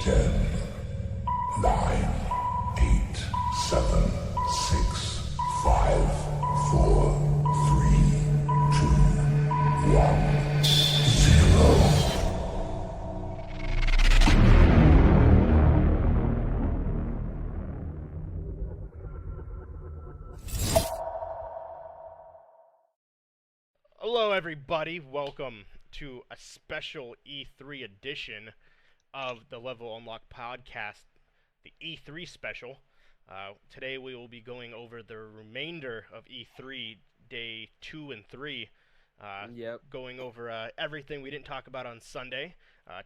10, 9, 8, 7, 6, 5, 4, 3, 2, 1, 0. Hello, everybody. Welcome to a special E3 edition of the Level Unlock podcast, the E3 special. Today we will be going over the remainder of E3, day 2 and 3. Going over everything we didn't talk about on Sunday.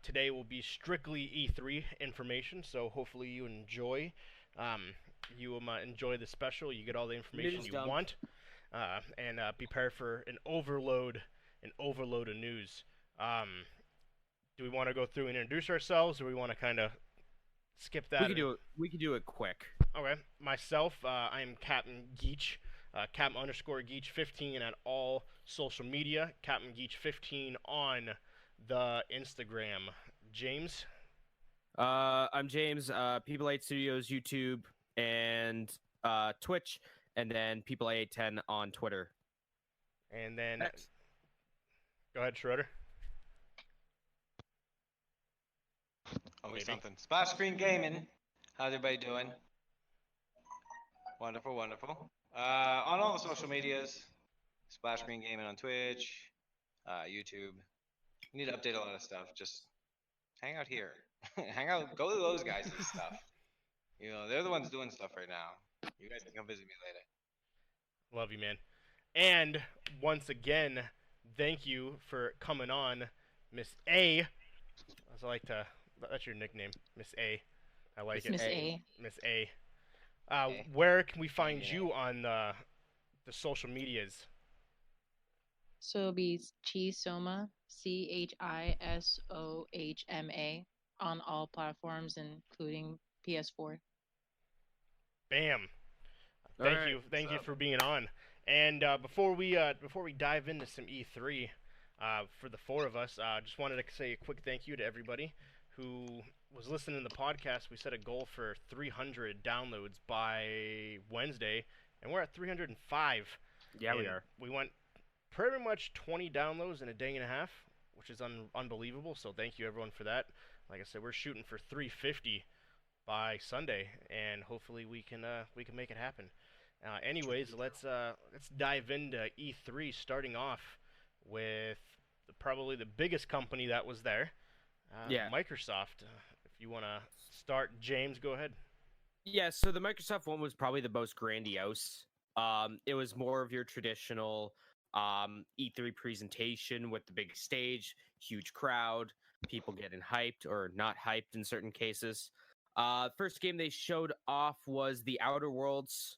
Today will be strictly E3 information, so hopefully you enjoy. You will enjoy the special. You get all the information you want. And be prepared for an overload of news. Do we want to go through and introduce ourselves, or we want to kind of skip that? We can do it quick. Okay. Myself, I am Captain Geach, Captain_Geach15 at all social media. Captain Geach15 on the Instagram. James. I'm James. People 8 Studios, YouTube, and Twitch. And then People 810 on Twitter. And then, go ahead, Schroeder. Always something. Splash Screen Gaming. How's everybody doing? Wonderful, wonderful. On all the social medias, Splash Screen Gaming on Twitch, YouTube. You need to update a lot of stuff. Just hang out here. Hang out. Go to those guys and stuff. You know, they're the ones doing stuff right now. You guys can come visit me later. Love you, man. And once again, thank you for coming on, Miss A. As I like to, that's your nickname, Miss A. I like it. Miss A. Miss A. Where can we find you on the social medias? So it'll be Chisohma, CHISOHMA, on all platforms, including PS4. Bam. Thank you for being on. And before we dive into some E3, for the four of us, just wanted to say a quick thank you to everybody who was listening to the podcast. We set a goal for 300 downloads by Wednesday, and we're at 305. Yeah, we are. We went pretty much 20 downloads in a day and a half, which is unbelievable. So thank you everyone for that. Like I said, we're shooting for 350 by Sunday, and hopefully we can make it happen. Anyways, let's dive into E3, starting off with probably the biggest company that was there, Microsoft. If you want to start, James, go ahead. Yeah, so the Microsoft one was probably the most grandiose. It was more of your traditional E3 presentation with the big stage, huge crowd, people getting hyped or not hyped in certain cases. First game they showed off was The Outer Worlds.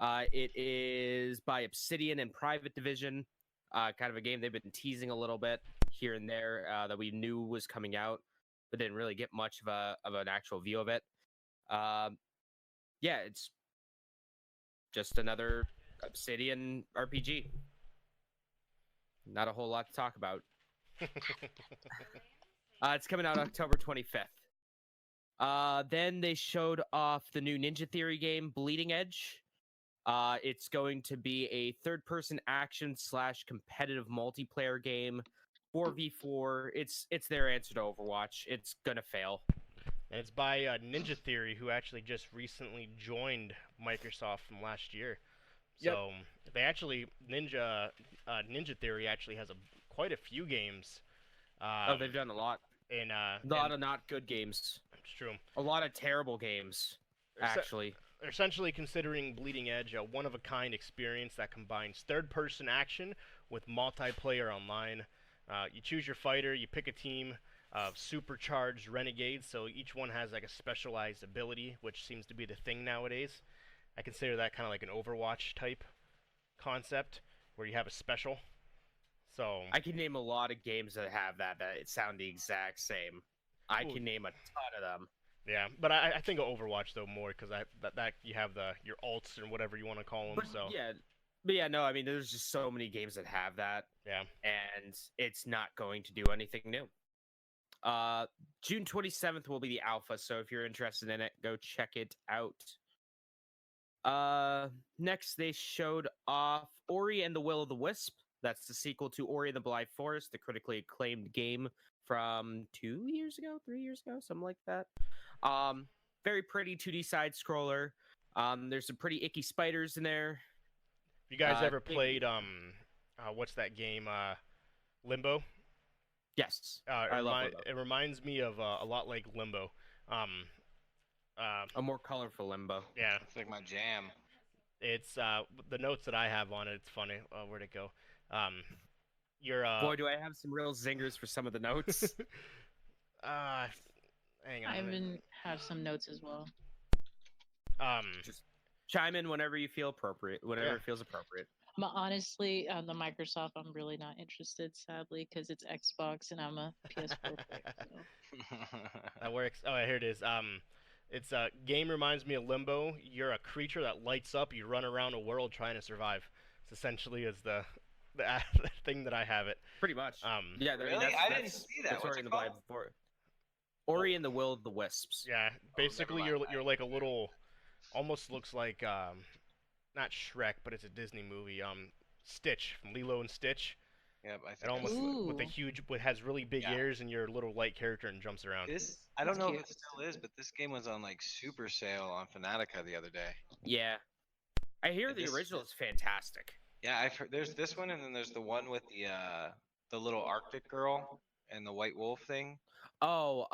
It is by Obsidian and Private Division. Kind of a game they've been teasing a little bit here and there that we knew was coming out, but didn't really get much of an actual view of it. It's just another Obsidian RPG. Not a whole lot to talk about. It's coming out October 25th. Then they showed off the new Ninja Theory game, Bleeding Edge. It's going to be a third-person action / competitive multiplayer game, 4v4. It's their answer to Overwatch. It's gonna fail. And it's by Ninja Theory, who actually just recently joined Microsoft from last year. So they actually Ninja Theory actually has quite a few games. They've done a lot. And a lot of not good games. It's true. A lot of terrible games, actually. They're essentially considering Bleeding Edge a one-of-a-kind experience that combines third-person action with multiplayer online. You choose your fighter, you pick a team of supercharged renegades, so each one has like a specialized ability, which seems to be the thing nowadays. I consider that kind of like an Overwatch type concept, where you have a special. So I can name a lot of games that have that sound the exact same. I can name a ton of them. Yeah, but I think of Overwatch though more because that you have your alts and whatever you want to call them. I mean, there's just so many games that have that. Yeah, and it's not going to do anything new. June 27th will be the alpha, so if you're interested in it, go check it out. Next, they showed off Ori and the Will of the Wisp. That's the sequel to Ori and the Blind Forest, the critically acclaimed game from 3 years ago, something like that. Very pretty 2D side scroller. There's some pretty icky spiders in there. You guys ever played what's that game? Limbo? Yes, I love Limbo. It reminds me of a lot like Limbo. A more colorful Limbo. Yeah, It's like my jam. it's the notes that I have on it. It's funny. Where'd it go? You're Boy, do I have some real zingers for some of the notes. Hang on. I even have some notes as well. Just chime in whenever you feel appropriate, whenever it feels appropriate. But honestly, the Microsoft, I'm really not interested, sadly, because it's Xbox and I'm a PS4 player. So. That works. Oh, here it is. It's a game reminds me of Limbo. You're a creature that lights up. You run around a world trying to survive. It's essentially is the thing that I have it. Pretty much. Yeah, Really? I didn't see that. What's it called? Ori and the Will of the Wisps. Yeah, basically you're like a little, almost looks like not Shrek, but it's a Disney movie. Stitch from Lilo and Stitch. Yep, I It think almost Ooh. with a huge, has really big ears, and you're a little light character and jumps around. I don't That's know cute. if it still is, but this game was on like super sale on Fanatica the other day. Yeah. I hear And the this- original is fantastic. Yeah, I've heard there's this one, and then there's the one with the little Arctic girl and the white wolf thing. Oh,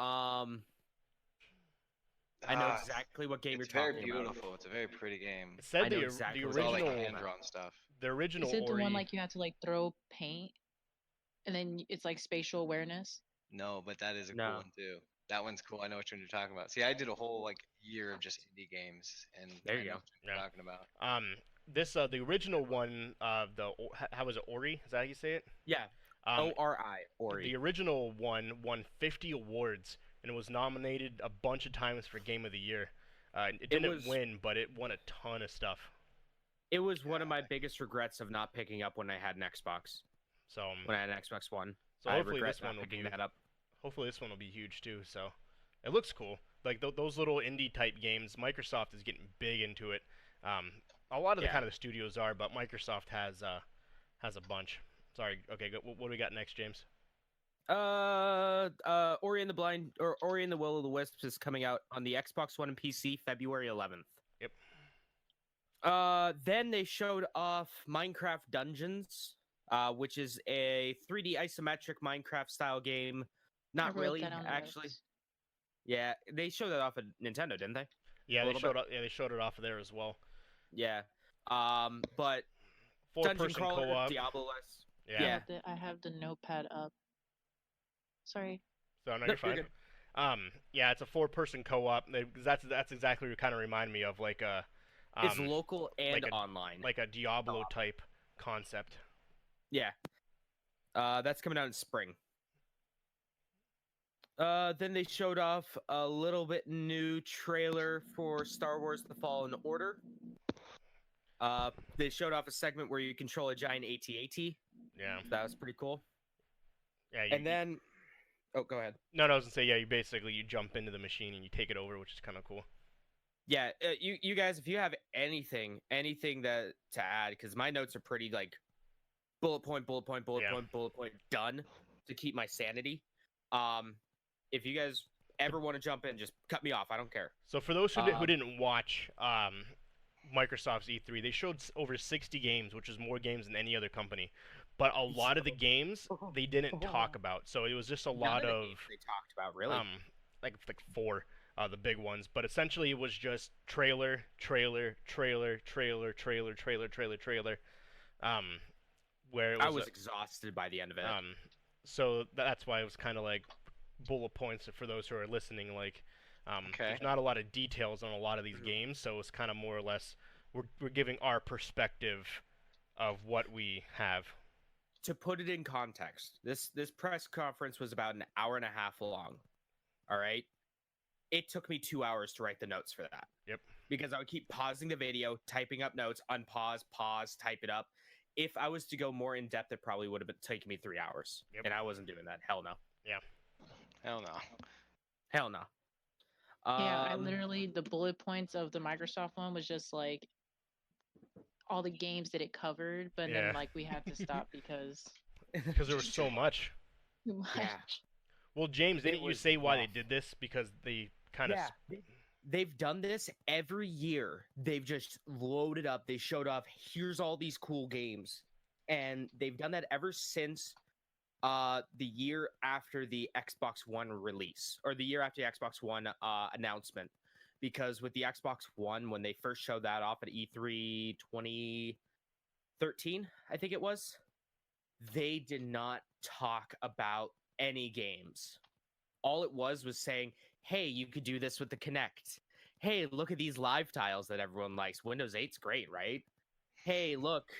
I know Ah, exactly what game you're It's very talking about. beautiful. It's a very pretty game. It said I know the, exactly the what It's all like original, hand-drawn stuff. the original Is it the Ori. one like you have to like throw paint, and then it's like spatial awareness? No, but that is a No. cool one too. That one's cool. I know which one you're talking about. See, I did a whole like year of just indie games, and There I you know go. what you're Yeah. talking about. This the original one. How was it? Ori? Is that how you say it? Yeah. ORI, Ori. The original one won 50 awards and was nominated a bunch of times for Game of the Year. It didn't win, but it won a ton of stuff. It was one of my biggest regrets of not picking up when I had an Xbox. So When I had an Xbox One. So I hopefully regret this one not will picking be that up. hopefully this one will be huge too. So it looks cool. Like those little indie type games, Microsoft is getting big into it. A lot of the kind of the studios are, but Microsoft has a bunch. Sorry. Okay. What do we got next, James? Ori and the Will of the Wisps is coming out on the Xbox One and PC February 11th. Yep. Then they showed off Minecraft Dungeons, which is a 3D isometric Minecraft style game. I Not wrote really, that on the actually. notes. Yeah, they showed that off at Nintendo, didn't they? Yeah, A they little showed they showed it off of there as well. Yeah. But dungeon Four-person crawler, co-op. Diablo-esque. Yeah. I have the notepad up. Sorry. So no, No, you're you're fine. Yeah, it's a 4-person co-op. That's exactly what kind of remind me of like a. It's local and like a- online. Like a Diablo type concept. Yeah. That's coming out in spring. Then they showed off a little bit new trailer for Star Wars The Fallen Order. They showed off a segment where you control a giant AT-AT. Yeah. That was pretty cool. Yeah. And then... Oh, go ahead. No, I was gonna say you jump into the machine and you take it over, which is kind of cool. Yeah, you guys, if you have anything that to add, because my notes are pretty like bullet point, done to keep my sanity. If you guys ever want to jump in, just cut me off. I don't care. So for those who didn't watch Microsoft's E3, they showed over 60 games, which is more games than any other company. But a lot of the games they didn't talk about. So it was just a lot None of the games they talked about, really. like 4 the big ones. But essentially it was just trailer. Where it was I was exhausted by the end of it. So that's why it was kind of like bullet points for those who are listening. Like, there's not a lot of details on a lot of these games, so it's kind of more or less we're giving our perspective of what we have. To put it in context, this press conference was about an hour and a half long. All right, it took me 2 hours to write the notes for that. Yep. Because I would keep pausing the video, typing up notes, unpause, pause, type it up. If I was to go more in depth, it probably would have taken me 3 hours. Yep. And I wasn't doing that. Hell no. Yeah. Hell no. Hell no. Yeah, I literally the bullet points of the Microsoft one was just like all the games that it covered, but Yeah. then like we had to stop because Because there was so much. too much. Yeah. Well, James, It didn't you was say why they rough. did this? Because they kind of. Yeah, they've done this every year. They've just loaded up. They showed off. Here's all these cool games, and they've done that ever since the year after the Xbox One release, or the year after the Xbox One announcement. Because with the Xbox One, when they first showed that off at E3 2013, I think it was, they did not talk about any games. All it was saying, hey, you could do this with the Kinect. Hey, look at these live tiles that everyone likes. Windows 8's great, right? Hey, look,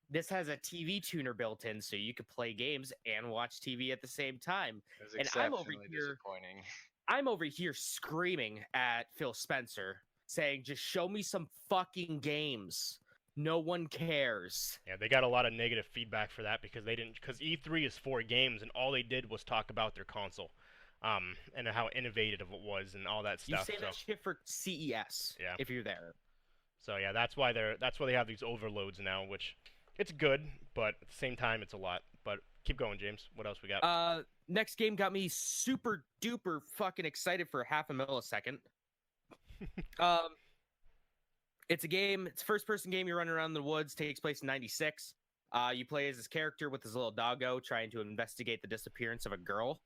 this has a TV tuner built in, so you could play games and watch TV at the same time. It was And I'm over exceptionally here, disappointing. I'm over here screaming at Phil Spencer, saying, just show me some fucking games. No one cares. Yeah, they got a lot of negative feedback for that because they didn't. Because E3 is 4 games, and all they did was talk about their console, and how innovative it was and all that You stuff. say that shit for CES, Yeah. if you're there. So yeah, that's why they have these overloads now, which it's good, but at the same time it's a lot. But keep going, James. What else we got? Next game got me super duper fucking excited for half a millisecond. It's a game. It's a first-person game. You're running around the woods. Takes place in '96. You play as this character with his little doggo trying to investigate the disappearance of a girl.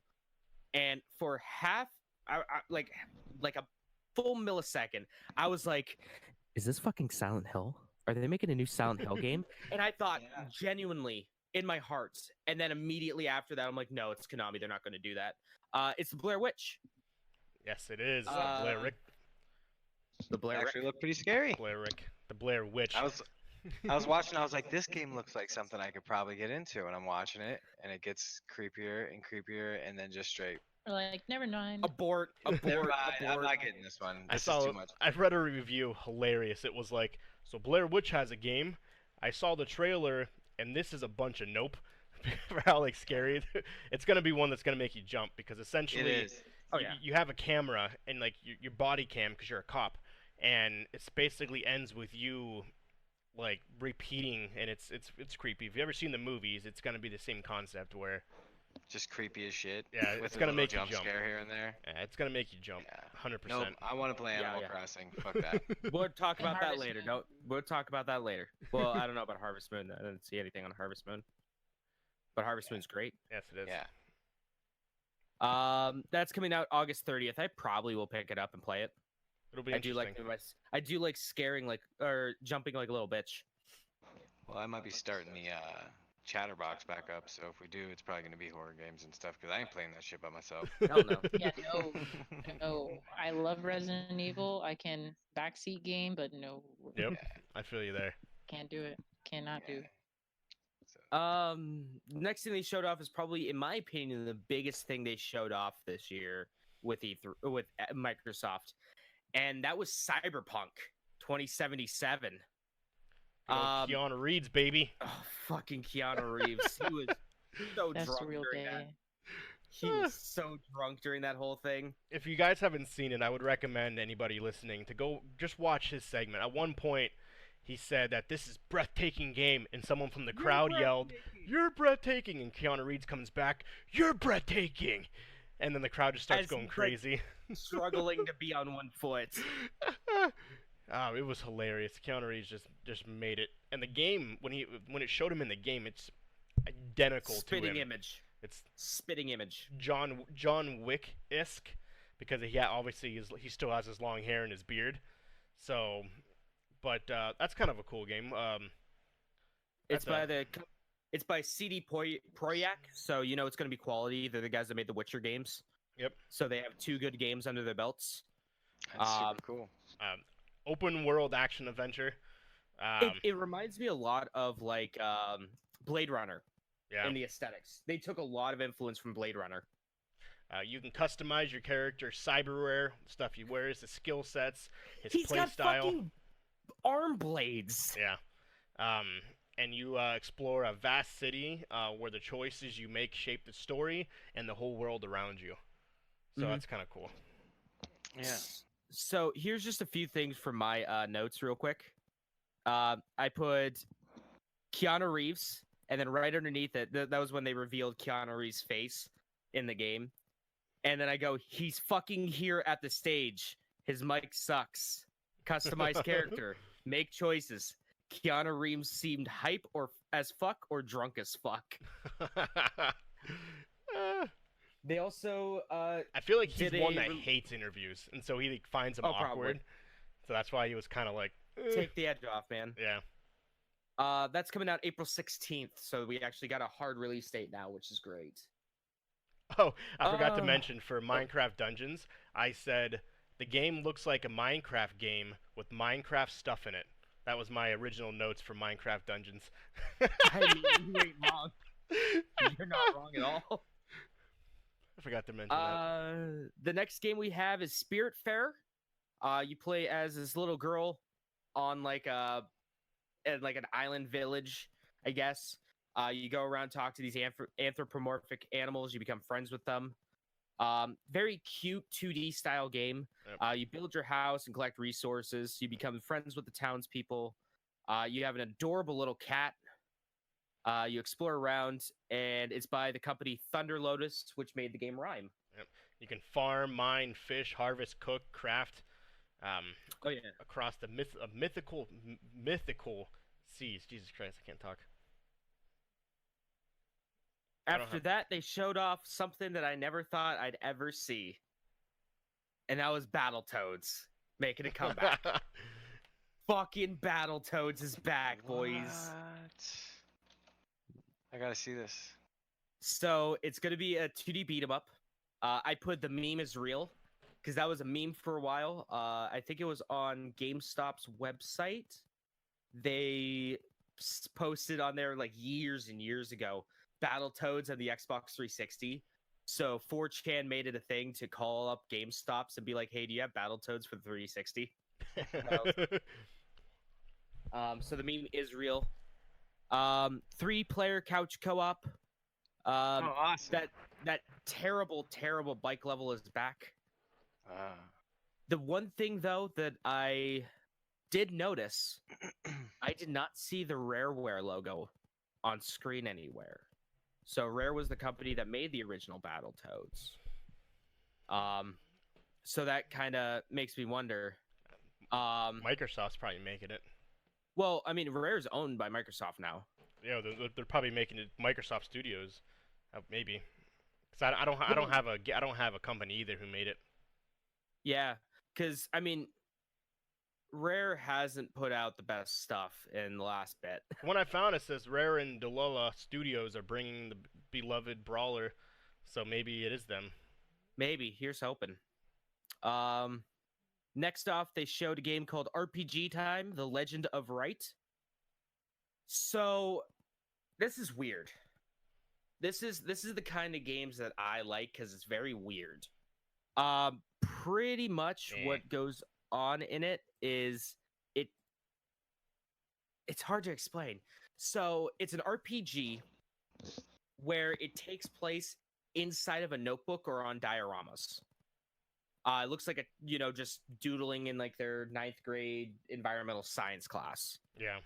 And for like a full millisecond, I was like, "Is this fucking Silent Hill? Are they making a new Silent Hill game?" And I thought genuinely in my heart. And then immediately after that, I'm like, "No, it's Konami. They're not going to do that." It's the Blair Witch. Yes, it is. The Blair Actually looked pretty scary. The Blair Witch. I was watching. I was like, this game looks like something I could probably get into, and I'm watching it, and it gets creepier and creepier, and then just straight. Or like, never mind. Abort. Never mind, I'm not getting this one. This is too much. I've read a review, hilarious. It was like, so Blair Witch has a game. I saw the trailer, and this is a bunch of nope. For how like scary it's gonna be, one that's gonna make you jump because essentially It is. you have a camera and like your body cam because you're a cop, and it basically ends with you like repeating, and it's creepy. If you've ever seen the movies, it's gonna be the same concept where Just creepy as shit. Yeah, with it's a gonna little make you jump. scare here and there. yeah, it's gonna make you jump. Yeah. 100%. Nope. I want to play Animal Crossing. Fuck that. We'll talk And about that Harvest later. Moon. No, we'll talk about that later. Well, I don't know about Harvest Moon. I didn't see anything on Harvest Moon, but Harvest Moon's great. Yes, it is. Yeah. That's coming out August 30th. I probably will pick it up and play it. It'll be I do interesting. I do like scaring or jumping like a little bitch. Well, I might be starting the Chatterbox back up, so if we do, it's probably going to be horror games and stuff, because I ain't playing that shit by myself. Hell no. Yeah, no, no. I love Resident Evil. I can backseat game, but no, Yep, I feel you there. can't do it. Cannot do. So, Next thing they showed off is probably, in my opinion, the biggest thing they showed off this year with Microsoft, and that was Cyberpunk 2077. Keanu Reeves, baby. Oh, fucking Keanu Reeves. He was so That's drunk the real during day. that. He was so drunk during that whole thing. If you guys haven't seen it, I would recommend anybody listening to go just watch his segment. At one point, he said that this is breathtaking game, and someone from the crowd yelled, "You're breathtaking!" And Keanu Reeves comes back, "You're breathtaking!" And then the crowd just starts As going he's, like, crazy. Struggling to be on one foot. Oh, it was hilarious. Keanu Reeves just made it. And the game, when it showed him in the game, it's identical Spitting to him. image. It's Spitting image. John Wick-esque, because obviously he still has his long hair and his beard. So, but that's kind of a cool game. It's by CD Projekt, so you know it's going to be quality. They're the guys that made the Witcher games. Yep. So they have 2 good games under their belts. that's super cool. Open world action adventure. It reminds me a lot of like Blade Runner Yeah. in the aesthetics. They took a lot of influence from Blade Runner. You can customize your character, cyberware, stuff he wears, his skill sets, his He's play got style. fucking arm blades. Yeah. and you explore a vast city where the choices you make shape the story and the whole world around you. So Mhm. that's kind of cool. Yeah. So here's just a few things from my notes, real quick. I put Keanu Reeves, and then right underneath it, that was when they revealed Keanu Reeves' face in the game. And then I go, he's fucking here at the stage. His mic sucks. Customize character. Make choices. Keanu Reeves seemed hype or as fuck or drunk as fuck. They also I feel like he's did one a that re- hates interviews, and so he like, finds them Oh, awkward. probably. So that's why he was kind of like, take the edge off, man. yeah. That's coming out April 16th, so we actually got a hard release date now, which is great. Oh, I forgot to mention for Minecraft Dungeons, I said the game looks like a Minecraft game with Minecraft stuff in it. That was my original notes for Minecraft Dungeons. I mean, you ain't wrong. You're not wrong at all. I forgot to mention that. The next game we have is Spiritfarer. You play as this little girl on like an island village, I guess. You go around, talk to these anthropomorphic animals. You become friends with them. Very cute 2D style game. Yep. You build your house and collect resources. You become friends with the townspeople. You have an adorable little cat. You explore around, and it's by the company Thunder Lotus, which made the game Rhyme. Yep. You can farm, mine, fish, harvest, cook, craft. Oh yeah. Across the mythical seas. Jesus Christ, I can't talk. After that, they showed off something that I never thought I'd ever see. And that was Battletoads making a comeback. Fucking Battletoads is back, boys. What? I gotta see this. So it's going to be a 2D beat 'em up. I put the meme is real because that was a meme for a while. I think it was on GameStop's website. They posted on there like years and years ago Battletoads on the Xbox 360. So 4chan made it a thing to call up GameStops and be like, "Hey, do you have Battletoads for the 360?" So the meme is real. 3-player couch co-op. Oh, awesome. That terrible bike level is back. The one thing though that I did notice, I did not see the Rareware logo on screen anywhere. So Rare was the company that made the original Battletoads. So that kind of makes me wonder. Microsoft's probably making it. Well, I mean, Rare's owned by Microsoft now. Yeah, they're probably making it Microsoft Studios, maybe. Cause I don't have a company either who made it. Yeah, because I mean, Rare hasn't put out the best stuff in the last bit. When I found it says Rare and Delilah Studios are bringing the beloved brawler, so maybe it is them. Maybe. Here's hoping. Next off, they showed a game called RPG Time: The Legend of Right. So, this is weird. This is the kind of games that I like because it's very weird. Pretty much what goes on in it is it's hard to explain. So it's an RPG where it takes place inside of a notebook or on dioramas. It looks like just doodling in like their 9th grade environmental science class. Yeah.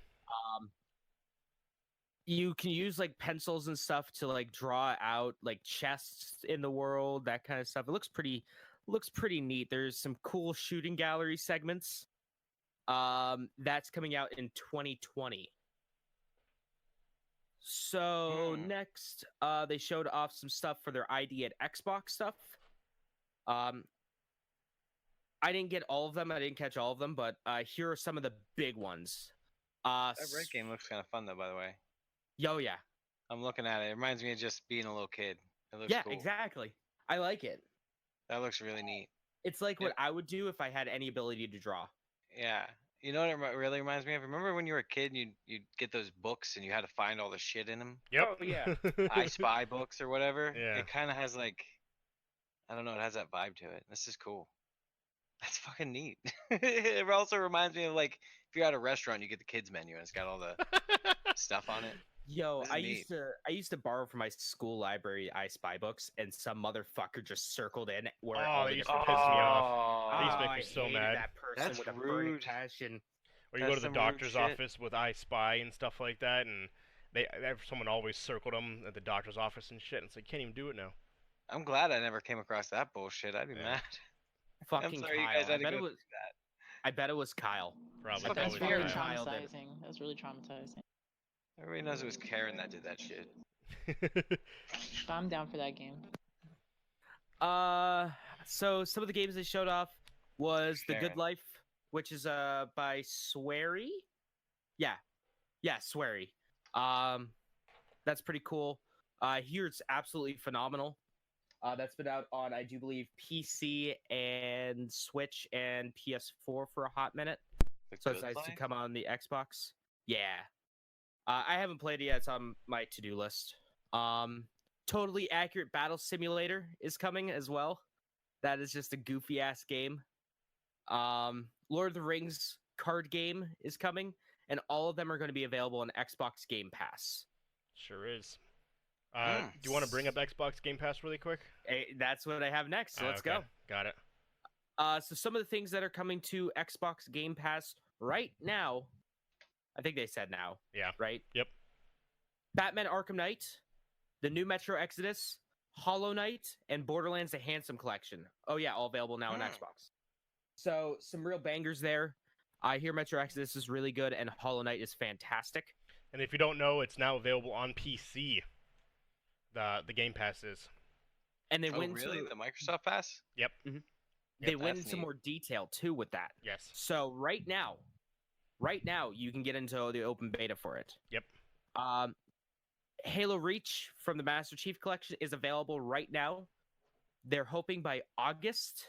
You can use like pencils and stuff to like draw out like chests in the world, that kind of stuff. It looks pretty neat. There's some cool shooting gallery segments. That's coming out in 2020. So next, they showed off some stuff for their ID at Xbox stuff. I didn't get all of them. I didn't catch all of them, but here are some of the big ones. That Red game looks kind of fun, though, by the way. Yo, yeah. I'm looking at it. It reminds me of just being a little kid. It looks cool. Exactly. I like it. That looks really neat. It's like what I would do if I had any ability to draw. Yeah. You know what it really reminds me of? Remember when you were a kid and you'd get those books and you had to find all the shit in them? Yep. Oh, yeah. I Spy books or whatever? Yeah. It kind of has like, I don't know, it has that vibe to it. This is cool. That's fucking neat. It also reminds me of like, if you're at a restaurant, you get the kids menu and it's got all the stuff on it. Yo, This is I neat. used to borrow from my school library I Spy books, and some motherfucker just circled in where Oh, all they the used different to piss me off. Oh, They used to make I me so hated mad. that person That's with a burning rude. passion. Or you go to That's the some rude doctor's shit. office with I Spy and stuff like that, and someone always circled them at the doctor's office and shit. And it's like, can't even do it now. I'm glad I never came across that bullshit. I'd be Yeah. mad. Fucking sorry you Kyle. guys had to I bet go it was. through that. I bet it was Kyle. Probably. Fucking That's It's always really Karen. Kyle did. traumatizing. That's really traumatizing. Everybody knows it was Karen that did that shit. Kyle. But I'm down for that game. So some of the games they showed off was The Good Sharon. Life, which is by Swery. Yeah, Swery. That's pretty cool. Here it's absolutely phenomenal. That's been out on, I do believe, PC and Switch and PS4 for a hot minute. The So it's Good nice to Life? come on the Xbox. Yeah. I haven't played it yet. It's on my to-do list. Totally Accurate Battle Simulator is coming as well. That is just a goofy ass game. Lord of the Rings card game is coming, and all of them are going to be available on Xbox Game Pass. Sure is. Hmm. Do you want to bring up Xbox Game Pass really quick? Hey, that's what I have next. So let's Okay, go. Got it. So some of the things that are coming to Xbox Game Pass right now, I think they said now. Yeah. Right? Yep. Batman Arkham Knight, the new Metro Exodus, Hollow Knight, and Borderlands The Handsome Collection. Oh yeah, all available now on Hmm. Xbox. So some real bangers there. I hear Metro Exodus is really good and Hollow Knight is fantastic. And if you don't know, it's now available on PC. The Game Pass is. And they Oh, went really? into The Microsoft Pass? Yep. they went that's into neat. more detail too with that. Yes. So right now you can get into the open beta for it. Yep. Halo Reach from the Master Chief Collection is available right now. They're hoping by August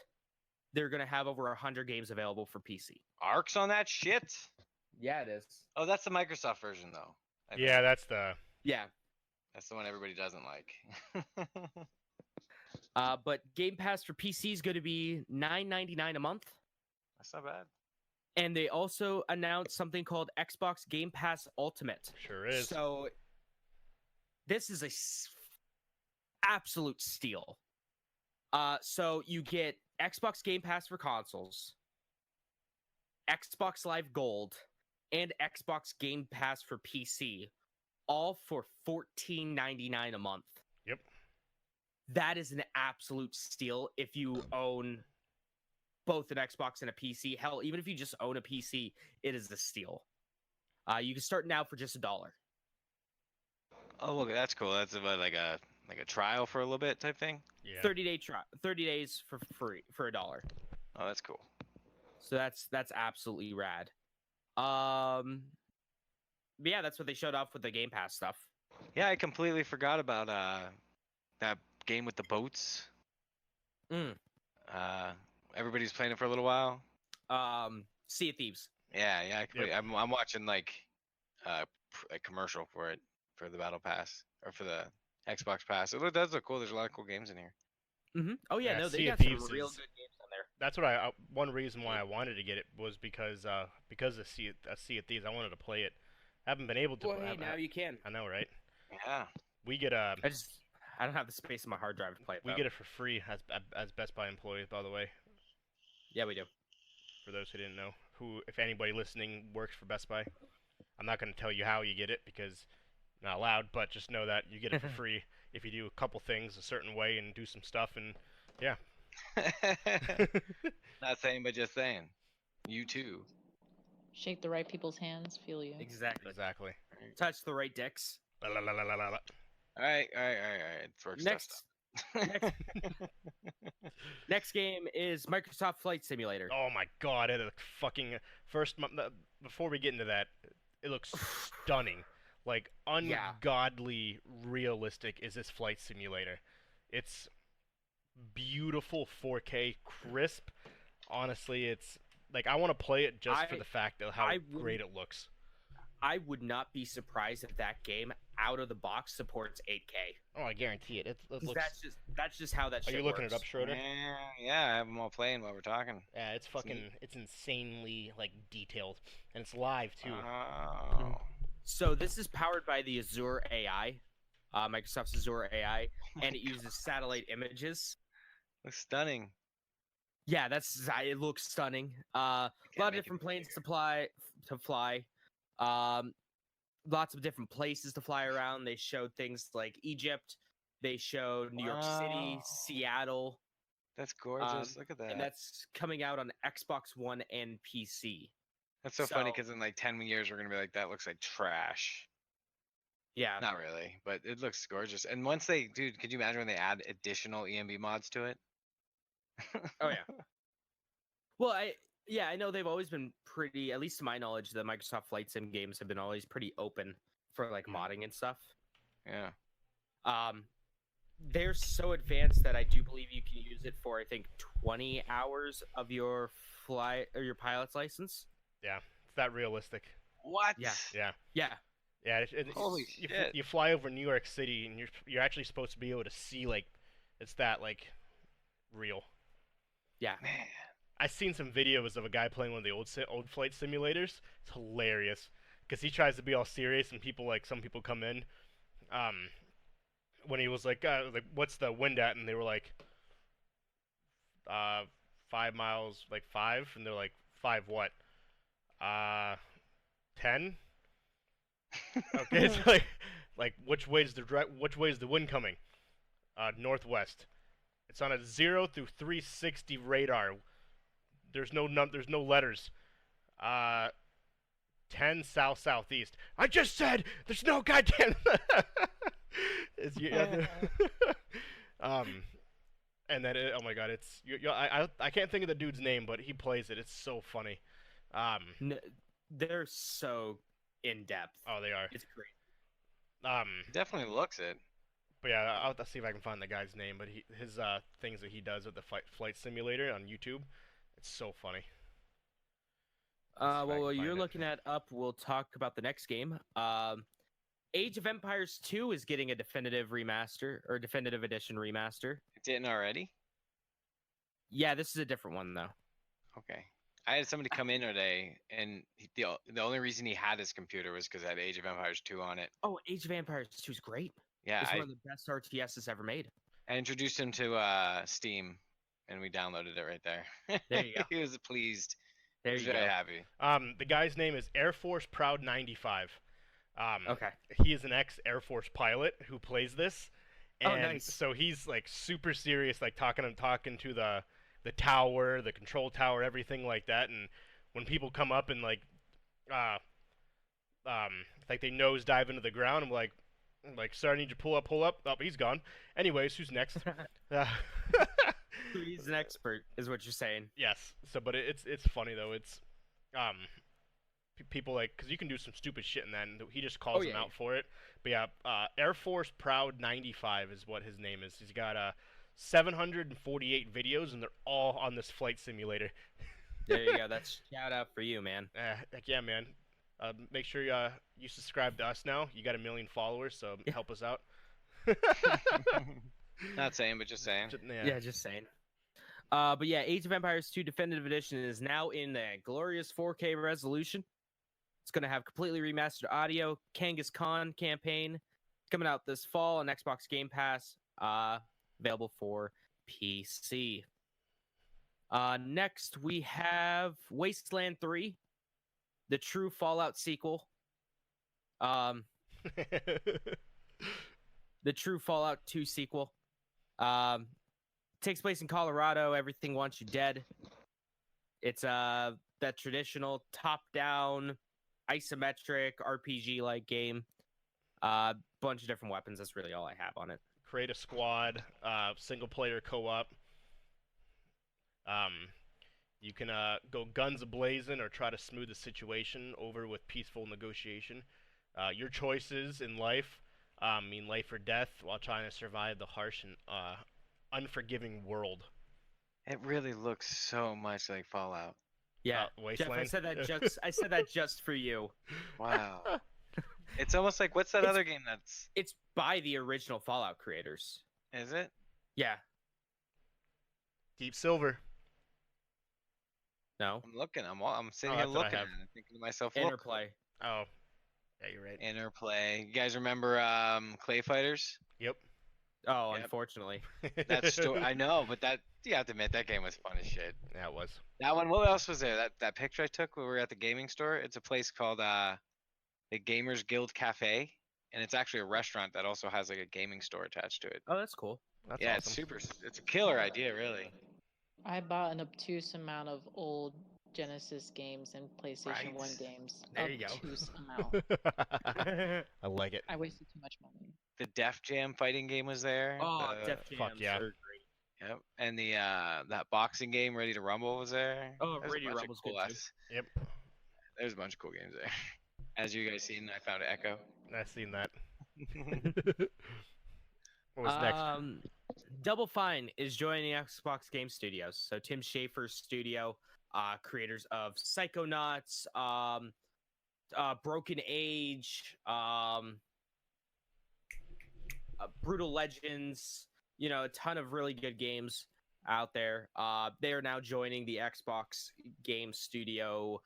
they're going to have over 100 games available for PC. Arcs on that shit? Yeah, it is. Oh, that's the Microsoft version, though. I think. Yeah, that's the. Yeah. That's the one everybody doesn't like. But Game Pass for PC is going to be $9.99 a month. That's not bad. And they also announced something called Xbox Game Pass Ultimate. Sure is. So this is absolute steal. So you get Xbox Game Pass for consoles, Xbox Live Gold, and Xbox Game Pass for PC, all for $14.99 a month. Yep. That is an absolute steal if you own both an Xbox and a PC. Hell, even if you just own a PC, it is a steal. You can start now for just $1. Oh, look, that's cool. That's about like a trial for a little bit type thing. Yeah. 30-day trial, 30 days for free for $1. Oh, that's cool. So that's absolutely rad. But yeah, that's what they showed off with the Game Pass stuff. Yeah, I completely forgot about that game with the boats. Mm. Everybody's playing it for a little while. Sea of Thieves. Yeah, I'm watching like a commercial for it for the Battle Pass or for the Xbox Pass. It does look cool. There's a lot of cool games in here. Mm-hmm. Oh yeah, Yeah, no, they Sea of got some Thieves real is- good games on there. That's what one reason why I wanted to get it was because of Sea of Thieves. I wanted to play it. I haven't been able to. Well, hey, now you can. I know, right? Yeah. We get I don't have the space in my hard drive to play it. we though. get it for free as Best Buy employees, by the way. Yeah, we do. For those who didn't know, if anybody listening works for Best Buy, I'm not going to tell you how you get it because not allowed, but just know that you get it for free if you do a couple things a certain way and do some stuff, and yeah. Not saying, but just saying. You too. Shake the right people's hands, feel you. Exactly. Exactly. Touch the right dicks. La, la, la, la, la, la, la. All right. It's work stuff. Next, next game is Microsoft Flight Simulator. Oh my god, it looks fucking before we get into that, it looks stunning. Like Yeah. ungodly realistic is this flight simulator. It's beautiful 4K crisp. Honestly, it's like I want to play it just for the fact of how I great it looks. I would not be surprised if that game out of the box supports 8K. Oh, I guarantee it. It 'Cause looks. that's just how that Are shit you looking works. it up, Schroeder? Yeah, I have them all playing while we're talking. Yeah, it's fucking. neat. It's insanely like detailed, and it's live too. Oh. So this is powered by the Azure AI, Microsoft's Azure AI, and it uses satellite images. Looks stunning. Yeah, it looks stunning. A lot of different planes to fly. Lots of different places to fly around. They showed things like Egypt. They showed New York City, Wow. Seattle. That's gorgeous. Look at that. And that's coming out on Xbox One and PC. That's so funny because in like 10 years we're gonna be like, that looks like trash. Yeah. Not really, but it looks gorgeous. And once they, dude, could you imagine when they add additional EMB mods to it? Oh yeah. Well, I know they've always been pretty, at least to my knowledge, the Microsoft Flight Sim games have been always pretty open for like modding and stuff. Yeah. They're so advanced that I do believe you can use it for, I think, 20 hours of your pilot's license. Yeah, it's that realistic. What? Yeah. Yeah. Yeah. Yeah. Holy shit. You fly over New York City, and you're actually supposed to be able to see like, it's that like, real. Yeah. Man. I've seen some videos of a guy playing one of the old flight simulators. It's hilarious because he tries to be all serious, and some people come in. When he was like, what's the wind at? And they were like, 5 miles, like 5, and they're like, 5 what? 10. Okay, it's like which way is the wind coming? Northwest. It's on a 0 through 360 radar. There's no letters. 10 south southeast. I just said there's no goddamn. And then oh my god, I can't think of the dude's name, but he plays it. It's so funny. They're so in depth. Oh, they are. It's great. Definitely looks it. But yeah, I'll see if I can find the guy's name. But his things that he does with the flight simulator on YouTube, it's so funny. Well, while you're looking that up, we'll talk about the next game. Age of Empires 2 is getting a definitive remaster or definitive edition remaster. It didn't already? Yeah, this is a different one though. Okay. I had somebody come in today, and the only reason he had his computer was because it had Age of Empires 2 on it. Oh, Age of Empires 2 is great. Yeah, It's one of the best RTSs ever made. I introduced him to Steam, and we downloaded it right there. There you go. He was pleased. There He was you go. very happy. The guy's name is Air Force Proud 95. Okay. He is an ex-Air Force pilot who plays this. And Oh, nice. so he's like super serious, like talking to the tower, the control tower, everything like that. And when people come up and like they nosedive into the ground, I'm like, sir, I need you to pull up. Oh, he's gone. Anyways, who's next? He's an expert, is what you're saying. Yes. So, but it's funny though. It's people like, because you can do some stupid shit in that, and he just calls them out for it. But yeah, Air Force Proud 95 is what his name is. He's got 748 videos, and they're all on this flight simulator. There you go. That's shout out for you, man. Heck yeah, man. Make sure you subscribe to us now. You got 1 million followers, so help us out. Not saying, but just saying. Yeah, just saying. But yeah, Age of Empires 2 Definitive Edition is now in the glorious 4K resolution. It's going to have completely remastered audio, Kangas Khan campaign, coming out this fall on Xbox Game Pass, available for PC. Next, we have Wasteland 3, the true Fallout sequel. The true Fallout 2 sequel. Takes place in Colorado. Everything wants you dead. It's that traditional top-down, isometric RPG-like game. Bunch of different weapons. That's really all I have on it. Create a squad, single-player co-op. You can go guns a-blazing or try to smooth the situation over with peaceful negotiation. Your choices in life mean life or death while trying to survive the harsh and unforgiving world. It really looks so much like Fallout. Yeah, Wasteland. Jeff, I said that just for you. Wow. It's almost like, what's that other game that's... It's by the original Fallout creators. Is it? Yeah. Deep Silver. No. I'm looking. I'm sitting here that's what I looking at have. it and thinking to myself, look. Interplay. Oh. Yeah, you're right. Interplay. You guys remember Clay Fighters? Yep. Oh, Yep. unfortunately. That story. I know, but that you have to admit that game was fun as shit. Yeah, it was. That one. What else was there? That picture I took when we were at the gaming store. It's a place called the Gamers Guild Cafe, and it's actually a restaurant that also has like a gaming store attached to it. Oh, that's cool. That's Yeah, awesome. it's a killer idea, really. I bought an obtuse amount of old Genesis games and PlayStation 1 Right. games. There you go. Obtuse amount. I like it. I wasted too much money. The Def Jam fighting game was there. Oh, the, Def Jams fuck yeah. are great. Yep. And the that boxing game, Ready to Rumble, was there. Oh, There's a Ready to bunch of Rumble's cool good too. ass- Yep. There's a bunch of cool games there. As you guys seen, I found Echo. I've seen that. What was next? Double Fine is joining Xbox Game Studios. So Tim Schafer's studio, creators of Psychonauts, Broken Age, Brutal Legends, a ton of really good games out there. They are now joining the Xbox Game Studio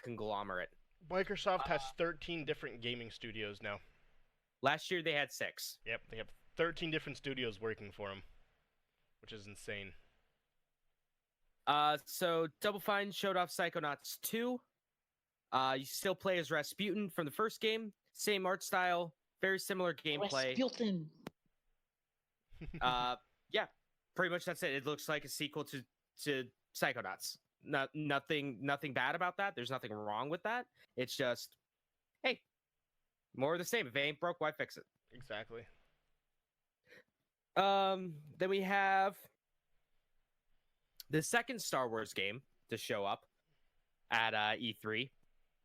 conglomerate. Microsoft has 13 different gaming studios now. Last year they had 6. Yep, they have 13 different studios working for them, which is insane. So Double Fine showed off Psychonauts 2. You still play as Rasputin from the first game. Same art style, very similar gameplay. Rasputin. Yeah, pretty much that's it. It looks like a sequel to Psychonauts. Nothing bad about that. There's nothing wrong with that. It's just, hey, more of the same. If it ain't broke, why fix it? Exactly. Then we have the second Star Wars game to show up at E3.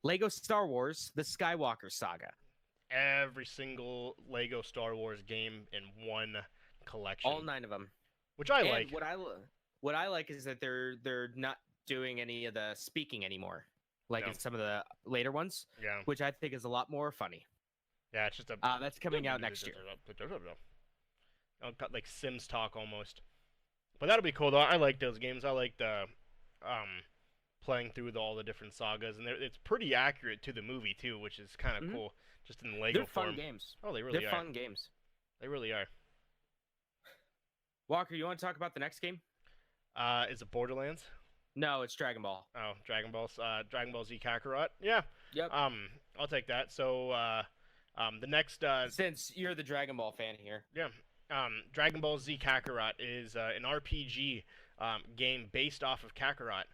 Lego Star Wars: The Skywalker Saga. Every single Lego Star Wars game in one collection. All 9 of them. Which I And like. what I like is that they're not doing any of the speaking anymore, like in some of the later ones. Yeah. Which I think is a lot more funny. Yeah, it's just a. That's coming out next year. Got like Sims talk almost. But that'll be cool though. I like those games. I like the playing through all the different sagas, and it's pretty accurate to the movie too, which is kind of cool. Just in Lego They're form. fun games. Oh, they really They're are. fun games. They really are. Walker, you want to talk about the next game? Is it Borderlands? No, it's Dragon Ball. Oh, Dragon Ball Z Kakarot. Yeah. Yep. I'll take that. So, the next Since you're the Dragon Ball fan here. yeah. Dragon Ball Z Kakarot is an RPG game based off of Kakarot.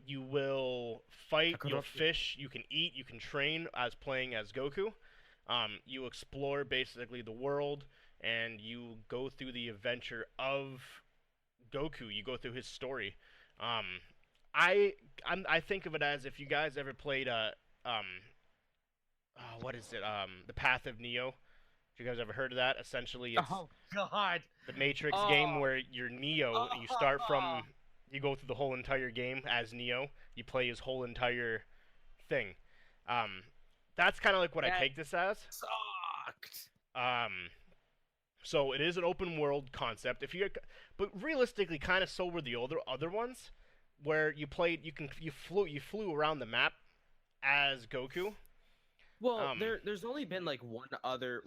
You will fight, you'll fish, you can eat, you can train as playing as Goku. You explore basically the world, and you go through the adventure of Goku. You go through his story. I think of it as if you guys ever played what is it? The Path of Neo. Have you guys ever heard of that? Essentially, it's Oh God! the Matrix game where you're Neo. You start from, you go through the whole entire game as Neo. You play his whole entire thing. That's kind of like what I take this as. Sucked. So it is an open world concept. But realistically, kind of so were the other ones, where you played, you flew around the map as Goku. Well, there's only been like one other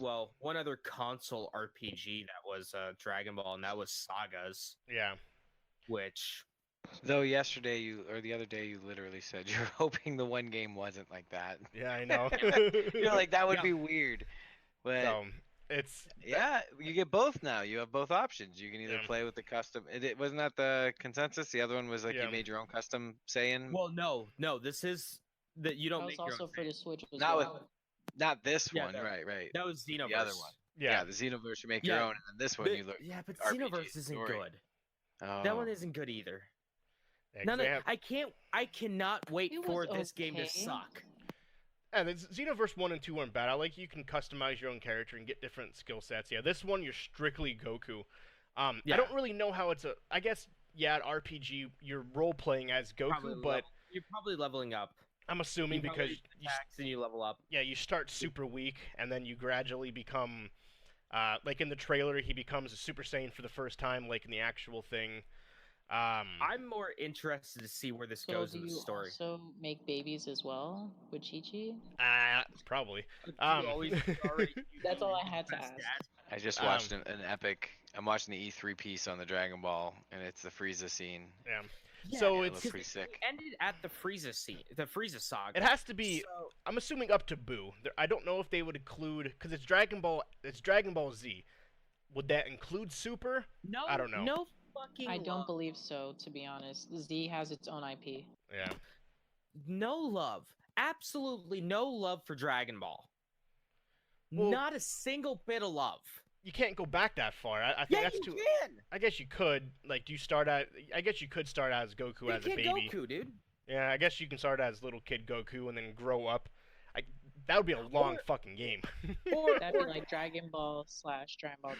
console RPG that was Dragon Ball, and that was Sagas. Yeah. Which, Though yesterday or the other day you literally said you're hoping the one game wasn't like that. Yeah, I know. You're like that would be weird. But So it's yeah, you get both now. You have both options. You can either Yeah. play with the custom. It wasn't that the consensus. The other one was like Yeah. you made your own custom Saiyan. well, no, this is that you don't That make was your also own for thing. the Switch as Not well. Not this Yeah, one. that- Right. That was Xenoverse. The other one. yeah. Yeah, the Xenoverse you make your Yeah. own, and then this one you learn. Yeah, but RPG Xenoverse isn't story. good. Oh. That one isn't good either. Yeah, 'cause they have- I cannot wait It for was this game to okay. suck. And Xenoverse 1 and 2 weren't bad. I like you can customize your own character and get different skill sets. Yeah, this one you're strictly Goku. Yeah. I don't really know how it's I guess yeah, an RPG you're role playing as Goku, but You're probably leveling up. I'm assuming You probably because do attacks and you level up. you start super weak and then you gradually become like in the trailer he becomes a Super Saiyan for the first time like in the actual thing. I'm more interested to see where this So goes do in the you story. also make babies as well with Chi-Chi? Probably. You always already That's all I you're had the to best ask. dad. I just Um, watched an epic. I'm watching the E3 piece on the Dragon Ball, and it's the Frieza scene. Yeah. Yeah, So it it's looks pretty sick. It ended at the Frieza scene, the Frieza saga. it has to be. So, I'm assuming up to Boo. I don't know if they would include because it's Dragon Ball. It's Dragon Ball Z. Would that include Super? no, I don't know. no fucking. I don't love. believe so, to be honest. Z has its own IP. Yeah. No love. Absolutely no love for Dragon Ball. Well- Not a single bit of love. You can't go back that far. I think Yeah, that's you too. can. I guess you could. Like, do you start out? I guess you could start out as Goku You as a can baby. Goku, dude. Yeah, I guess you can start as little kid Goku and then grow up. That would be a long Or- fucking game. Or, That'd be like Dragon Ball / Dragon Ball Z.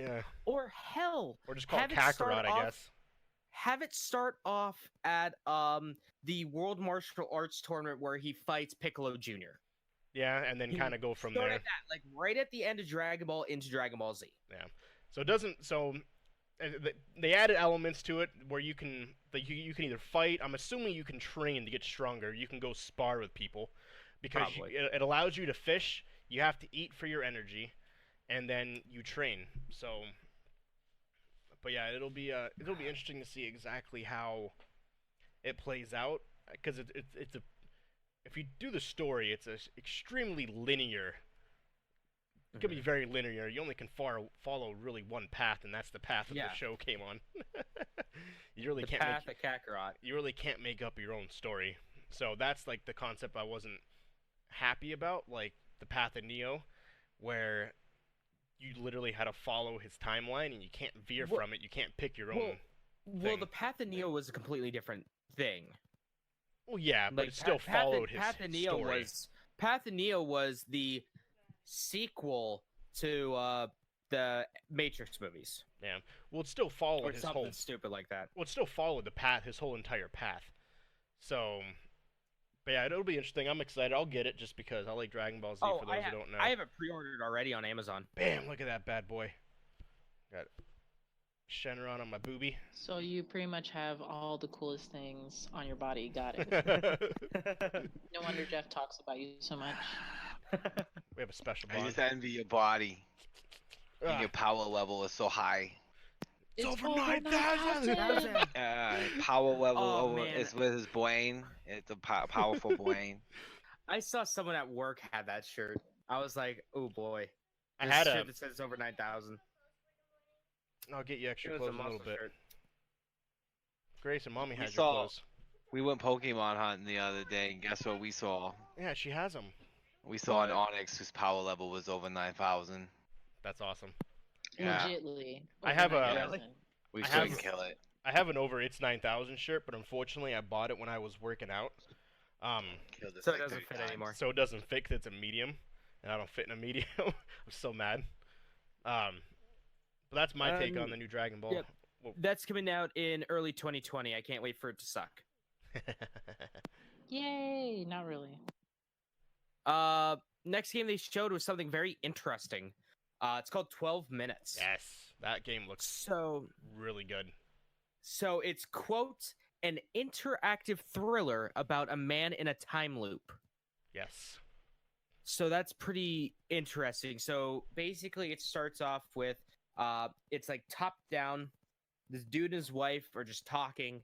Yeah. or hell, Or just call it have it start Kakarot, I off- guess. have it start off at the World Martial Arts tournament where he fights Piccolo Jr. Yeah, and then You kind of go from Start there. at that, like right at the end of Dragon Ball into Dragon Ball Z. So it doesn't. So they added elements to it where you can you can either fight. I'm assuming you can train to get stronger. You can go spar with people because Probably. it allows you to fish. You have to eat for your energy, and then you train. So, but yeah, it'll be interesting to see exactly how it plays out because it's a if you do the story, it's a extremely linear. It can be very linear. You only can follow really one path, and that's the path that Yeah. the show came on. You really The can't path make, at Kakarot. you really can't make up your own story. So that's like the concept I wasn't happy about, like the path of Neo, where you literally had to follow his timeline, and you can't veer Well- from it. You can't pick your Well, own. well, thing. the path of Neo was a completely different thing. Well, yeah, but Like, it still followed his Path of Neo story. Path of Neo was the sequel to the Matrix movies, Well, it still followed or his something whole. stupid like that. Well, it still followed the path, his whole entire path. So, but yeah, it'll be interesting. I'm excited. I'll get it just because I like Dragon Ball Z. For those who don't know. I have it pre-ordered already on Amazon. Bam! Look at that bad boy. Got Shenron on my boobie. So you pretty much have all the coolest things on your body. Got it. No wonder Jeff talks about you so much. We have a special I bond. just envy your body. And Ah, your power level is so high. It's over 9,000. 9,000. Power level Oh, over man. is with his brain. It's a powerful brain. I saw someone at work had that shirt. I was like, oh boy. I This had shirt a. that says over 9,000. I'll get you It extra was clothes a in a little muscle bit. shirt. Grace and Mommy We had your saw- clothes. We went Pokemon hunting the other day, and guess what we saw? Yeah, she has them. We saw an Onyx whose power level was over 9,000. That's awesome. Yeah. Legitly. I have over a- 9,000. We I couldn't have- kill it. I have an over It's 9,000 shirt, but unfortunately I bought it when I was working out. Killed it So like it doesn't 30 fit times. anymore. So it doesn't fit 'cause it's a medium, and I don't fit in a medium. I'm so mad. But that's my take on the new Dragon Ball. yep. That's coming out in early 2020. I can't wait for it to suck. Yay! Not really. Next game they showed was something very interesting. It's called 12 Minutes. Yes, that game looks So really good. it's quote an interactive thriller about a man in a time loop. Yes. So that's pretty interesting. So basically it starts off with it's like top down. This dude and his wife are just talking.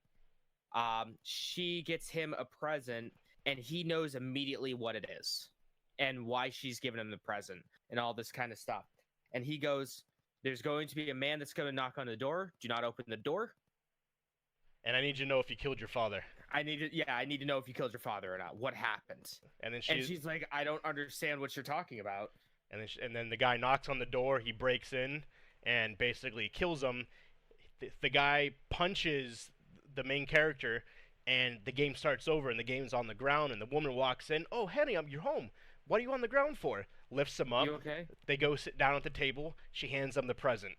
She gets him a present and he knows immediately what it is and why she's giving him the present and all this kind of stuff. And he goes, there's going to be a man that's going to knock on the door. Do not open the door. And I need you to know if you killed your father. I need to know if you killed your father or not. What happened? And then And she's like, I don't understand what you're talking about. and then the guy knocks on the door. He breaks in and basically kills him. The guy punches the main character, and the game starts over. And the game's on the ground. And the woman walks in. Oh, honey, you're home. What are you on the ground for? Lifts him up. You okay? They go sit down at the table. She hands him the present.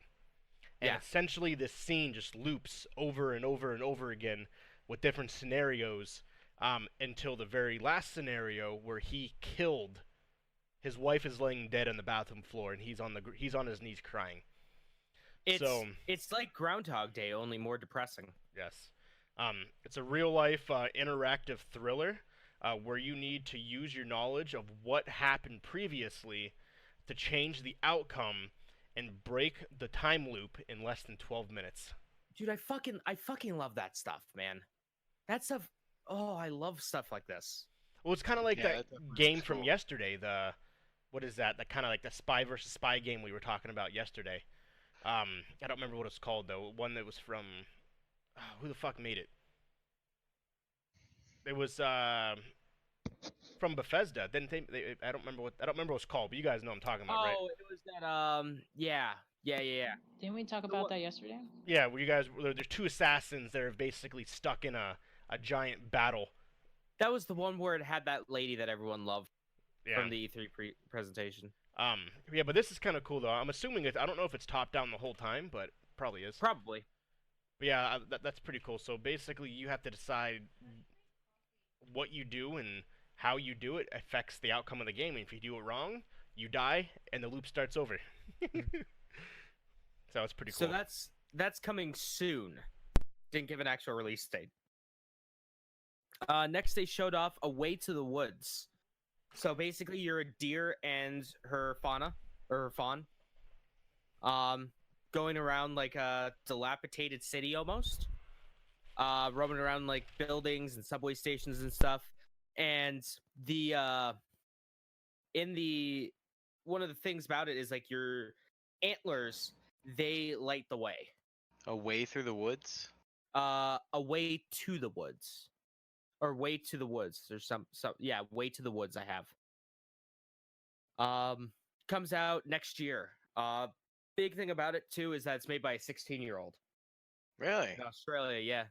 And Yeah. essentially, this scene just loops over and over and over again with different scenarios until the very last scenario where he killed. His wife is laying dead on the bathroom floor, and he's on his knees crying. It's like Groundhog Day, only more depressing. Yes. It's a real life interactive thriller where you need to use your knowledge of what happened previously to change the outcome and break the time loop in less than 12 minutes. Dude, I fucking love that stuff, man. That stuff. Oh, I love stuff like this. Well, it's kind of like Yeah, that that definitely game looks from cool. yesterday. What is that? That kind of like the spy versus spy game we were talking about yesterday. I don't remember what it's called though. One that was from who the fuck made it? It was from Bethesda. Didn't they? I don't remember what it's called, but you guys know what I'm talking about, right? Oh, it was that. Yeah. Didn't we talk The about one- that yesterday? Yeah, where you guys there's two assassins that are basically stuck in a giant battle. That was the one where it had that lady that everyone loved Yeah. from the E3 presentation. Yeah, but this is kind of cool though. I'm assuming I don't know if it's top down the whole time, but probably is. Probably. But yeah, that's pretty cool. So basically, you have to decide what you do and how you do it affects the outcome of the game. And if you do it wrong, you die and the loop starts over. So it's pretty cool. So that's coming soon. Didn't give an actual release date. Next, they showed off A Way to the Woods. So basically, you're a deer and her fauna or her fawn, going around like a dilapidated city almost, roaming around like buildings and subway stations and stuff. And one of the things about it is like your antlers, they light the way. A way through the woods. A Way to the Woods. Or Way to the Woods. There's some Way to the Woods I have. Comes out next year. Big thing about it too is that it's made by a 16-year-old Really? in Australia, yeah.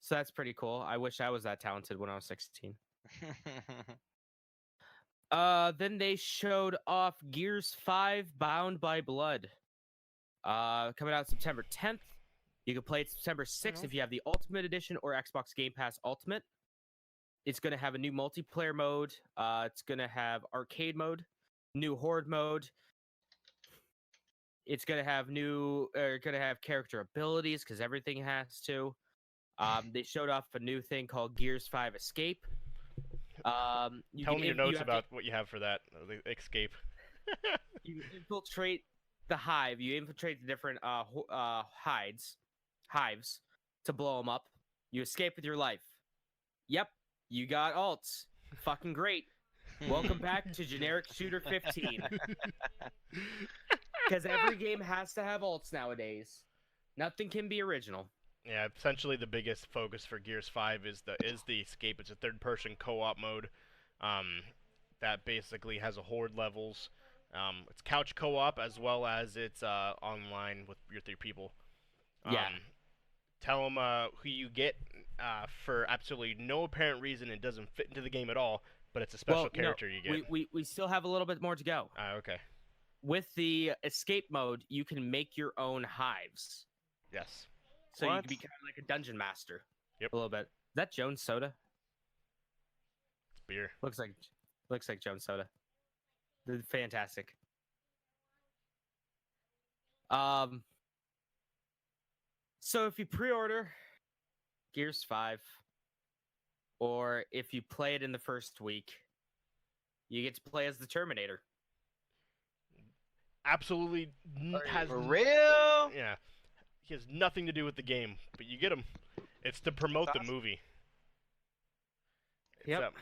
So that's pretty cool. I wish I was that talented when I was 16. Then they showed off Gears 5 Bound by Blood. Coming out September 10th. You can play it September 6th if you have the Ultimate Edition or Xbox Game Pass Ultimate. It's going to have a new multiplayer mode. It's going to have arcade mode, new horde mode. It's going to have character abilities because everything has to. They showed off a new thing called Gears 5 Escape. Tell me your notes about what you have for that. The escape. You infiltrate the hive. You infiltrate the different hives to blow them up. You escape with your life. Yep, you got alts. Fucking great. Welcome back to Generic Shooter 15. Because every game has to have alts nowadays. Nothing can be original. Yeah, essentially the biggest focus for Gears 5 is the escape. It's a third-person co-op mode that basically has a horde levels. It's couch co-op as well as it's online with your 3 people. Yeah. Tell them who you get for absolutely no apparent reason. It doesn't fit into the game at all, but it's a special character you get. We still have a little bit more to go. Okay. With the escape mode, you can make your own hives. Yes. So you can be kind of like a dungeon master. Yep. A little bit. Is that Jones Soda? It's beer. Looks like Jones Soda. Fantastic. So if you pre-order Gears 5, or if you play it in the first week, you get to play as the Terminator. Absolutely has For real? Yeah. He has nothing to do with the game, but you get him. It's to promote the movie. Yep.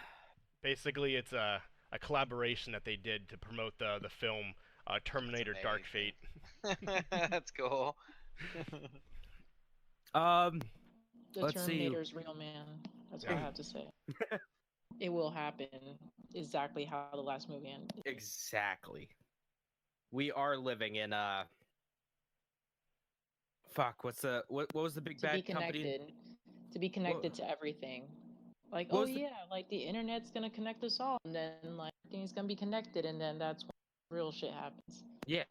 Basically, it's a collaboration that they did to promote the film Terminator Dark Fate. That's cool. The Let's see. Terminator's real, man. That's what I have to say. It will happen exactly how the last movie ended. Exactly. We are living in fuck, what was the big bad company? To be connected to everything. Like, like the internet's gonna connect us all, and then like everything's gonna be connected, and then that's when real shit happens. Yeah.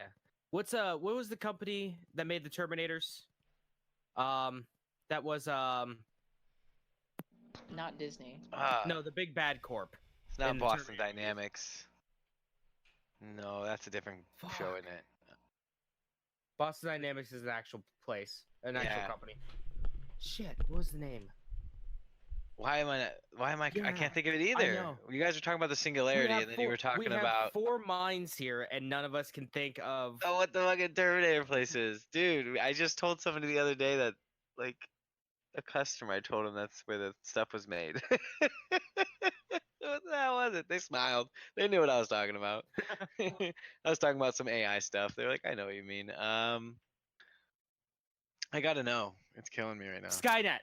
What was the company that made the Terminators? That was Not Disney. no, the big bad corp. It's not in the Boston Terminator. Dynamics. No, that's a different show, isn't it? Boston Dynamics is an actual place, an actual Yeah. company. Shit, what was the name? Why am I? I Yeah, can't think of it I either. know. You guys were talking about the singularity, and then you were talking we have about 4 minds here, and none of us can think of. oh, what the fucking Terminator place is, dude. I just told somebody the other day that like a customer. I told him that's where the stuff was made. What the hell was it? They smiled. They knew what I was talking about. I was talking about some AI stuff. They were like, I know what you mean. I gotta know. It's killing me right now. Skynet.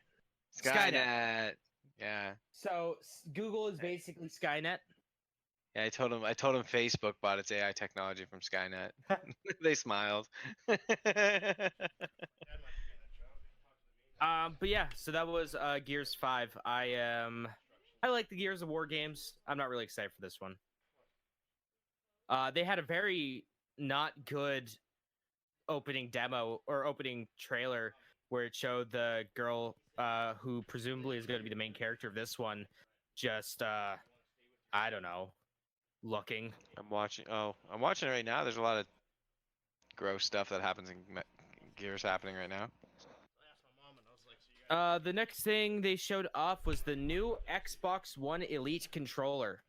Skynet. Yeah. So Google is basically Skynet. Yeah, I told him Facebook bought its AI technology from Skynet. They smiled. But yeah, so that was Gears 5. I like the Gears of War games. I'm not really excited for this one. They had a very not good opening demo or opening trailer where it showed the girl who presumably is going to be the main character of this one just I don't know, looking. I'm watching it right now. There's a lot of gross stuff that happens in Gears happening right now. The next thing they showed off was the new Xbox One Elite controller.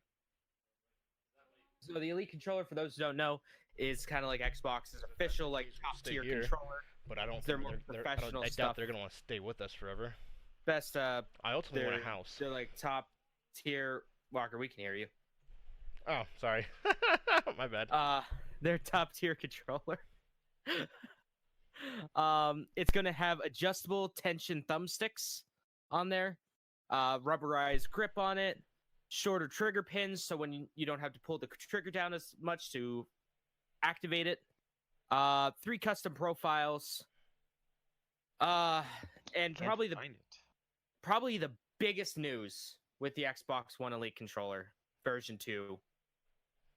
So the Elite controller, for those who don't know, is kind of like Xbox's official like top tier controller. But I don't They're think more professional I stuff. doubt they're gonna want to stay with us forever. Best. I ultimately want a house. They're like top tier. Walker, we can hear you. Oh, sorry. My bad. Their top tier controller. It's gonna have adjustable tension thumbsticks on there, rubberized grip on it, shorter trigger pins, so when you don't have to pull the trigger down as much to activate it. 3 custom profiles. And probably the biggest news with the Xbox One Elite controller version 2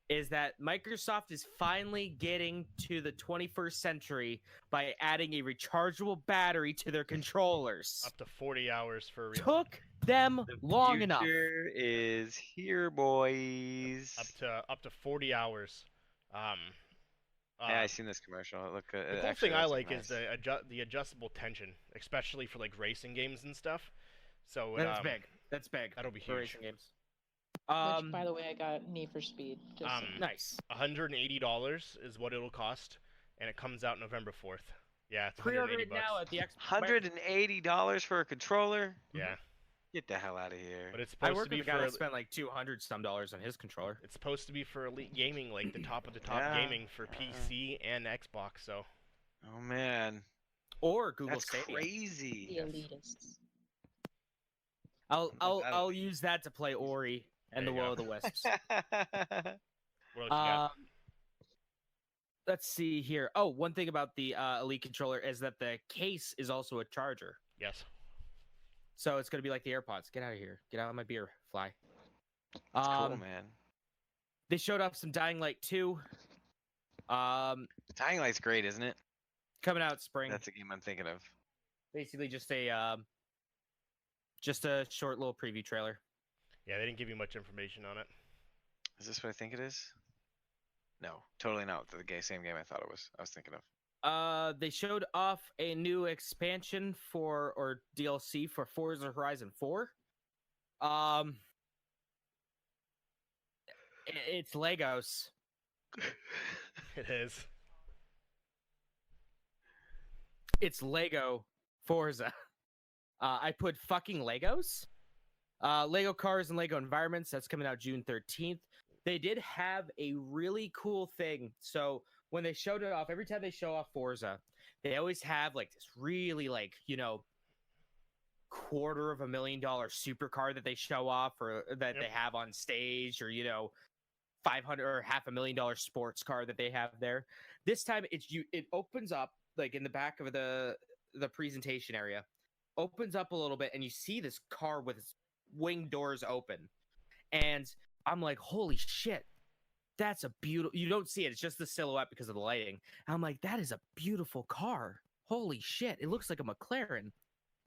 is that Microsoft is finally getting to the 21st century by adding a rechargeable battery to their controllers. Up to 40 hours for a Took them long enough. The future is here, boys. Up to 40 hours. Yeah, I seen this commercial. The cool thing I like is the adjustable tension, especially for like racing games and stuff. So that's big. That's big. That'll be for huge. racing games. Which, by the way, I got Need for Speed. Just saying. Nice. $180 is what it'll cost, and it comes out November 4th. Yeah, it's Pre-order it $180. now at the Xbox. $180 for a controller? Yeah. Get the hell out of here. But it's I supposed work to be with a guy for that spent like $200 on his controller. it's supposed to be for elite gaming, like the top of the top gaming for PC and Xbox. So. Oh man. Or Google That's Stadia. crazy. The elitists. I'll use that to play Ori and the There you Will of go. the Wisps. What else you got? Let's see here. Oh, one thing about the Elite controller is that the case is also a charger. Yes. So it's going to be like the AirPods. Get out of here. Get out of my beer, fly. That's cool, man. They showed off some Dying Light 2. Dying Light's great, isn't it? Coming out spring. That's a game I'm thinking of. Basically just a short little preview trailer. Yeah, they didn't give you much information on it. Is this what I think it is? No, totally not the same game I thought it was. I was thinking of. They showed off a new expansion or DLC for Forza Horizon 4. It's Legos. It is. It's Lego Forza. I put fucking Legos. Lego Cars and Lego Environments. That's coming out June 13th. They did have a really cool thing. So when they showed it off, every time they show off Forza, they always have like this really $250,000 supercar that they show off or that they have on stage, or $500,000 or $500,000 sports car that they have there. This time it opens up like in the back of the presentation area, opens up a little bit, and you see this car with its wing doors open, and I'm like, holy shit, that's a beautiful. You don't see it; it's just the silhouette because of the lighting. And I'm like, that is a beautiful car. Holy shit, it looks like a McLaren.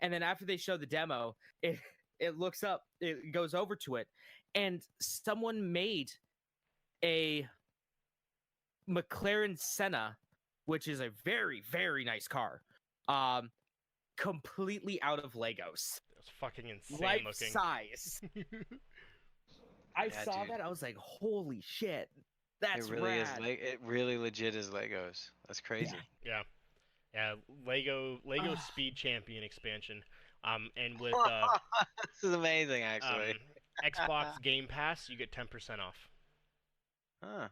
And then after they show the demo, it looks up, it goes over to it, and someone made a McLaren Senna which is a very, very nice car. Completely out of Legos. It's fucking insane Life looking. size. I Yeah, saw dude. that. I was like, holy shit. That's It really rad. is. It really legit is Legos. That's crazy. Yeah. Lego Speed Champion expansion. And with This is amazing, actually. Xbox Game Pass, you get 10% off Huh.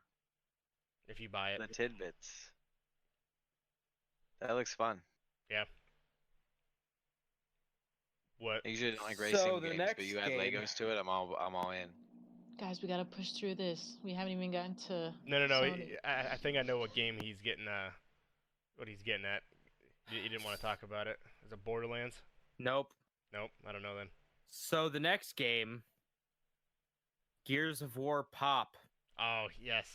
if you buy it. The tidbits. That looks fun. Yeah. What? I usually don't like So racing the games, next but you add game- Legos to it, I'm all in. Guys, we gotta push through this. We haven't even gotten to. No. Sony. I think I know what game he's getting. What he's getting at. You didn't want to talk about it. Is it Borderlands? Nope. Nope. I don't know then. So the next game, Gears of War Pop. Oh yes.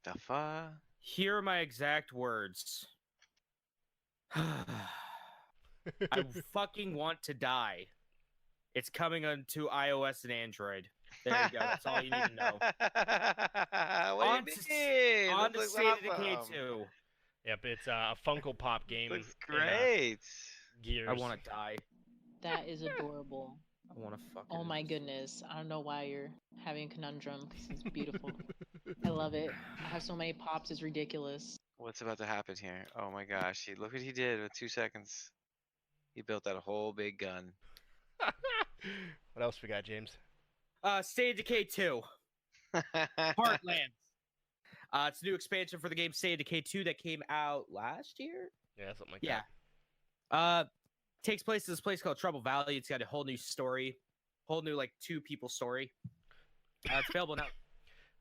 The fuck? Here are my exact words. I fucking want to die. It's coming onto iOS and Android. There you go. That's all you need to know. What On do you to- mean? On That to looks State of Decay awesome. 2. Yep. It's a Funko Pop game. Looks in, great. Gears. I want to die. That is adorable. I want to fucking. Oh my goodness. I don't know why you're having a conundrum because it's beautiful. I love it. I have so many pops, it's ridiculous. What's about to happen here? Oh my gosh! Look what he did with 2 seconds. He built that whole big gun. What else we got, James? State of Decay 2. Heartlands. It's a new expansion for the game State of Decay 2 that came out last year. Yeah, something like Yeah. that. Takes place in this place called Trouble Valley. It's got a whole new story, whole new like 2 people story. It's available now.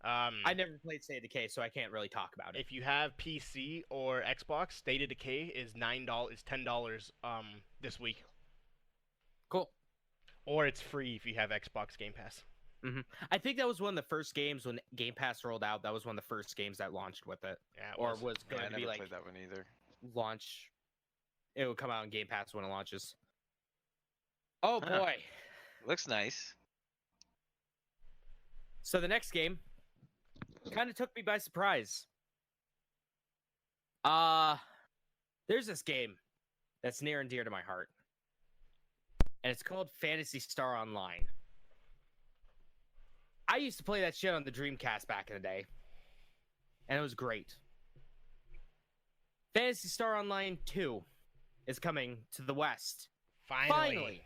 I never played State of Decay, so I can't really talk about it. If you have PC or Xbox, State of Decay is $10 this week, Cool. or it's free if you have Xbox Game Pass. I think that was one of the first games when Game Pass rolled out. That was one of the first games that launched with it, Yeah, it or was. was Yeah, going I to never be like played that one either. launch. It will come out in Game Pass when it launches. Oh Huh. boy! Looks nice. So the next game kind of took me by surprise. There's this game that's near and dear to my heart, and it's called Phantasy Star Online. I used to play that shit on the Dreamcast back in the day, and it was great. Phantasy Star Online 2 is coming to the West. Finally!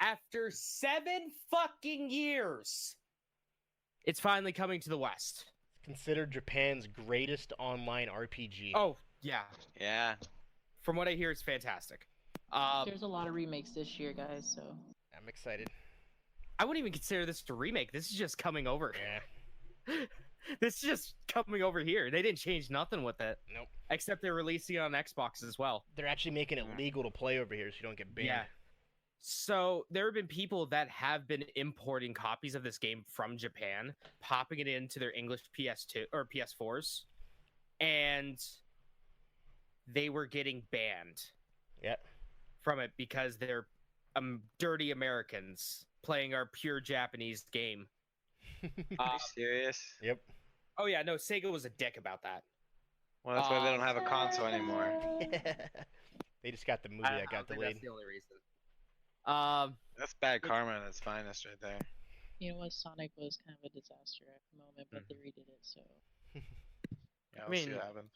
After 7 fucking years, it's finally coming to the West. Considered Japan's greatest online RPG. Oh, yeah. Yeah. From what I hear, it's fantastic. There's a lot of remakes this year, guys, so. I'm excited. I wouldn't even consider this a remake. This is just coming over. Yeah. This is just coming over here. They didn't change nothing with it. Nope. Except they're releasing it on Xbox as well. They're actually making it legal to play over here so you don't get banned. Yeah. So there have been people that have been importing copies of this game from Japan, popping it into their English PS2 or PS4s, and they were getting banned Yep. from it because they're dirty Americans playing our pure Japanese game. Are you serious? Yep. Oh yeah, no, Sega was a dick about that. Well, that's why they don't have a console anymore. They just got the movie I that got don't think delayed. That's the only reason. That's bad karma at its finest right there. You know what? Sonic was kind of a disaster at the moment, but they redid it, so. Yeah, I we'll see mean, what happens.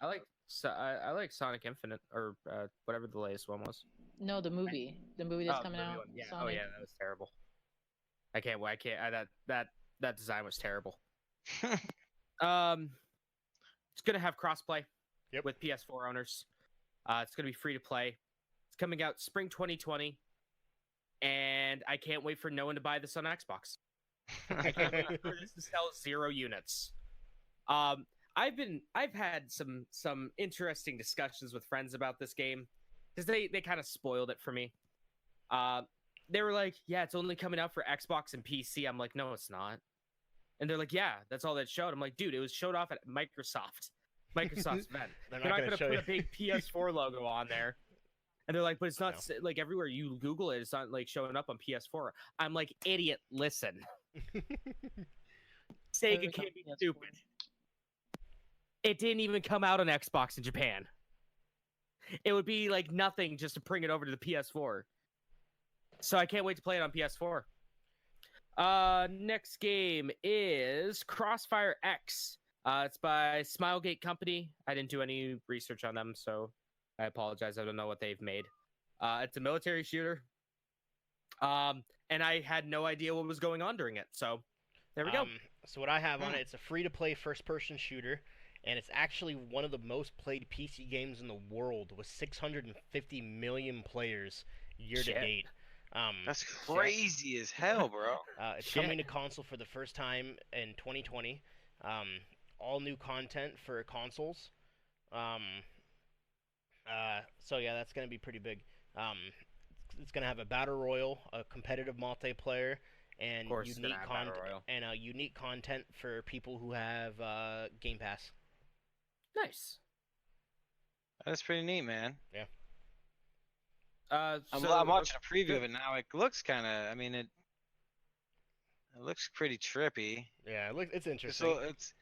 I like Sonic Infinite or whatever the latest one was. No, the movie. The movie that's Oh, coming the new out. one. Yeah. Oh Sonic. yeah, that was terrible. I can't. That design was terrible. It's gonna have crossplay. Yep. With PS4 owners. It's gonna be free to play. It's coming out spring 2020, and I can't wait for no one to buy this on Xbox. I can't wait for this to sell 0 units. I've had some interesting discussions with friends about this game because they kind of spoiled it for me. They were like, "Yeah, it's only coming out for Xbox and PC." I'm like, "No, it's not." And they're like, "Yeah, that's all that showed." I'm like, "Dude, it was showed off at Microsoft's event. They're They're not not going to show put you. a big PS4 logo on there." And they're like, "But it's not No. like everywhere you Google it, it's not like showing up on PS4." I'm like, "Idiot, listen. Sega It's on can't be PS4. stupid." it didn't even come out on Xbox in Japan. It would be like nothing just to bring it over to the PS4. So I can't wait to play it on PS4. Next game is Crossfire X. It's by Smilegate Company. I didn't do any research on them, so I apologize. I don't know what they've made. It's a military shooter. And I had no idea what was going on during it. So there we go. So what I have on it, it's a free-to-play first-person shooter, and it's actually one of the most played PC games in the world, with 650 million players year to date. That's crazy as hell, bro. It's coming to console for the first time in 2020. All new content for consoles. So yeah, that's gonna be pretty big. It's gonna have a battle royal, a competitive multiplayer, and unique content for people who have Game Pass. Nice. That's pretty neat, man. Yeah. I'm watching a preview of it now. It looks kind of. I mean, it looks pretty trippy. Yeah, it's interesting. So it's.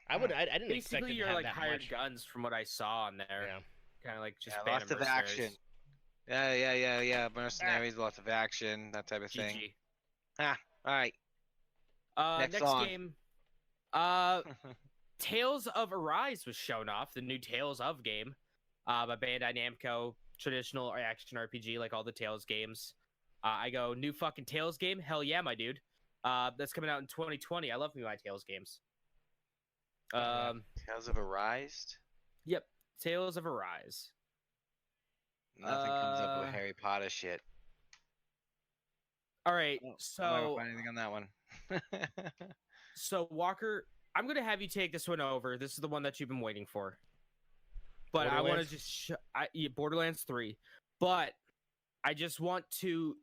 I didn't expect it to you're have like that hired much. guns from what I saw on there. Yeah. Kind of like just lots of action. Yeah. Mercenaries, lots of action, that type of thing. GG. All right. Next game. Tales of Arise was shown off. The new Tales of game. By Bandai Namco, traditional action RPG like all the Tales games. I go, new fucking Tales game? Hell yeah, my dude. That's coming out in 2020. I love me my Tales games. Tales of Arise? Yep, Tales of Arise. Nothing comes up with Harry Potter shit. All right, I'm not gonna find anything on that one. So, Walker, I'm going to have you take this one over. This is the one that you've been waiting for. But I want to just Borderlands 3. But I just want to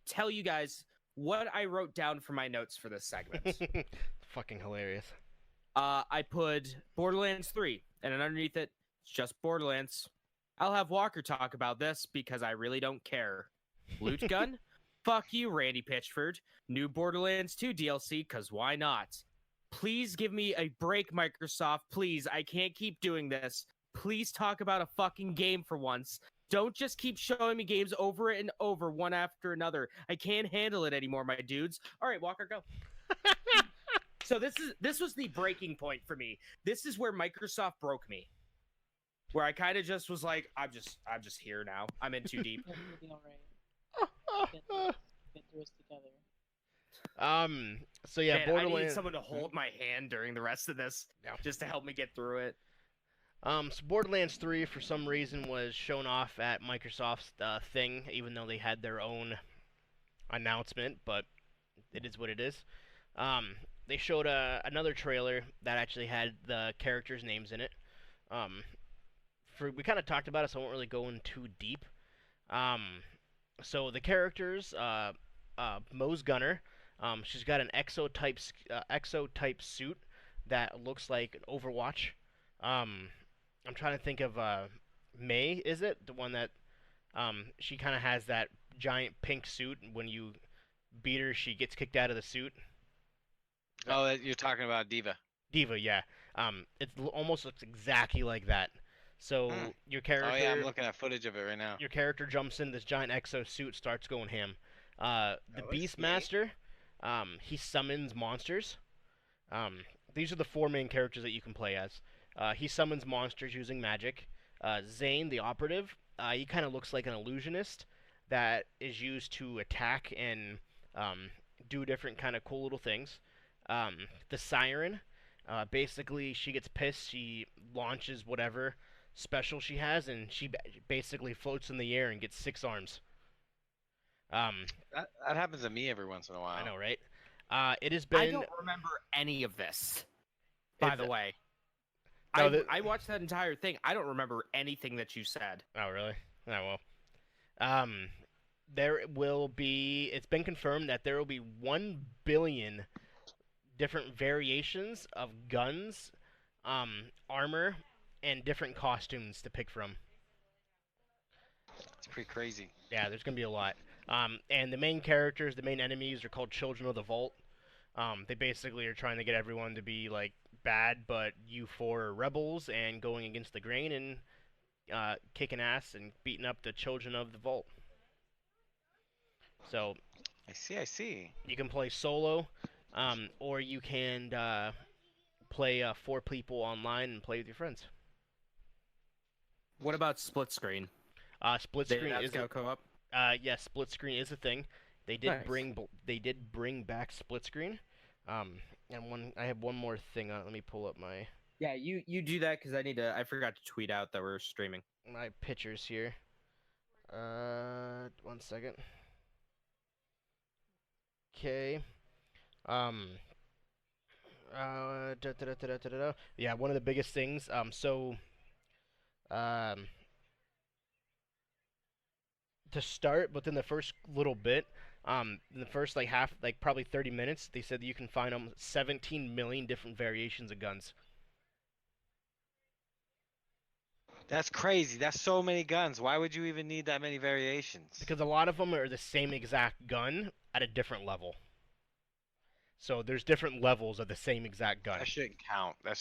tell you guys what I wrote down for my notes for this segment. Fucking hilarious. I put Borderlands 3, and then underneath it, it's just Borderlands. I'll have Walker talk about this because I really don't care. Loot gun? Fuck you, Randy Pitchford. New Borderlands 2 DLC, because why not? Please give me a break, Microsoft. Please, I can't keep doing this. Please talk about a fucking game for once. Don't just keep showing me games over and over, one after another. I can't handle it anymore, my dudes. All right, Walker, go. So this was the breaking point for me. This is where Microsoft broke me. Where I kind of just was like, I'm just here now. I'm in too deep. It'll be all right. Get through us together. So yeah, Man, Borderlands. I need someone to hold my hand during the rest of this, just to help me get through it. So Borderlands 3 for some reason was shown off at Microsoft's thing, even though they had their own announcement, but it is what it is. They showed another trailer that actually had the characters' names in it. We kind of talked about it, so I won't really go in too deep. So the characters, Moe's Gunner, she's got an exo-type suit that looks like an Overwatch. I'm trying to think of May, is it? The one that she kind of has that giant pink suit, and when you beat her, she gets kicked out of the suit. Oh, you're talking about Diva. Diva, yeah. It almost looks exactly like that. So your character... Oh yeah, I'm looking at footage of it right now. Your character jumps in this giant exo suit, starts going ham. The Beastmaster, he summons monsters. These are the 4 main characters that you can play as. He summons monsters using magic. Zane, the operative, he kind of looks like an illusionist that is used to attack and do different kind of cool little things. The Siren, basically she gets pissed, she launches whatever special she has, and she basically floats in the air and gets 6 arms. That happens to me every once in a while. I know, right? It has been... I don't remember any of this, by the way. No, I watched that entire thing. I don't remember anything that you said. Oh, really? Oh, well. There will be... It's been confirmed that there will be 1 billion different variations of guns, armor, and different costumes to pick from. It's pretty crazy. Yeah, there's going to be a lot. And the main characters, the main enemies are called Children of the Vault. They basically are trying to get everyone to be, like, bad, but you four are rebels and going against the grain and kicking ass and beating up the children of the vault. So I see. you can play solo, or you can play 4 people online and play with your friends. What about split screen? Split screen That's is gonna come up. yes, split screen is a thing. They Nice. did bring back split screen. And I have one more thing. Let me pull up Yeah, you do that because I forgot to tweet out that we're streaming. my pictures here. 1 second. Okay. Yeah, one of the biggest things. Um, to start, within the first little bit, in the first like half, like probably 30 minutes, they said that you can find 17 million different variations of guns. That's crazy. That's so many guns. Why would you even need that many variations? Because a lot of them are the same exact gun at a different level. So there's different levels of the same exact gun. That shouldn't count. That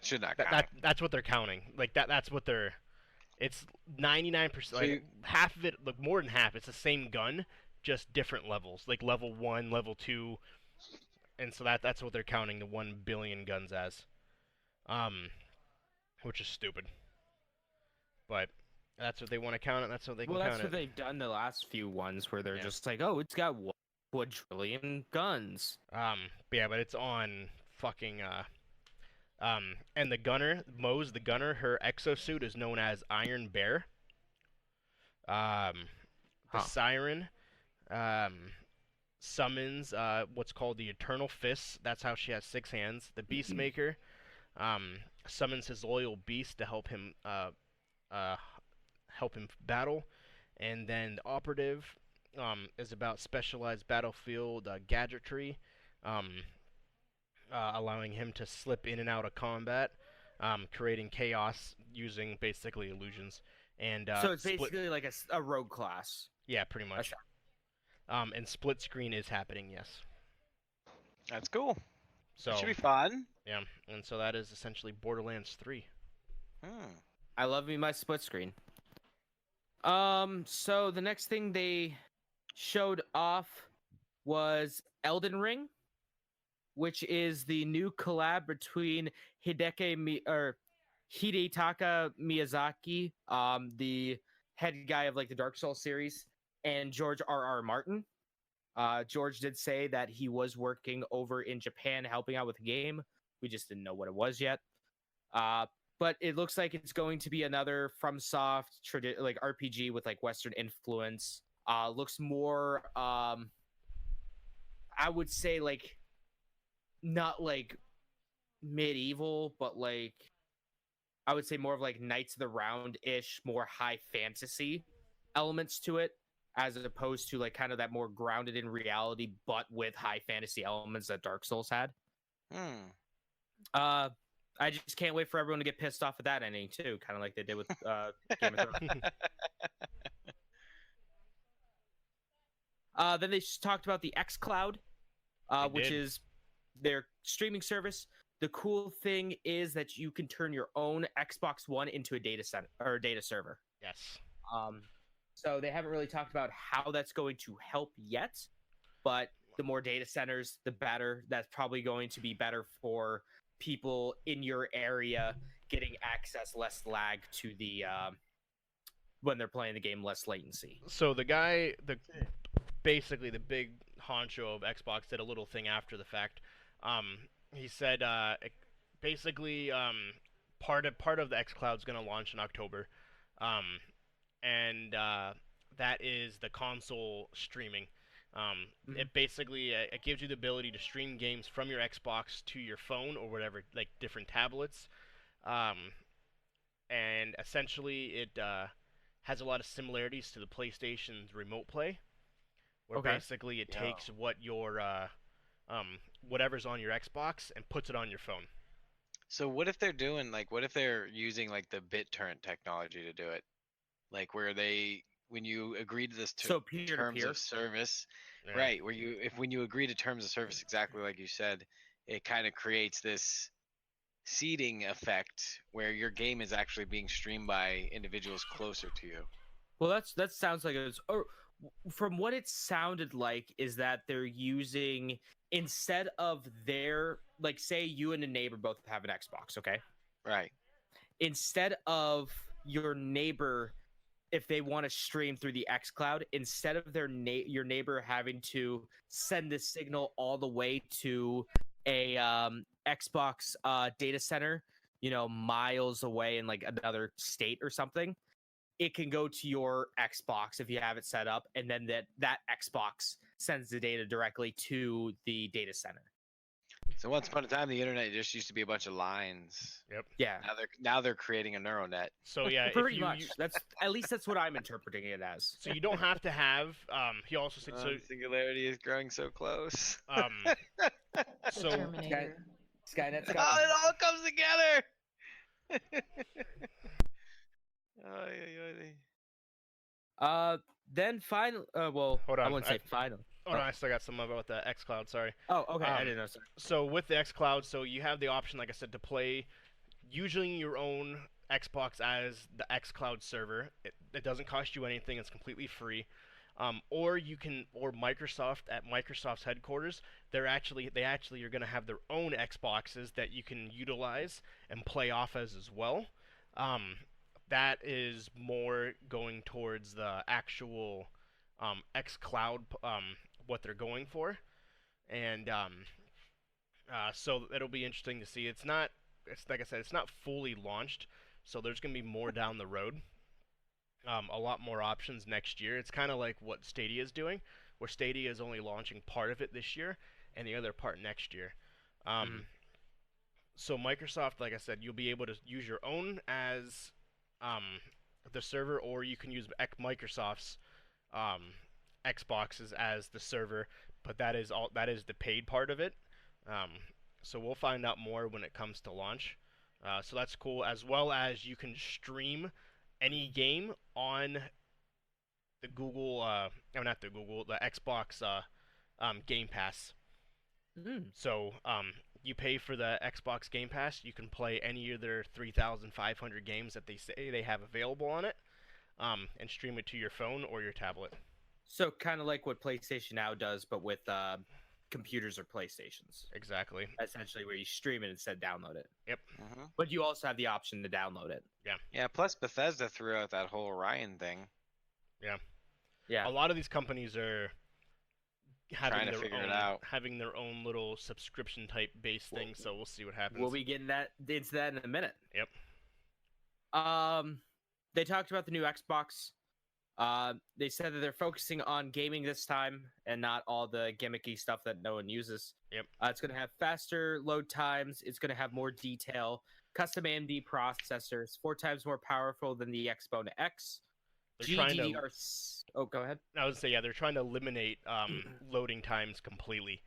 should not count. That's what they're counting. Like that's what they're. It's 99%. So Like half of it, like more than half, it's the same gun, just different levels. Like level 1, level 2, and so that's what they're counting the 1 billion guns as. Which is stupid. But that's what they want to count it. That's what they can count it. Well, that's what they've done the last few ones where they're Yeah. just like, oh, it's got 1 quadrillion guns. But it's on fucking and the gunner, Mose the gunner, her exosuit is known as Iron Bear. The Siren summons what's called the Eternal Fists. That's how she has 6 hands. The Beastmaker summons his loyal beast to help him battle. And then the Operative is about specialized battlefield gadgetry, allowing him to slip in and out of combat, creating chaos using basically illusions. And So it's basically like a rogue class. yeah, pretty much. And split screen is happening, yes. That's cool. So That should be fun. yeah, and so that is essentially Borderlands 3. I love me my split screen. So the next thing they showed off was Elden Ring, which is the new collab between Hidetaka Miyazaki, the head guy of like the Dark Souls series, and George R.R. Martin. George did say that he was working over in Japan helping out with the game. We just didn't know what it was yet. But it looks like it's going to be another FromSoft like RPG with like Western influence. Looks more, I would say like not like medieval, but like I would say more of like Knights of the Round-ish, more high fantasy elements to it, as opposed to like kind of that more grounded in reality, but with high fantasy elements that Dark Souls had. I just can't wait for everyone to get pissed off at that ending too, kind of like they did with Game of Thrones. Then they talked about the xCloud, which is their streaming service. The cool thing is that you can turn your own Xbox One into a data center or a data server. Yes. So they haven't really talked about how that's going to help yet, but the more data centers, the better. That's probably going to be better for people in your area getting access, less lag to the when they're playing the game, less latency. So basically the big honcho of Xbox did a little thing after the fact. He said basically part of the xCloud is going to launch in October, and that is the console streaming. It basically it gives you the ability to stream games from your Xbox to your phone or whatever, like different tablets, and essentially it has a lot of similarities to the PlayStation's Remote Play, where basically it takes what your whatever's on your Xbox and puts it on your phone. So what if they're doing what if they're using like the BitTorrent technology to do it, like where when you agree to this terms of service, right? Where when you agree to terms of service exactly like you said, it kind of creates this seeding effect where your game is actually being streamed by individuals closer to you. Well, that sounds like it's. Or from what it sounded like, is that they're using, instead of their, like, say you and a neighbor both have an Xbox, okay? Right. Instead of your neighbor, if they want to stream through the xCloud, instead of your neighbor having to send this signal all the way to a Xbox data center, miles away in like another state or something, it can go to your Xbox if you have it set up, and then that Xbox sends the data directly to the data center. So once upon a time, the internet just used to be a bunch of lines. Yep. Yeah. Now they're creating a neural net. So yeah, Pretty much. That's at least that's what I'm interpreting it as. So you don't have to have. He also said so. Singularity is growing so close. So Terminator. Skynet's Oh, got it all comes together. then final. Well, Hold on, I wouldn't say final. Oh no, I still got some about the xCloud. Sorry. Oh, okay. I didn't know. Sorry. So with the xCloud, so you have the option, like I said, to play using your own Xbox as the xCloud server. It doesn't cost you anything. It's completely free. Or Microsoft, at Microsoft's headquarters, they actually are going to have their own Xboxes that you can utilize and play off as well. That is more going towards the actual xCloud, what they're going for, and so it'll be interesting to see. It's like I said, it's not fully launched, so there's going to be more down the road. A lot more options next year. It's kind of like what Stadia is doing, where Stadia is only launching part of it this year and the other part next year. So Microsoft, like I said, you'll be able to use your own as the server, or you can use Microsoft's Xboxes as the server, but that is the paid part of it. So we'll find out more when it comes to launch. So that's cool, as well as you can stream any game on the the Xbox Game Pass. So you pay for the Xbox Game Pass, you can play any of their 3,500 games that they say they have available on it, and stream it to your phone or your tablet. So kind of like what PlayStation Now does, but with computers or PlayStations. Exactly. Essentially, where you stream it instead download it. Yep. But you also have the option to download it. Yeah. Plus, Bethesda threw out that whole Orion thing. Yeah. A lot of these companies are Trying to figure it out. having their own little subscription type base thing. So we'll see what happens. We'll be getting into that in a minute. Yep. They talked about the new Xbox. They said that they're focusing on gaming this time and not all the gimmicky stuff that no one uses. Yep. It's going to have faster load times. It's going to have more detail. Custom AMD processors, 4 times more powerful than the Xbone X. Oh, go ahead. I was gonna say, yeah, they're trying to eliminate loading times completely.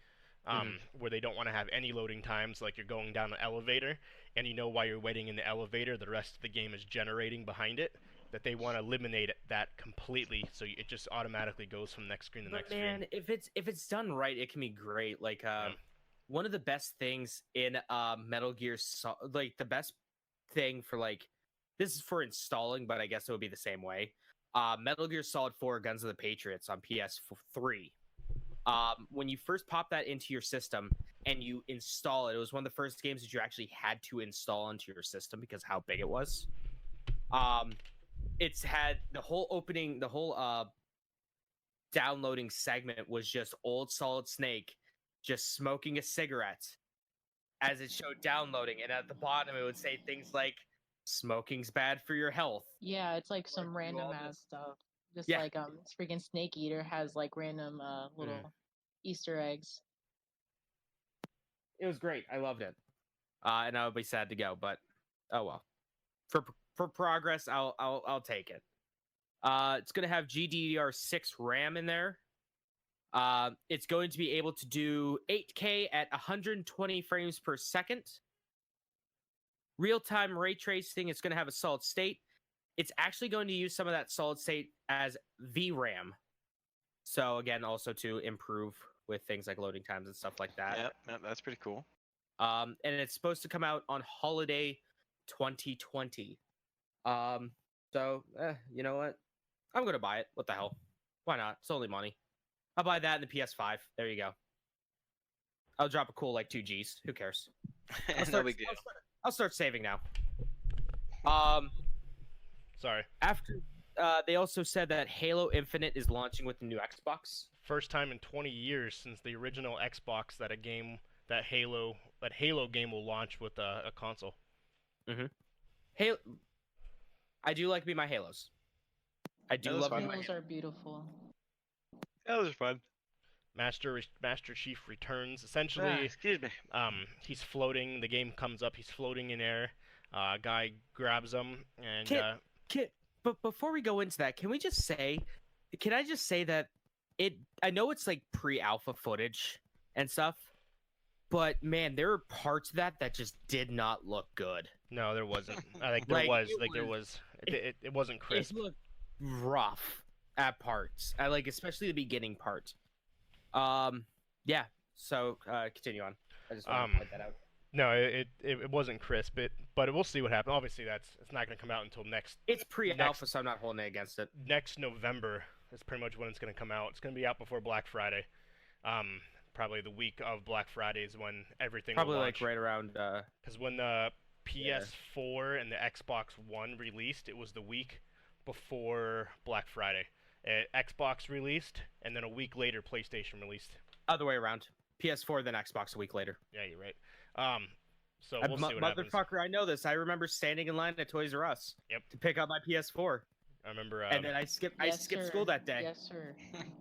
Where they don't want to have any loading times, like you're going down an elevator, and while you're waiting in the elevator, the rest of the game is generating behind it. That they want to eliminate that completely, so it just automatically goes from next screen to next screen. Man, if it's done right, it can be great. Like one of the best things in Metal Gear, like the best thing for this is for installing, but I guess it would be the same way. Metal Gear Solid 4: Guns of the Patriots on PS3. When you first pop that into your system and you install it, it was one of the first games that you actually had to install into your system because how big it was. It's had the whole downloading segment was just old Solid Snake just smoking a cigarette as it showed downloading, and at the bottom it would say things like smoking's bad for your health. Yeah, it's like some random ass stuff. Just Yeah. like this freaking Snake Eater has like random little Easter eggs. It was great. I loved it. And I'll be sad to go, but oh well. For progress, I'll take it. It's going to have GDDR6 RAM in there. It's going to be able to do 8K at 120 frames per second. Real-time ray tracing. It's going to have a solid state. It's actually going to use some of that solid state as VRAM. So again, also to improve with things like loading times and stuff like that. Yep, that's pretty cool. And it's supposed to come out on holiday 2020. So you know what? I'm gonna buy it. What the hell? Why not? It's only money. I'll buy that in the PS5. There you go. I'll drop a cool like 2 Gs. Who cares? No big deal. I'll start saving now. Sorry. After they also said that Halo Infinite is launching with the new Xbox. First time in 20 years since the original Xbox that Halo game will launch with a console. Halo. I do like me my Halos. I do love fun. my Halos are beautiful. That was fun. Master Chief returns. Essentially, Excuse me. He's floating. The game comes up. He's floating in air. Guy grabs him, and But before we go into that, can I just say that I know it's like pre-alpha footage and stuff, but man, there are parts of that just did not look good. No, there wasn't. It wasn't crisp. It looked rough at parts. Especially the beginning part. Yeah. So continue on. I just want to point that out. No, it wasn't crisp. But we'll see what happens. Obviously, it's not going to come out until next. It's pre-alpha, so I'm not holding it against it. Next November is pretty much when it's going to come out. It's going to be out before Black Friday. Probably the week of Black Friday is when everything will launch. Like right around. Because when the PS4 and the Xbox One released, it was the week before Black Friday. Xbox released, and then a week later, PlayStation released. Other way around. PS4, then Xbox a week later. Yeah, you're right. So we'll see what happens. Motherfucker, I know this. I remember standing in line at Toys R Us. Yep. To pick up my PS4. I remember. And then I skipped school that day. Yes, sir.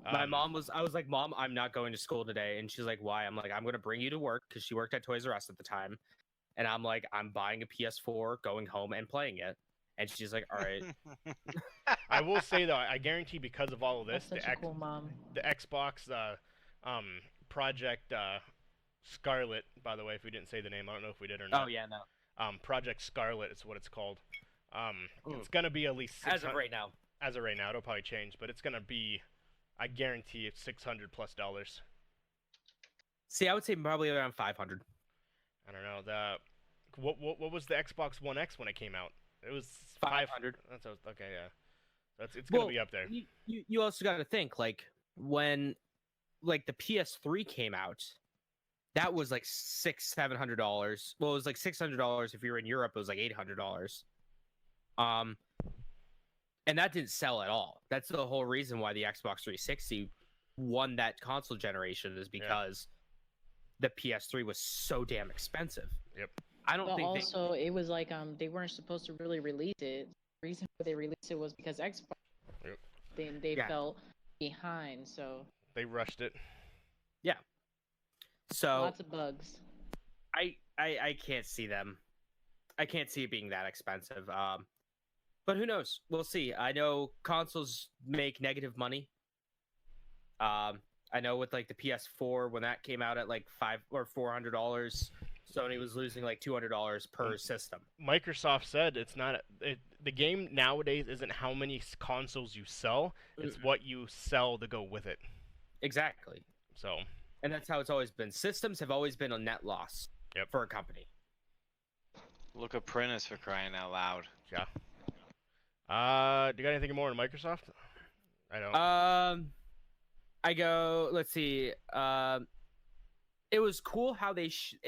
I was like, Mom, I'm not going to school today. And she's like, why? I'm like, I'm going to bring you to work, because she worked at Toys R Us at the time. And I'm like, I'm buying a PS4, going home and playing it. And she's like, all right. I will say, though, I guarantee because of all of this, That's such a cool mom. the Xbox Project Scarlet, by the way, if we didn't say the name, I don't know if we did or not. Oh, yeah, no. Project Scarlet is what it's called. It's going to be at least as of right now. As of right now, it'll probably change, but it's going to be, I guarantee it's $600+. See, I would say probably around 500. I don't know. What was the Xbox One X when it came out? It was 500. Okay, yeah. It's going to be up there. You also got to think, like, when the PS3 came out, that was like $700. Well, it was like $600 if you were in Europe. It was like $800. And that didn't sell at all. That's the whole reason why the Xbox 360 won that console generation, is because the PS3 was so damn expensive. Yep. I don't think. Also, it was like they weren't supposed to really release it. The reason why they released it was because Xbox. Yep. They fell behind, so they rushed it. Yeah. So lots of bugs. I can't see them. I can't see it being that expensive. But who knows? We'll see. I know consoles make negative money. I know with like the PS4, when that came out at like $500 or $400, Sony was losing like $200 per system. Microsoft said it's not the game nowadays isn't how many consoles you sell; it's what you sell to go with it. Exactly. So, and that's how it's always been. Systems have always been a net loss for a company. Look at Prentice, for crying out loud. Yeah. Do you got anything more on Microsoft? I don't. I go. Let's see. It was cool how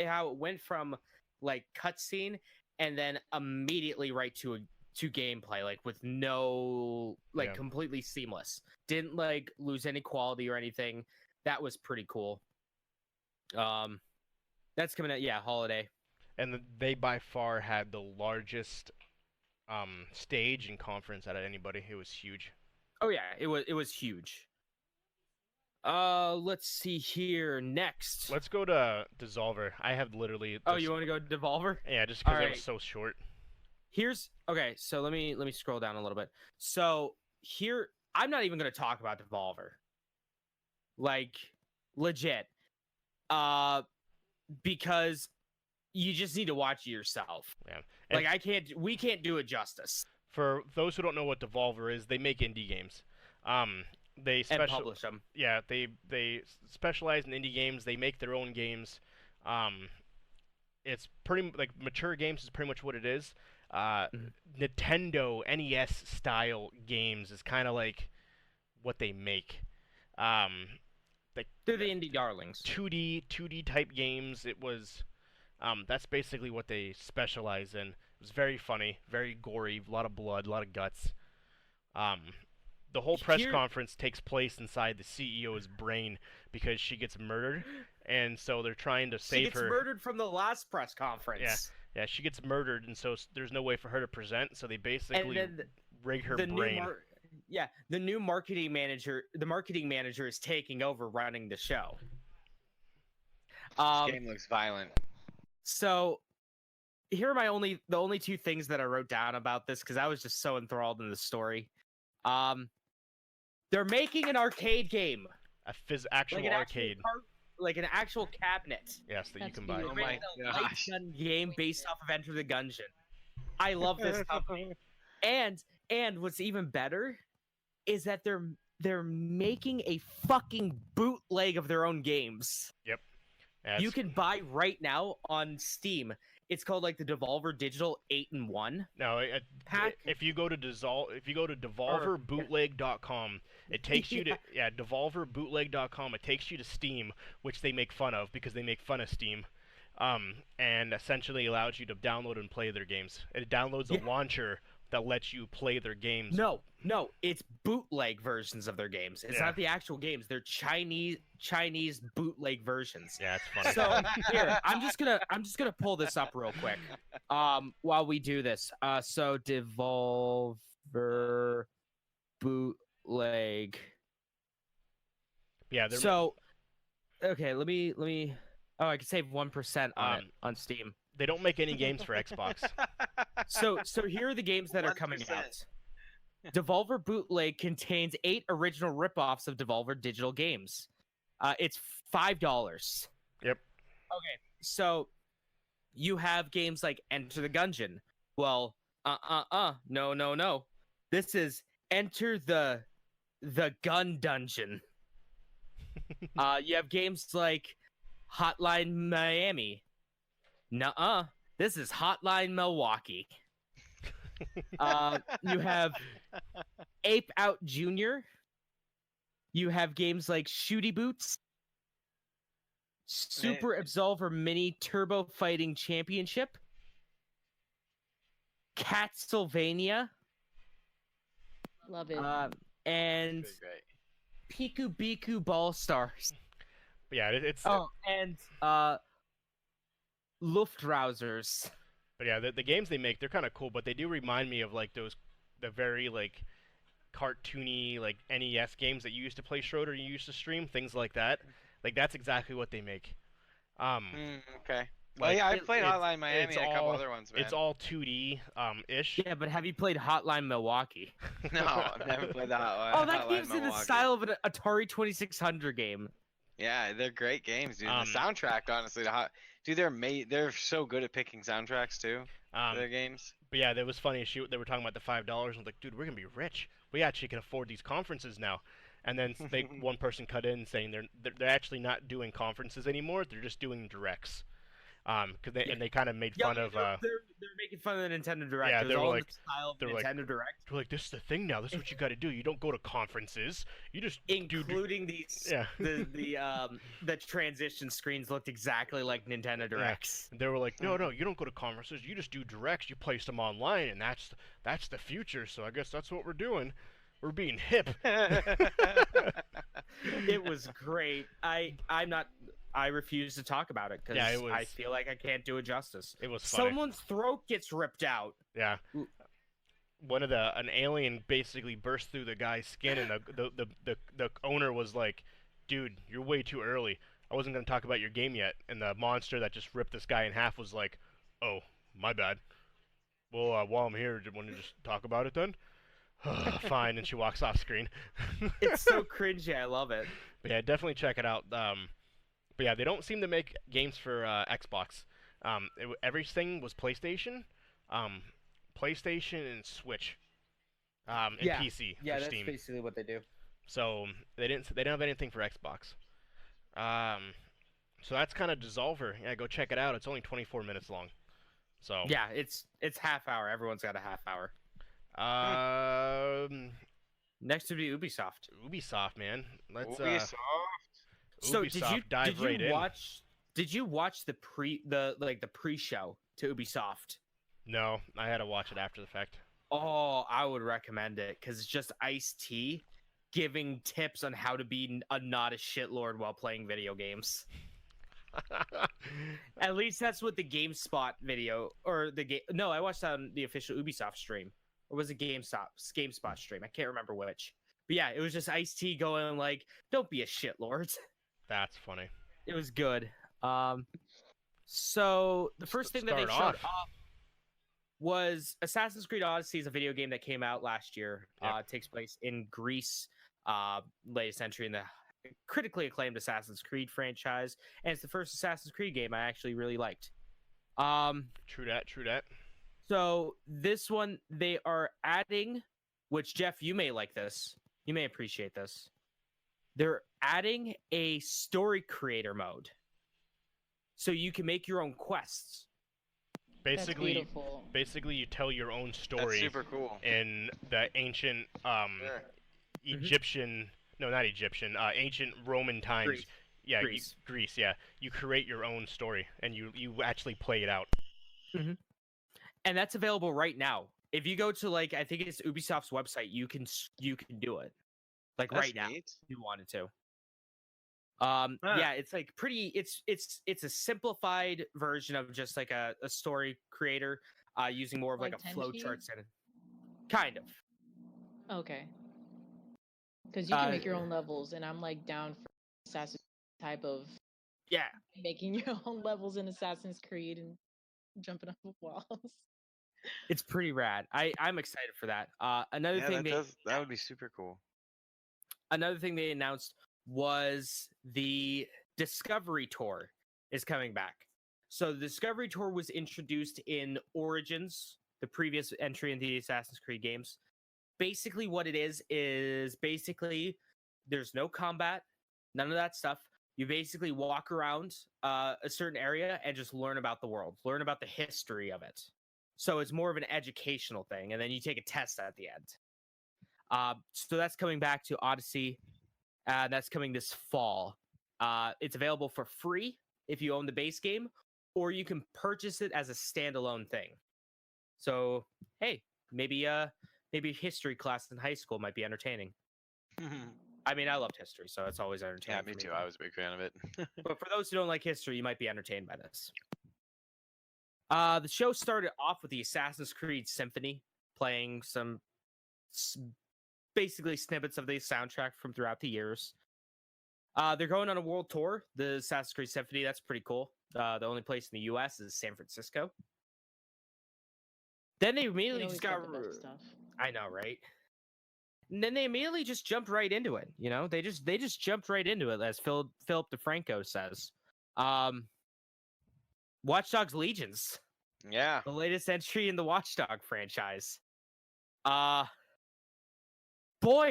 how it went from like cutscene and then immediately right to gameplay, like with no completely seamless. Didn't like lose any quality or anything. That was pretty cool. That's coming out holiday. And they by far had the largest stage and conference out of anybody. It was huge. Oh yeah, it was huge. Let's see here. Next, let's go to Devolver. I have literally. Oh, you want to go to Devolver? Yeah, just because it was so short. Okay. So let me scroll down a little bit. So here, I'm not even going to talk about Devolver. Like, legit. Because you just need to watch it yourself. Yeah. And we can't do it justice. For those who don't know what Devolver is, they make indie games. They and publish them. Yeah, they specialize in indie games. They make their own games. it's pretty like mature games is pretty much what it is. Mhm. Nintendo NES style games is kind of like what they make. Um, like They're the indie darlings. 2D type games. It was that's basically what they specialize in. It was very funny, very gory, a lot of blood, a lot of guts. Um, the whole press Here- conference takes place inside the CEO's brain because she gets murdered, and so they're trying to She save gets her. murdered from the last press conference. Yeah, she gets murdered, and so there's no way for her to present. So they And basically then rig her the brain. the new marketing manager is taking over running the show. This game looks violent. So here are the only two things that I wrote down about this because I was just so enthralled in the story. They're making an arcade game, Actual like an arcade. like an actual cabinet. Yes, that you That's can buy. beautiful. Oh my Making a light gosh. gun game based off of Enter the Gungeon. I love this company. And what's even better is that they're making a fucking bootleg of their own games. Yeah, You it's- can buy right now on Steam. It's called like the Devolver Digital 8-in-1 No, pack. if you go to devolverbootleg.com, it takes you to devolverbootleg.com. It takes you to Steam, which they make fun of because they make fun of Steam, and essentially allows you to download and play their games. It downloads a Yeah. launcher that lets you play their games. No, it's bootleg versions of their games. It's Yeah. not the actual games. They're Chinese bootleg versions. Yeah, it's funny. So here, I'm just gonna pull this up real quick. While we do this. So Devolver bootleg. yeah, they're So okay, let me oh, I can save 1% on it Um, on Steam. they don't make any games for Xbox. So here are the games that are coming 1%. out. Devolver Bootleg contains 8 original ripoffs of Devolver Digital games. It's $5. Yep. Okay, so you have games like Enter the Gungeon. Well, no. This is Enter the Gun Dungeon. You have games like Hotline Miami. Nuh-uh. This is Hotline Milwaukee. You have Ape Out Jr. You have games like Shooty Boots, Super Absolver Mini Turbo Fighting Championship, Castlevania, Love it. and Pretty great. Piku Biku Ball Stars. But yeah, it's And Luftrausers. but yeah, the games they make, they're kind of cool, but they do remind me of like the very like cartoony like NES games that you used to play, Schroeder, you used to stream, things like that. Like that's exactly what they make. Okay. Well, Like, yeah, I played it's- Hotline Miami it's and a couple all- other ones, man. It's all 2D ish. Yeah, but have you played Hotline Milwaukee? No, I've never played that one. Oh, that Hotline game's in the Milwaukee. style of an Atari 2600 game. Yeah, they're great games, dude. Um, The soundtrack, honestly, dude, they're so good at picking soundtracks too. For their games. But yeah, that was funny. They were talking about the $5. And like, dude, we're gonna be rich. We actually can afford these conferences now. And then one person cut in saying they're actually not doing conferences anymore. They're just doing directs. Cause they kind of made fun of. They're making fun of the Nintendo Direct. Yeah, It was they were all in like- the style of they were like- Nintendo Direct, They're like, this is the thing now. This is what you got to do. You don't go to conferences. You just do. including these. Yeah. The transition screens looked exactly like Nintendo Directs. And they were like, no, you don't go to conferences. You just do directs. You place them online, and that's the future. So I guess that's what we're doing. We're being hip. It was great. I refuse to talk about it because Yeah, it was- I feel like I can't do it justice. It was funny. Someone's throat gets ripped out. Yeah. An alien basically burst through the guy's skin, and the owner was like, "Dude, you're way too early. I wasn't gonna talk about your game yet." And the monster that just ripped this guy in half was like, "Oh, my bad. Well, while I'm here, do you want to just talk about it then?" Fine. And she walks off screen. It's so cringy. I love it. But yeah, definitely check it out. But yeah, they don't seem to make games for Xbox. Everything was PlayStation, PlayStation and Switch, and Yeah. PC Yeah, for that's Steam. basically what they do. So they didn't have anything for Xbox. So that's kind of Dissolver. Yeah, go check it out. It's only 24 minutes long. So Yeah, it's half hour. Everyone's got a half hour. um, Next would be Ubisoft. Ubisoft, man. Let's Ubisoft. So Ubisoft dive right in. Did you watch the pre-show to Ubisoft? No, I had to watch it after the fact. Oh, I would recommend it because it's just Ice-T giving tips on how to be not a shitlord while playing video games. At least that's what the GameSpot video or the game. No, I watched that on the official Ubisoft stream, or was it GameSpot stream? I can't remember which. But yeah, it was just Ice-T going like, "Don't be a shitlord." That's funny. It was good. So the first thing that they showed off was Assassin's Creed Odyssey is a video game that came out last year. Yep. It takes place in Greece. Latest entry in the critically acclaimed Assassin's Creed franchise, and it's the first Assassin's Creed game I actually really liked. True that. So this one they are adding, which Jeff, you may like this. You may appreciate this. They're adding a story creator mode, so you can make your own quests. Basically, you tell your own story. That's super cool. In the ancient Egyptian, no, not Egyptian, ancient Roman times. Greece. Yeah, Greece. Greece. Yeah, you create your own story and you actually play it out. Mm-hmm. And that's available right now. If you go to I think it's Ubisoft's website, you can do it That's right now neat. if you wanted to. Yeah, it's it's a simplified version of just like a story creator using more of like a flow chart setting. Kind of. Okay. Because you can make your own levels, and I'm down for Assassin's type of making your own levels in Assassin's Creed and jumping off of walls. It's pretty rad. I'm excited for that. Another thing that would be super cool. Another thing they announced was the Discovery Tour is coming back. So the Discovery Tour was introduced in Origins, the previous entry in the Assassin's Creed games. Basically what it is basically there's no combat, none of that stuff. You basically walk around a certain area and just learn about the world, learn about the history of it. So it's more of an educational thing, and then you take a test at the end. So that's coming back to Odyssey. That's coming this fall. It's available for free if you own the base game, or you can purchase it as a standalone thing. So, hey, maybe history class in high school might be entertaining. I mean, I loved history, so it's always entertaining. Yeah, me too. I was a big fan of it. But for those who don't like history, you might be entertained by this. The show started off with the Assassin's Creed Symphony, playing some basically snippets of the soundtrack from throughout the years. They're going on a world tour, the Assassin's Creed Symphony. That's pretty cool. The only place in the U.S. is San Francisco. Then they immediately just got... I know, right? And then they immediately just jumped right into it. You know, they just jumped right into it, as Philip DeFranco says. Watch Dogs Legions. Yeah. The latest entry in the Watch Dog franchise. Boy,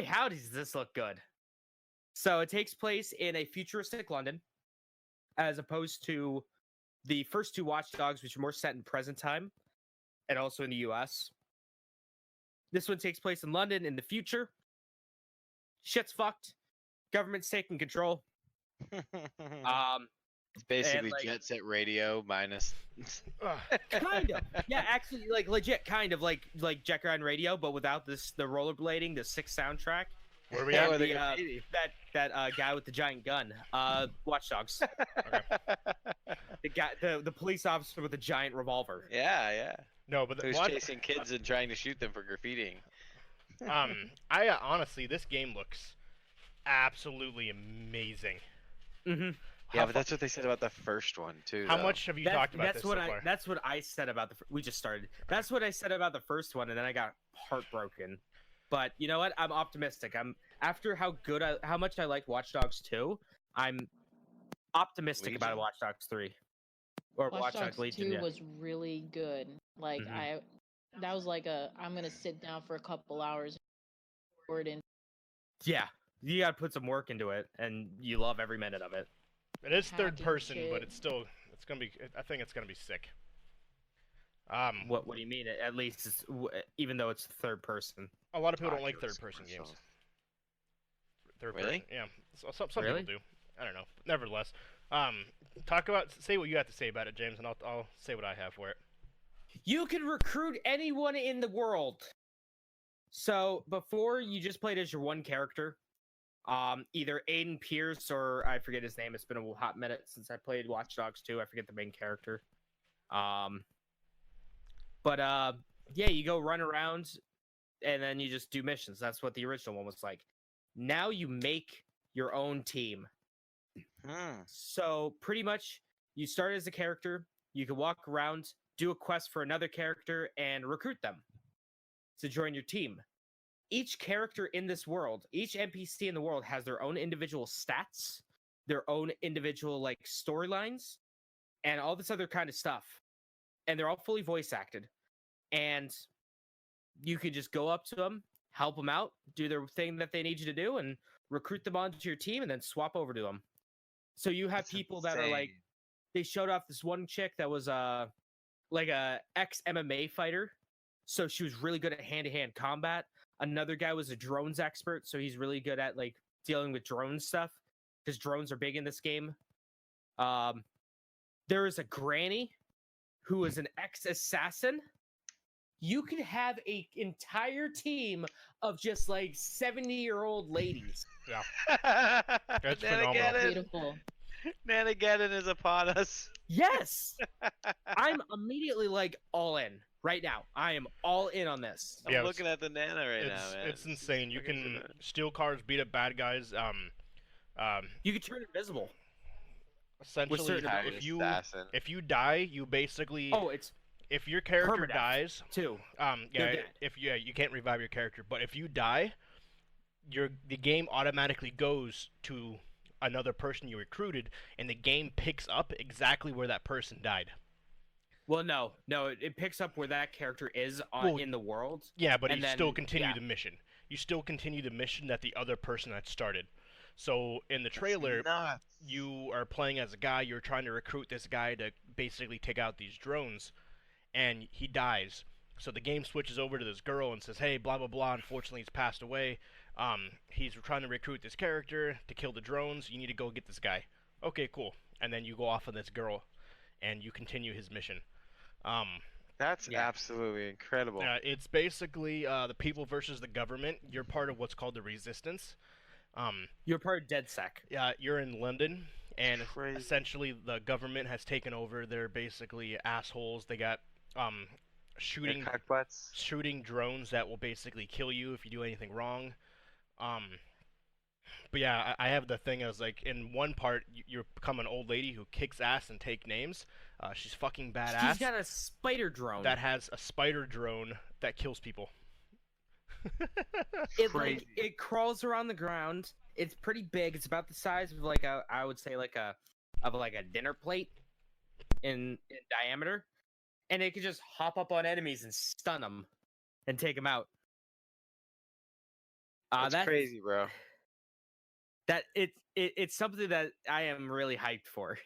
how does this look good. So it takes place in a futuristic London, as opposed to the first two Watch Dogs, which are more set in present time, and also in the US. This one takes place in London in the future. Shit's fucked. Government's taking control. It's basically Jet Set Radio minus. Kind of. Yeah, actually, legit, kind of like Jekyll on Radio, but without the rollerblading, the sick soundtrack. Where we at? That guy with the giant gun. Watch Dogs. Okay. The police officer with the giant revolver. Yeah. No, but who's chasing kids and trying to shoot them for graffitiing. I honestly, this game looks absolutely amazing. Mm-hmm. Yeah, but that's what they said about the first one too. How much have you talked about this so far? That's what I said about we just started. That's what I said about the first one, and then I got heartbroken. But you know what? I'm optimistic. After how much I liked Watch Dogs 2, I'm optimistic about Watch Dogs 3. Or Watch Dogs Legion 2 was really good. That was I'm gonna sit down for a couple hours. Yeah, you gotta put some work into it, and you love every minute of it. It is third hacking person, shit. but it's gonna be. I think it's gonna be sick. What do you mean? At least it's even though it's third person. A lot of people don't like Oculus third person games. myself. Third Really? person, yeah. Some Really? people do. I don't know. Nevertheless, say what you have to say about it, James, and I'll say what I have for it. You can recruit anyone in the world. So before you just played as your one character, either Aiden Pierce or I forget his name. It's been a hot minute since I played Watch Dogs 2. I forget the main character. But yeah, you go run around and then you just do missions. That's what the original one was like. Now you make your own team. So pretty much you start as a character, you can walk around, do a quest for another character, and recruit them to join your team. Each character in this world, each NPC in the world has their own individual stats, their own individual like storylines, and all this other kind of stuff. And they're all fully voice acted. And you could just go up to them, help them out, do their thing that they need you to do, and recruit them onto your team, and then swap over to them. So you have people that are like, they showed off this one chick that was like a ex MMA fighter, so she was really good at hand-to-hand combat. Another guy was a drones expert, so he's really good at like dealing with drone stuff because drones are big in this game. There is a granny who is an ex-assassin. You could have an entire team of just like 70-year-old ladies. Yeah, that's phenomenal. Beautiful. Nanageddon is upon us. Yes, I'm immediately like all in right now. I am all in on this. I'm Yeah, looking at the Nana right now, man. It's insane. You can steal cars, beat up bad guys. You can turn invisible. Essentially, certain if you die, you basically it's if your character permadeath, dies too. yeah, They're dead. you can't revive your character, but if you die, the game automatically goes to another person you recruited, and the game picks up exactly where that person died. Well, no, it picks up where that character is in the world. Yeah, but and you then, still continue yeah. the mission. You still continue the mission that the other person had started. So in the trailer, you are playing as a guy. You're trying to recruit this guy to basically take out these drones, and he dies. So the game switches over to this girl and says, "Hey, blah blah blah. Unfortunately, he's passed away. He's trying to recruit this character to kill the drones. You need to go get this guy." Okay, cool. And then you go off on this girl, and you continue his mission. That's absolutely incredible. It's basically the people versus the government. You're part of what's called the resistance. You're part of DedSec. Yeah, you're in London, and Crazy. essentially the government has taken over. They're basically assholes. They got shooting drones that will basically kill you if you do anything wrong. But yeah, I have the thing as like in one part you become an old lady who kicks ass and take names. She's fucking badass. She's got a spider drone that has a spider drone that kills people. It crawls around the ground. It's pretty big. It's about the size of like I would say like a dinner plate in diameter, and it could just hop up on enemies and stun them and take them out. That's crazy, bro. That it's something that I am really hyped for.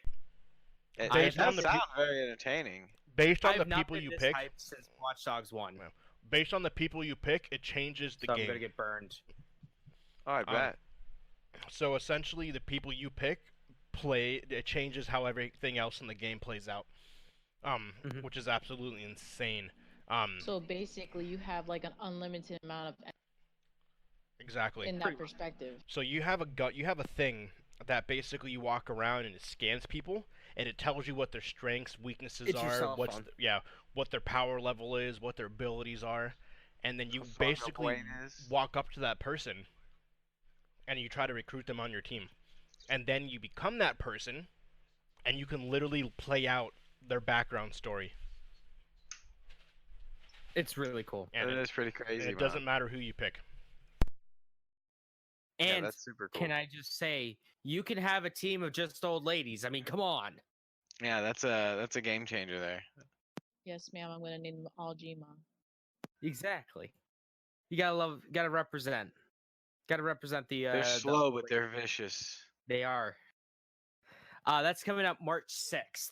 It does sound very entertaining. Based on I the have not people been you this pick, hyped since Watch Dogs 1. based on the people you pick, it changes the So game. I'm gonna get burned. Oh, I bet. So essentially, the people you pick it changes how everything else in the game plays out, which is absolutely insane. So basically, you have like an unlimited amount of Exactly. in that perspective. So you have a thing that basically you walk around and it scans people, and it tells you what their strengths, weaknesses It's your are, cell what's phone. what their power level is, what their abilities are, and then you basically walk up to that person, and you try to recruit them on your team, and then you become that person, and you can literally play out their background story. It's really cool. And it is pretty crazy. It doesn't matter who you pick. And that's super cool. Can I just say, you can have a team of just old ladies. I mean, come on. Yeah, that's a game changer there. Yes, ma'am. I'm gonna name them all Gma. Exactly. You gotta represent. Gotta represent the. They're slow, but they're vicious. They are. That's coming out March 6th.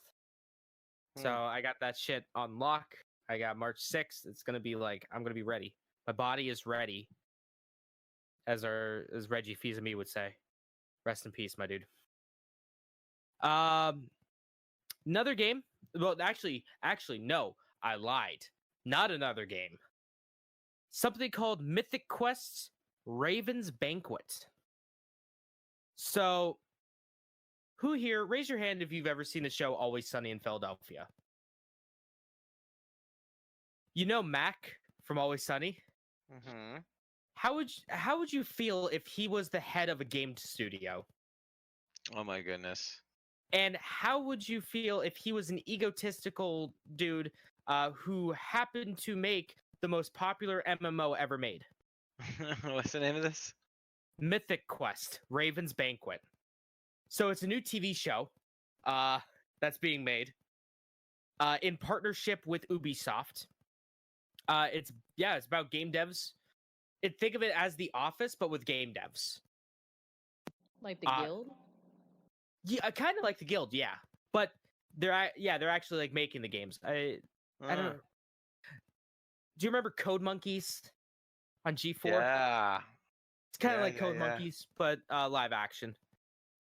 So I got that shit on lock. I got March 6th. It's gonna be like I'm gonna be ready. My body is ready, as Reggie Fils-Aimé would say. Rest in peace, my dude. Another game. Well, actually, no. I lied. Not another game. Something called Mythic Quest's Raven's Banquet. So, who here? Raise your hand if you've ever seen the show Always Sunny in Philadelphia. You know Mac from Always Sunny? Mm-hmm. How would you feel if he was the head of a game studio? Oh my goodness. And how would you feel if he was an egotistical dude who happened to make the most popular MMO ever made? What's the name of this? Mythic Quest, Raven's Banquet. So it's a new TV show that's being made in partnership with Ubisoft. It's about game devs. Think of it as The Office, but with game devs. Like the guild? Yeah, kind of like the guild, yeah. But they're actually like making the games. I don't know. Do you remember Code Monkeys on G4? Yeah. It's kind of like Code Monkeys, but live action.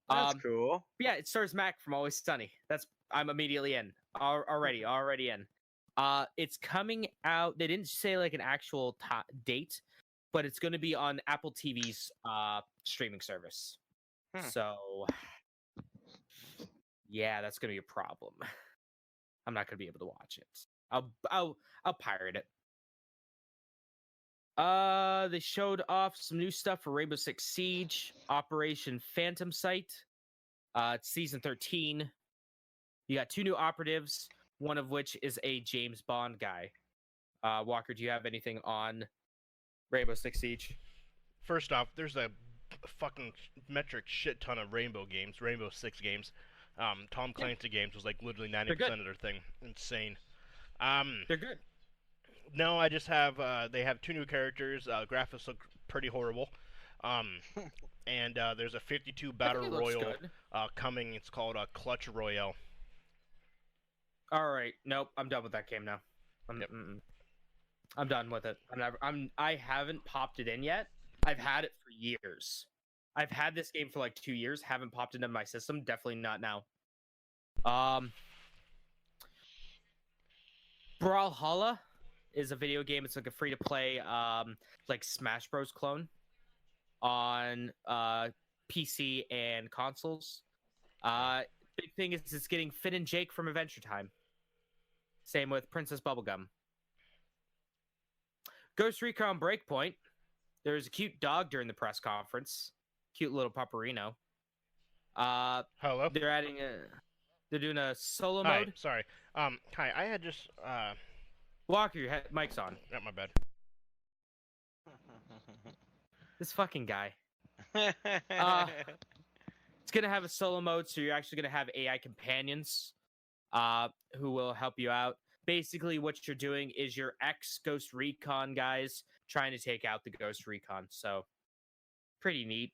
That's cool. Yeah, it stars Mac from Always Sunny. I'm immediately in. Already in. It's coming out. They didn't say like an actual date, but it's going to be on Apple TV's streaming service. So, yeah, that's going to be a problem. I'm not going to be able to watch it. I'll pirate it. They showed off some new stuff for Rainbow Six Siege, Operation Phantom Sight. It's season 13. You got 2 new operatives, one of which is a James Bond guy. Walker, do you have anything on Rainbow Six Siege? First off, there's a fucking metric shit ton of Rainbow Six games. Tom Clancy games was like literally 90% of their thing. Insane. They're good. No, I just have they have 2 new characters. Graphics look pretty horrible. And there's a 52 battle royal coming. It's called Clutch Royale. All right, nope, I'm done with that game now. I'm done with it. I haven't popped it in yet. I've had it for years. I've had this game for like 2 years. Haven't popped it in my system. Definitely not now. Brawlhalla is a video game. It's like a free to play, like Smash Bros. Clone on PC and consoles. Big thing is it's getting Finn and Jake from Adventure Time. Same with Princess Bubblegum. Ghost Recon Breakpoint. There's a cute dog during the press conference. Cute little pupperino. Hello? They're doing a solo Hi, mode. Sorry. Hi, I had just Walker, your mic's on. Not my bad. This fucking guy. It's gonna have a solo mode, so you're actually gonna have AI companions who will help you out. Basically, what you're doing is your ex-Ghost Recon guys trying to take out the Ghost Recon. So, pretty neat.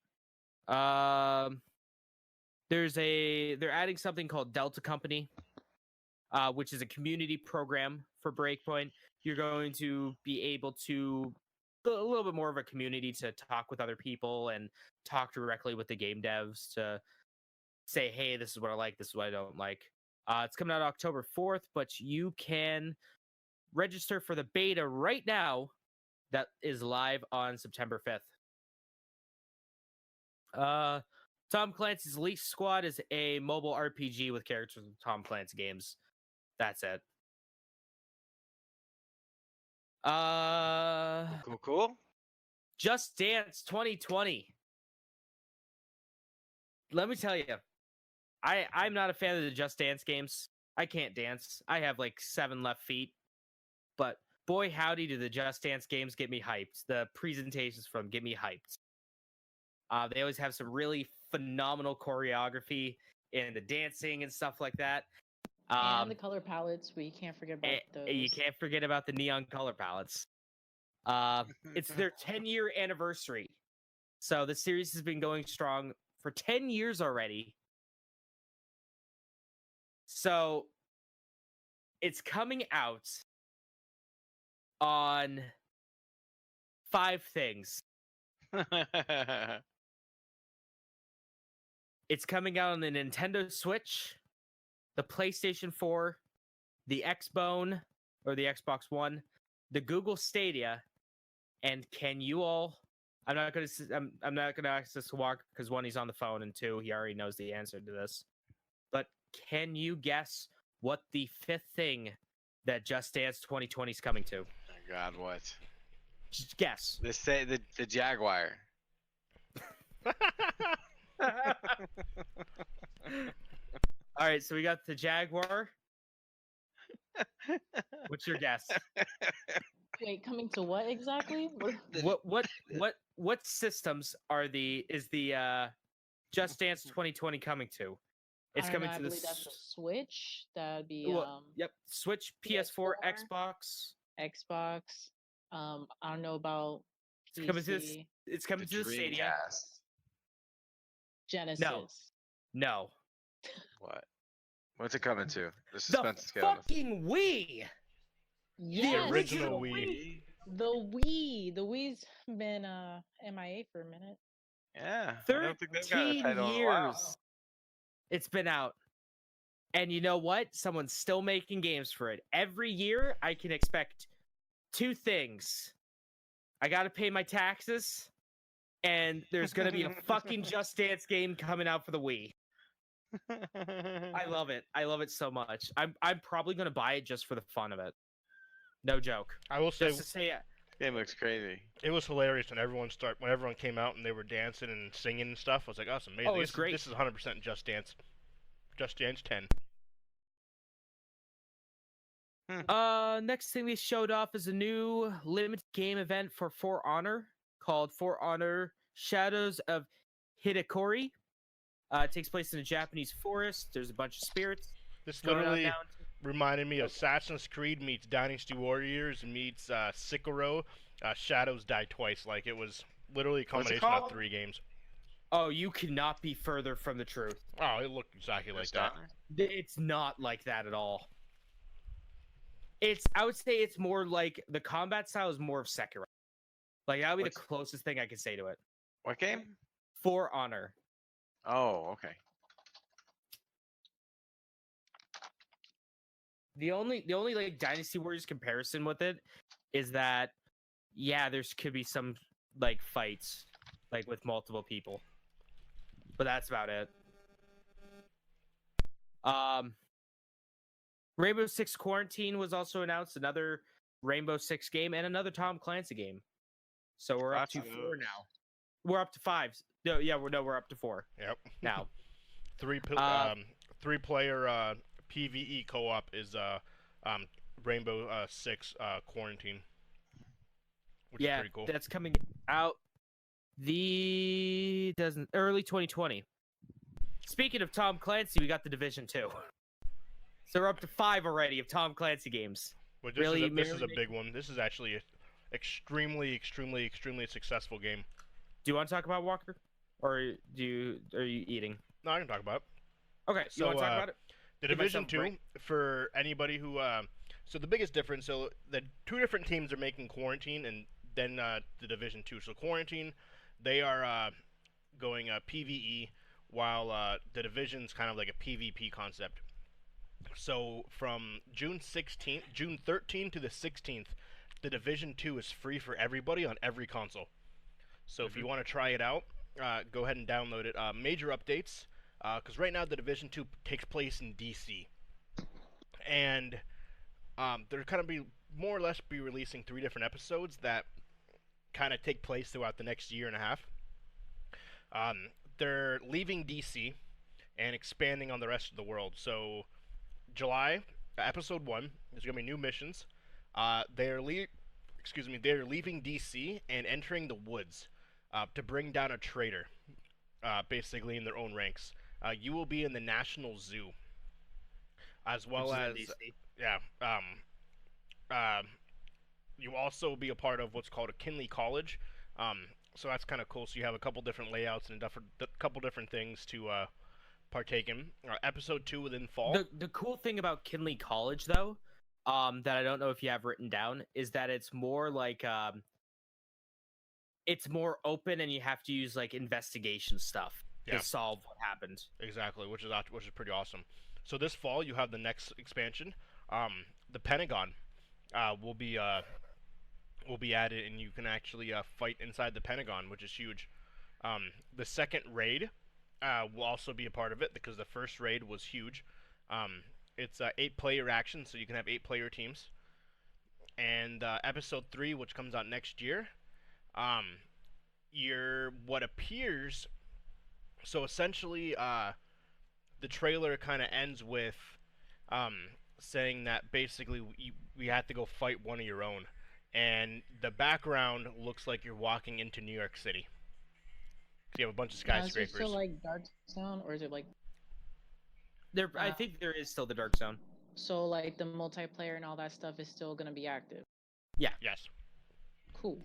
They're adding something called Delta Company, which is a community program for Breakpoint. You're going to be able to a little bit more of a community to talk with other people and talk directly with the game devs to say, hey, this is what I like, this is what I don't like. It's coming out October 4th, but you can register for the beta right now that is live on September 5th. Tom Clancy's Elite Squad is a mobile RPG with characters from Tom Clancy games. That's it. Cool. Just Dance 2020. Let me tell you, I'm not a fan of the Just Dance games. I can't dance. I have like 7 left feet. But boy, howdy, do the Just Dance games get me hyped. The presentations from get me hyped. They always have some really phenomenal choreography and the dancing and stuff like that. And the color palettes. We can't forget about those. You can't forget about the neon color palettes. It's their 10-year anniversary. So the series has been going strong for 10 years already. So it's coming out on 5 things. It's coming out on the Nintendo Switch, the PlayStation 4, the Xbone or the Xbox One, the Google Stadia, and can you all? I'm not gonna ask this to Walker because 1, he's on the phone, and 2, he already knows the answer to this. But can you guess what the 5th thing that Just Dance 2020 is coming to? Oh God, what? Just guess. They say the Jaguar. All right, so we got the Jaguar. What's your guess? Wait, coming to what exactly? What systems is the Just Dance 2020 coming to? It's coming to I the believe that's the Switch. That'd be yep, Switch, PS4, Xbox. Xbox. I don't know about It's PC. coming to the Stadia. Genesis. No. What? What's it coming to? The The suspense is fucking Wii. Yes, The original Wii. The Wii. The Wii's been MIA for a minute. Yeah. I don't think they've got a 13 title in a while. years. It's been out. And you know what? Someone's still making games for it. Every year, I can expect 2 things. I gotta pay my taxes, and there's gonna be a fucking Just Dance game coming out for the Wii. I love it. I love it so much. I'm probably gonna buy it just for the fun of it. No joke. I will say, Just to say it. Game looks crazy. it was hilarious when everyone came out and they were dancing and singing and stuff. I was like, oh, it's amazing. Oh, it's great. This is 100% Just Dance. Just Dance 10. Next thing they showed off is a new limited game event for For Honor called For Honor Shadows of Hidekori. It takes place in a Japanese forest. There's a bunch of spirits. This going on literally down reminded me of Assassin's Creed meets Dynasty Warriors meets Sekiro. Shadows Die Twice. Like, it was literally a What's it combination of called? 3 games. Oh, you cannot be further from the truth. Oh, it looked exactly like that. It's not like that at all. I would say it's more like the combat style is more of Sekiro. Like, that would be the closest thing I could say to it. What game? For Honor. Oh, okay. The only like Dynasty Warriors comparison with it is that could be some like fights like with multiple people. But that's about it. Rainbow Six Quarantine was also announced, another Rainbow Six game and another Tom Clancy game. So we're up to 4 now. We're up to 5. No, we're up to 4. Yep. Now. 3-player PvE co-op is Rainbow Six Quarantine. Which is pretty cool. That's coming out early 2020. Speaking of Tom Clancy, we got the Division 2. So we're up to 5 already of Tom Clancy games. But this is a big one. This is actually an extremely successful game. Do you want to talk about Walker, or are you eating? No, I can talk about it. Okay, so you want to talk about it? The Division 2, for anybody who so the biggest difference, so the 2 different teams are making Quarantine, and then the Division 2. So Quarantine, they are going PvE, while the Division's kind of like a PvP concept. So from June 13th to the 16th, the Division 2 is free for everybody on every console. So if you want to try it out, go ahead and download it. Major updates, because right now the Division 2 takes place in DC. And they're kind of more or less be releasing 3 different episodes that kind of take place throughout the next year and a half. They're leaving DC and expanding on the rest of the world. So July, episode 1, there's going to be new missions. They're leaving DC and entering the woods to bring down a traitor, basically in their own ranks. You will be in the National Zoo, as well as you also be a part of what's called a Kinley College. So that's kind of cool. So you have a couple different layouts and a couple different things to partake in. Episode 2 within fall. The cool thing about Kinley College, though, that I don't know if you have written down, is that it's more like it's more open, and you have to use like investigation stuff to solve what happened. Exactly, which is pretty awesome. So this fall you have the next expansion. The Pentagon will be added, and you can actually fight inside the Pentagon, which is huge. The second raid will also be a part of it because the first raid was huge. It's 8-player action, so you can have 8-player teams. And episode 3, which comes out next year, what appears. So essentially, the trailer kind of ends with saying that basically we have to go fight one of your own, and the background looks like you're walking into New York City. So you have a bunch of skyscrapers. Is it still like Dark Zone, or is it like? I think there is still the Dark Zone. So like the multiplayer and all that stuff is still gonna be active. Yeah. Yes. Cool.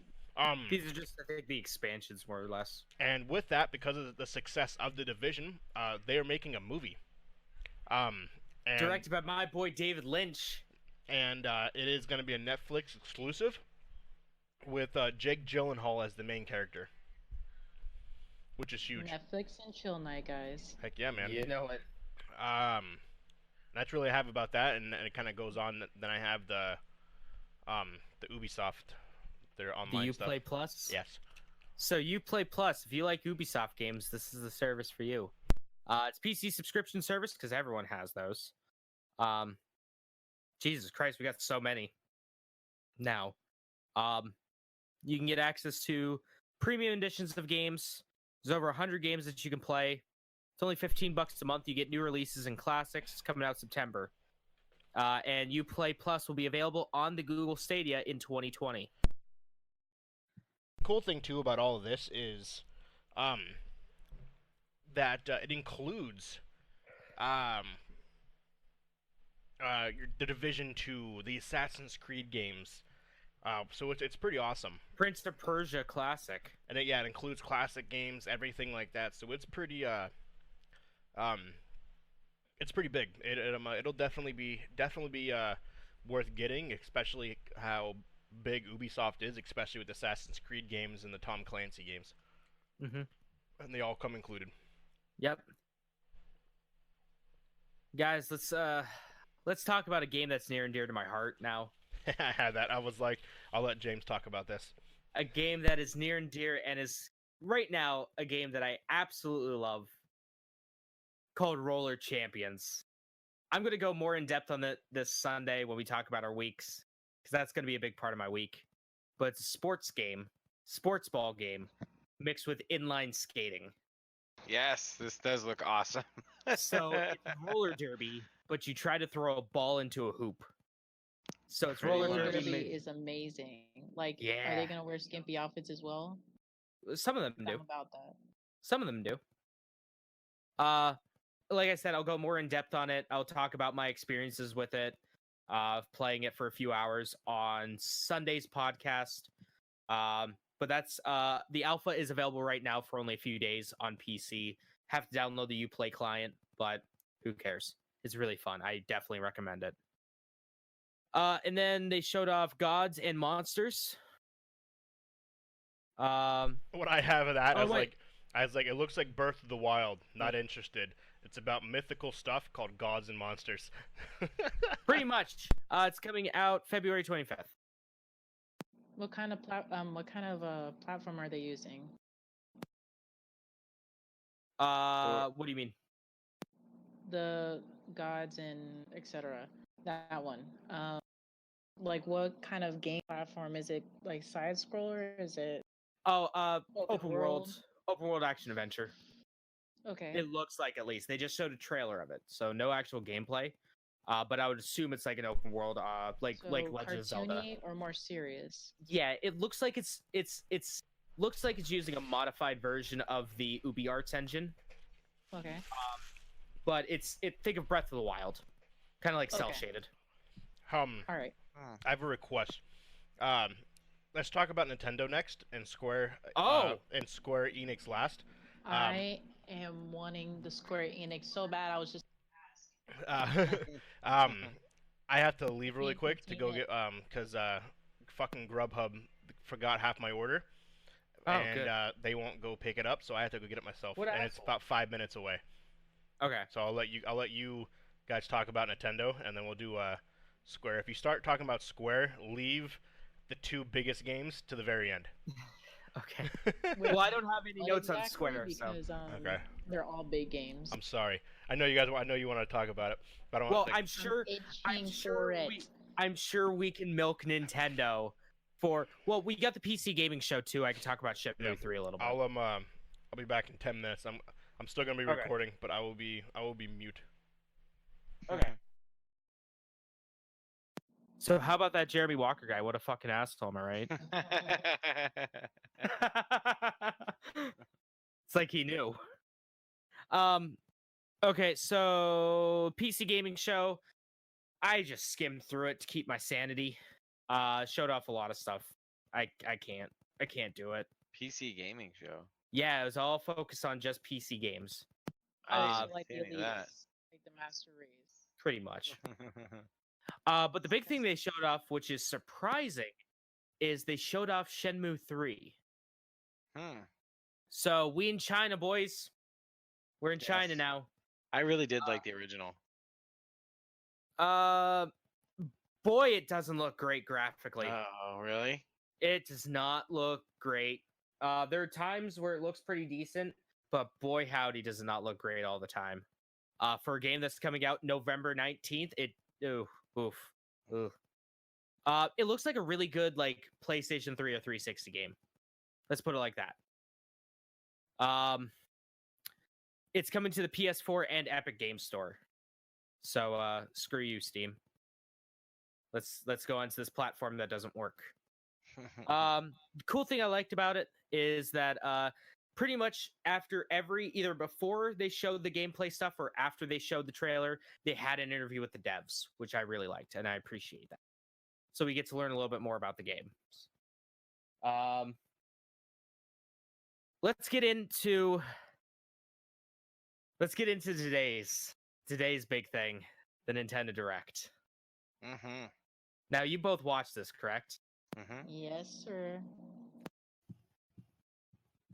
These are just, I think, the expansions, more or less. And with that, because of the success of The Division, they are making a movie. Directed by my boy David Lynch. And it is going to be a Netflix exclusive with Jake Gyllenhaal as the main character, which is huge. Netflix and chill night, guys. Heck yeah, man. You know it. That's really I have about that, and it kind of goes on. Then I have the Ubisoft. Their online the stuff. Uplay Plus? Yes. So Uplay Plus, if you like Ubisoft games, this is the service for you. It's PC subscription service because everyone has those. Jesus Christ, we got so many now. You can get access to premium editions of games. There's over 100 games that you can play. It's only $15 a month. You get new releases and classics coming out September. And Uplay Plus will be available on the Google Stadia in 2020. Cool thing too about all of this is that it includes the Division 2, the Assassin's Creed games. So it's pretty awesome. Prince of Persia Classic. And it includes classic games, everything like that. So it's pretty it's pretty big. It'll definitely be worth getting, especially how big Ubisoft is, especially with Assassin's Creed games and the Tom Clancy games. Mm-hmm. And they all come included. Yep. Guys, let's talk about a game that's near and dear to my heart now. I had that. I was like, I'll let James talk about this. A game that is near and dear and is right now a game that I absolutely love, called Roller Champions. I'm going to go more in depth on it this Sunday when we talk about our weeks, because that's going to be a big part of my week. But it's a sports ball game, mixed with inline skating. Yes, this does look awesome. So it's roller derby, but you try to throw a ball into a hoop. So it's roller derby is amazing. Like, are they going to wear skimpy outfits as well? Some of them do. About that. Some of them do. Like I said, I'll go more in depth on it. I'll talk about my experiences with it, playing it for a few hours on Sunday's podcast. But that's the alpha is available right now for only a few days on PC. Have to download the Uplay client, but who cares? It's really fun. I definitely recommend it. And then they showed off Gods and Monsters. What I have of that, I was like, it looks like Breath of the Wild. Not interested. It's about mythical stuff called Gods and Monsters. Pretty much. It's coming out February 25th. What kind of platform are they using? What do you mean? The Gods and etc. That one. Like what kind of game platform is it? Like side scroller? Is it? Open world action adventure. Okay. It looks like, at least. They just showed a trailer of it, so no actual gameplay. But I would assume it's like an open world, like Legend of Zelda. Or more serious. Yeah, it looks like it's looks like it's using a modified version of the UbiArts engine. Okay. But think of Breath of the Wild, kind of like cell shaded. All right. I have a request. Let's talk about Nintendo next and Square. Oh. And Square Enix last. I am wanting the Square Enix so bad. I was just Uh, um, I have to leave really can't quick to go contain it. get cause fucking Grubhub forgot half my order, Oh, and good. they won't go pick it up, so I have to go get it myself, What and it's asshole? about 5 minutes away. Okay. So I'll let you guys talk about Nintendo, and then we'll do Square. If you start talking about Square, leave the two biggest games to the very end. Okay. Wait, Well, I don't have any what notes on exactly? Square, so. Because Okay. they're all big games. I'm sorry. I know you guys. I know you want to talk about it, but I don't Well, think. I'm sure. I'm Itching sure for it. I'm sure we can milk Nintendo for. Well, we got the PC gaming show too. I can talk about Yeah. Shenmue 3 a little bit. I'll be back in 10 minutes. I'm still gonna be Okay. recording, but I will be mute. Okay. So how about that Jeremy Walker guy? What a fucking asshole, am I right? It's like he knew. Okay, so PC gaming show. I just skimmed through it to keep my sanity. Showed off a lot of stuff. I can't do it. PC gaming show. Yeah, it was all focused on just PC games. I didn't like see the any of that. elites, like the master race. Pretty much. But the big thing they showed off, which is surprising, is they showed off Shenmue 3. So we in China, boys. We're in China Yes. now. I really did like the original. Boy, it doesn't look great graphically. Oh, really? It does not look great. There are times where it looks pretty decent, but boy, howdy, does it not look great all the time. For a game that's coming out November 19th, it it looks like a really good like PlayStation 3 or 360 game. Let's put it like that. It's coming to the PS4 and Epic Games Store. So screw you, Steam. Let's go onto this platform that doesn't work. The cool thing I liked about it is that pretty much after either before they showed the gameplay stuff or after they showed the trailer, they had an interview with the devs, which I really liked and I appreciate that. So we get to learn a little bit more about the games. Let's get into today's big thing, the Nintendo Direct. Now you both watched this, correct? Yes, sir.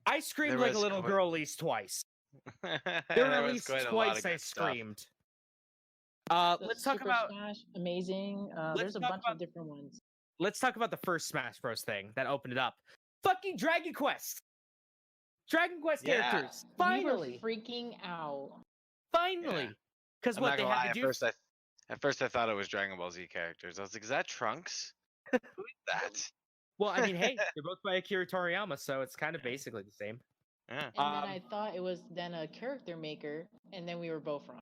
I screamed like a little girl at least twice. There were at least twice I screamed. Let's talk Super about Smash, amazing. There's a bunch of different ones. Let's talk about the first Smash Bros. Thing that opened it up. Fucking Dragon Quest! Dragon Quest characters! Finally! We were freaking out. Finally! Because what they had to do... At first I thought it was Dragon Ball Z characters. I was like, is that Trunks? Who is that? Well, I mean, hey, they're both by Akira Toriyama, so it's kind of basically the same. Yeah. And then I thought it was then a character maker, and then we were both wrong.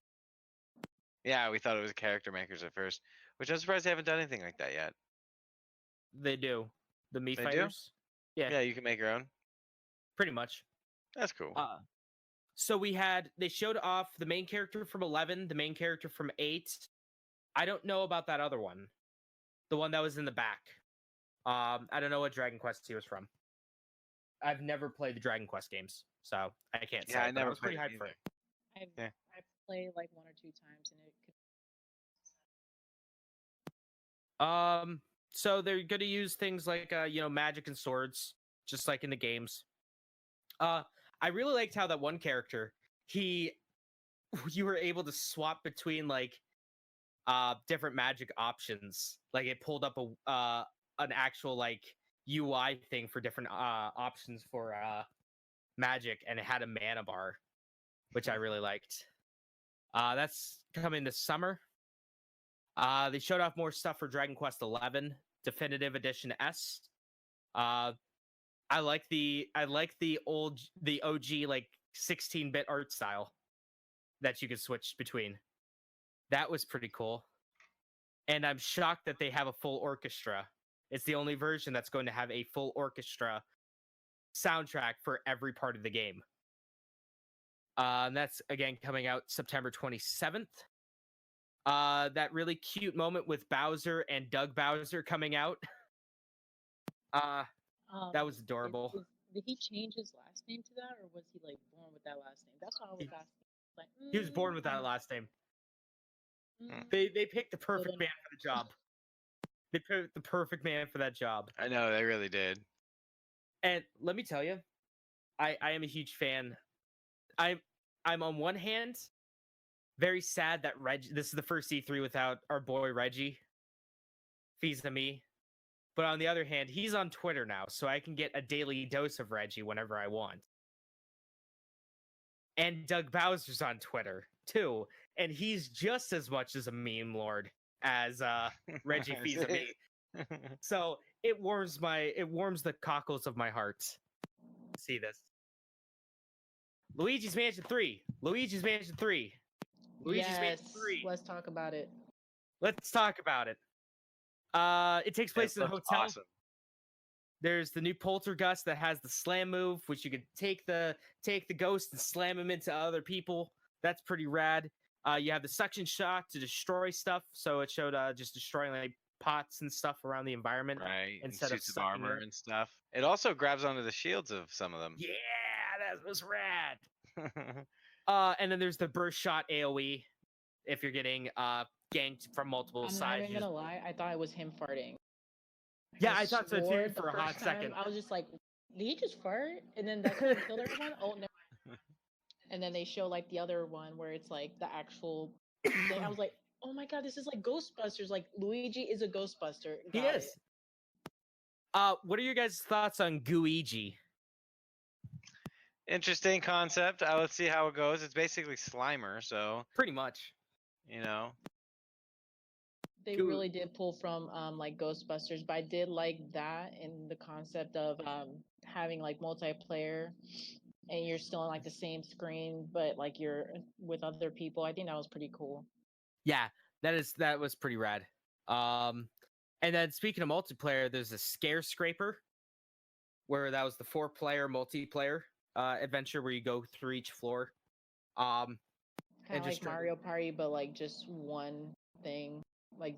Yeah, we thought it was character makers at first, which I'm surprised they haven't done anything like that yet. They do. The Mii They fighters? Do? Yeah. Yeah, you can make your own. Pretty much. That's cool. So they showed off the main character from 11, the main character from 8. I don't know about that other one. The one that was in the back. I don't know what Dragon Quest he was from. I've never played the Dragon Quest games, so I can't say. Yeah, I never was pretty played hyped for it. I played like 1 or 2 times, and it could. So they're going to use things like magic and swords, just like in the games. I really liked how that one character, you were able to swap between like different magic options. Like it pulled up an actual like UI thing for different options for magic, and it had a mana bar, which I really liked. That's coming this summer. They showed off more stuff for Dragon Quest XI Definitive Edition S. I like the OG like 16-bit art style that you could switch between. That was pretty cool. And I'm shocked that they have a full orchestra. It's the only version that's going to have a full orchestra soundtrack for every part of the game. And that's, again, coming out September 27th. That really cute moment with Bowser and Doug Bowser coming out. That was adorable. Did he change his last name to that, or was he like born with that last name? That's what I was asking. Like, He was born with that last name. mm, They picked the perfect then- man for the job. They picked the perfect man for that job. I know they really did. And let me tell you, I am a huge fan. I'm on one hand very sad that this is the first E3 without our boy Reggie. Vis-a-me. But on the other hand, he's on Twitter now, so I can get a daily dose of Reggie whenever I want. And Doug Bowser's on Twitter too, and he's just as much as a meme lord as Reggie Vis-a-me. So it warms the cockles of my heart to see this. Luigi's Mansion 3. Luigi's Mansion 3. Luigi's Mansion 3. Let's talk about it. Let's talk about it. It takes place in a hotel. Awesome. There's the new Poltergust that has the slam move, which you could take the ghost and slam him into other people. That's pretty rad. You have the suction shot to destroy stuff, so it showed just destroying like pots and stuff around the environment, right? Instead and of suits of sucking armor it. and stuff. It also grabs onto the shields of some of them. Yeah, that was rad. And then there's the burst shot AOE. If you're getting ganked from multiple I'm sides, not even gonna lie. I thought it was him farting. Yeah, I thought so too swore for the a hot first time, second. I was just like, did he just fart? And then that could have killed everyone. Oh no! And then they show like the other one where it's like the actual thing. I was like, oh my god, this is like Ghostbusters. Like Luigi is a Ghostbuster. He Got is. it. What are your guys' thoughts on Gooigi? Interesting concept. Let's see how it goes. It's basically Slimer, so Pretty much. you know. They Goo- really did pull from like Ghostbusters, but I did like that and the concept of having like multiplayer and you're still on like the same screen, but like you're with other people. I think that was pretty cool. Yeah, that was pretty rad. And then speaking of multiplayer, there's a Scare Scraper, where that was the 4-player multiplayer adventure where you go through each floor. Kind And of just like Mario Party, but like just one thing, like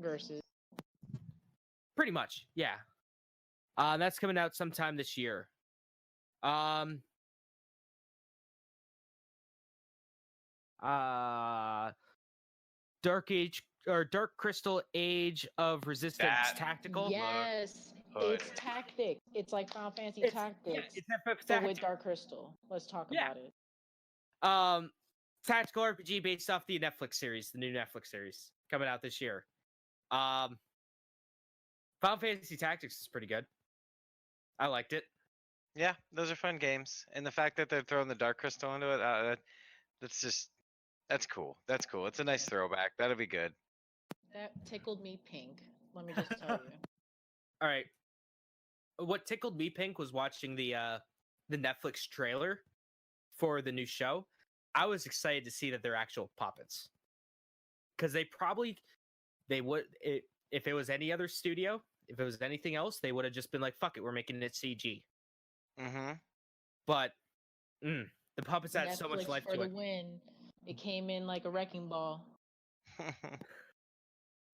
versus. Pretty much, yeah. That's coming out sometime this year. Dark Crystal Age of Resistance That- Tactical. Yes, Hood. it's Tactic. It's like Final Fantasy Yeah, Tactics, it's FF but with Tactics. Dark Crystal. Let's talk Yeah. about it. Tactical RPG based off the Netflix series, the new Netflix series coming out this year. Final Fantasy Tactics is pretty good. I liked it. Yeah, those are fun games, and the fact that they're throwing the Dark Crystal into it, that's cool. That's cool. It's a nice throwback. That'll be good. That tickled me pink. Let me just tell you. All right. What tickled me pink was watching the Netflix trailer for the new show. I was excited to see that they're actual puppets, because they would if it was any other studio, if it was anything else, they would have just been like, "Fuck it, we're making it CG." Mm-hmm. But the puppets had so much Netflix life for to the it. win. It came in like a wrecking ball.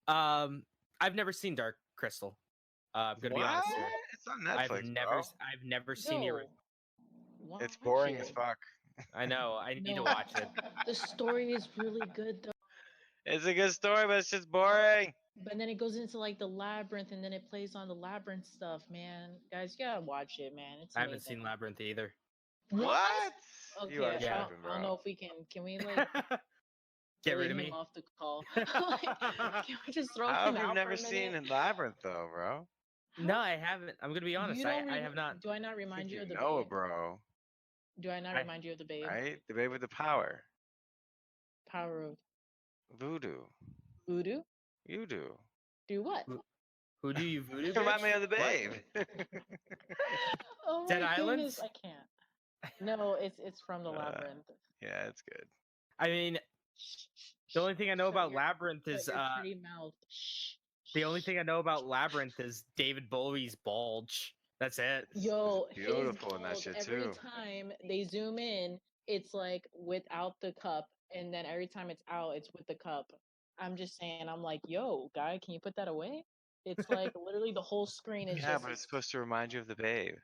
I've never seen Dark Crystal. I'm gonna be honest here. It's on Netflix. I've never seen the. Yo, It's watch boring as it. fuck. I know. I need to No. watch it. The story is really good though. It's a good story, but it's just boring. But then it goes into like the labyrinth, and then it plays on the labyrinth stuff, man. Guys, you gotta watch it, man. It's I amazing. haven't seen Labyrinth either. What? Okay, You are I, Yeah. don't, tripping, I don't bro. know if we can. Can we like Get delete rid of him me. off the call? Like, can we just throw How him have you out never for a seen minute? Labyrinth though, bro? No, I haven't. I'm gonna be honest. You don't I have not. Do I not I remind think you you of the know babe? it, bro. Do I not I- remind you of the babe? Right? The babe with the power. Power of Voodoo. voodoo? You do. Do what? Who do you voodoo? Remind me bitch? of the What? babe. Oh Dead my Island? goodness, I can't. No, it's from the labyrinth. Yeah, it's good. I mean, the only thing I know Shut about your- Labyrinth shut is your pretty mouth. Shh. the only thing I know about Labyrinth is David Bowie's bulge. That's it. Yo, It's beautiful his in that balls, shit, every too. time they zoom in, it's like without the cup, and then every time it's out, it's with the cup. I'm just saying, I'm like, yo, guy, can you put that away? It's like literally the whole screen is Yeah, just. but it's supposed to remind you of the babe.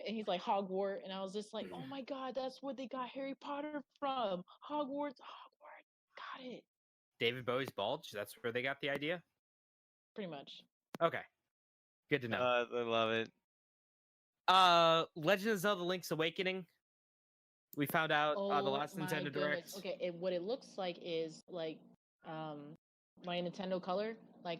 And he's like Hogwarts, and I was just like, oh my god, that's where they got Harry Potter from. Hogwarts, got it. David Bowie's Bulge. That's where they got the idea. Pretty much. Okay, good to know. I love it. Legend of Zelda: Link's Awakening. We found out the last my Nintendo goodness. Direct. Okay, what it looks like is like my Nintendo Color, like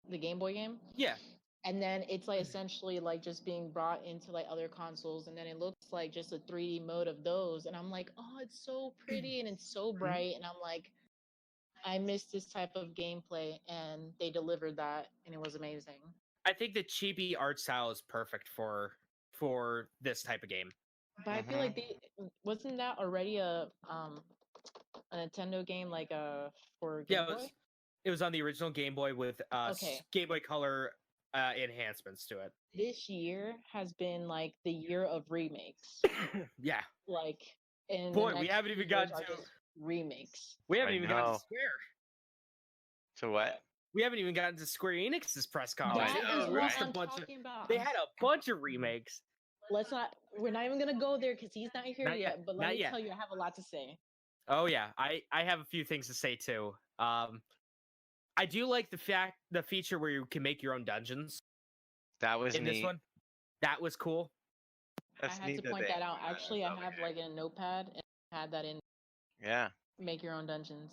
the Game Boy game. Yeah. And then it's like essentially like just being brought into like other consoles, and then it looks like just a 3D mode of those. And I'm like, oh, it's so pretty and it's so bright. And I'm like, I miss this type of gameplay, and they delivered that, and it was amazing. I think the chibi art style is perfect for this type of game. But I feel like wasn't that already a Nintendo game like for Game Boy? It was on the original Game Boy with Game Boy Color enhancements to it. This year has been like the year of remakes. Yeah. Like, and boy, we haven't even gotten to remakes. We haven't even gotten to Square. So what? We haven't even gotten to Square Enix's press conference. That is what I'm talking about. They had a bunch of remakes. We're not even gonna go there because he's not here yet. But let me tell you, I have a lot to say. Oh yeah, I have a few things to say too. I do like the feature where you can make your own dungeons. That was in neat. This one. That was cool. That's I had to point that out. Actually, I have like in a notepad and I had that in. Yeah. Make your own dungeons.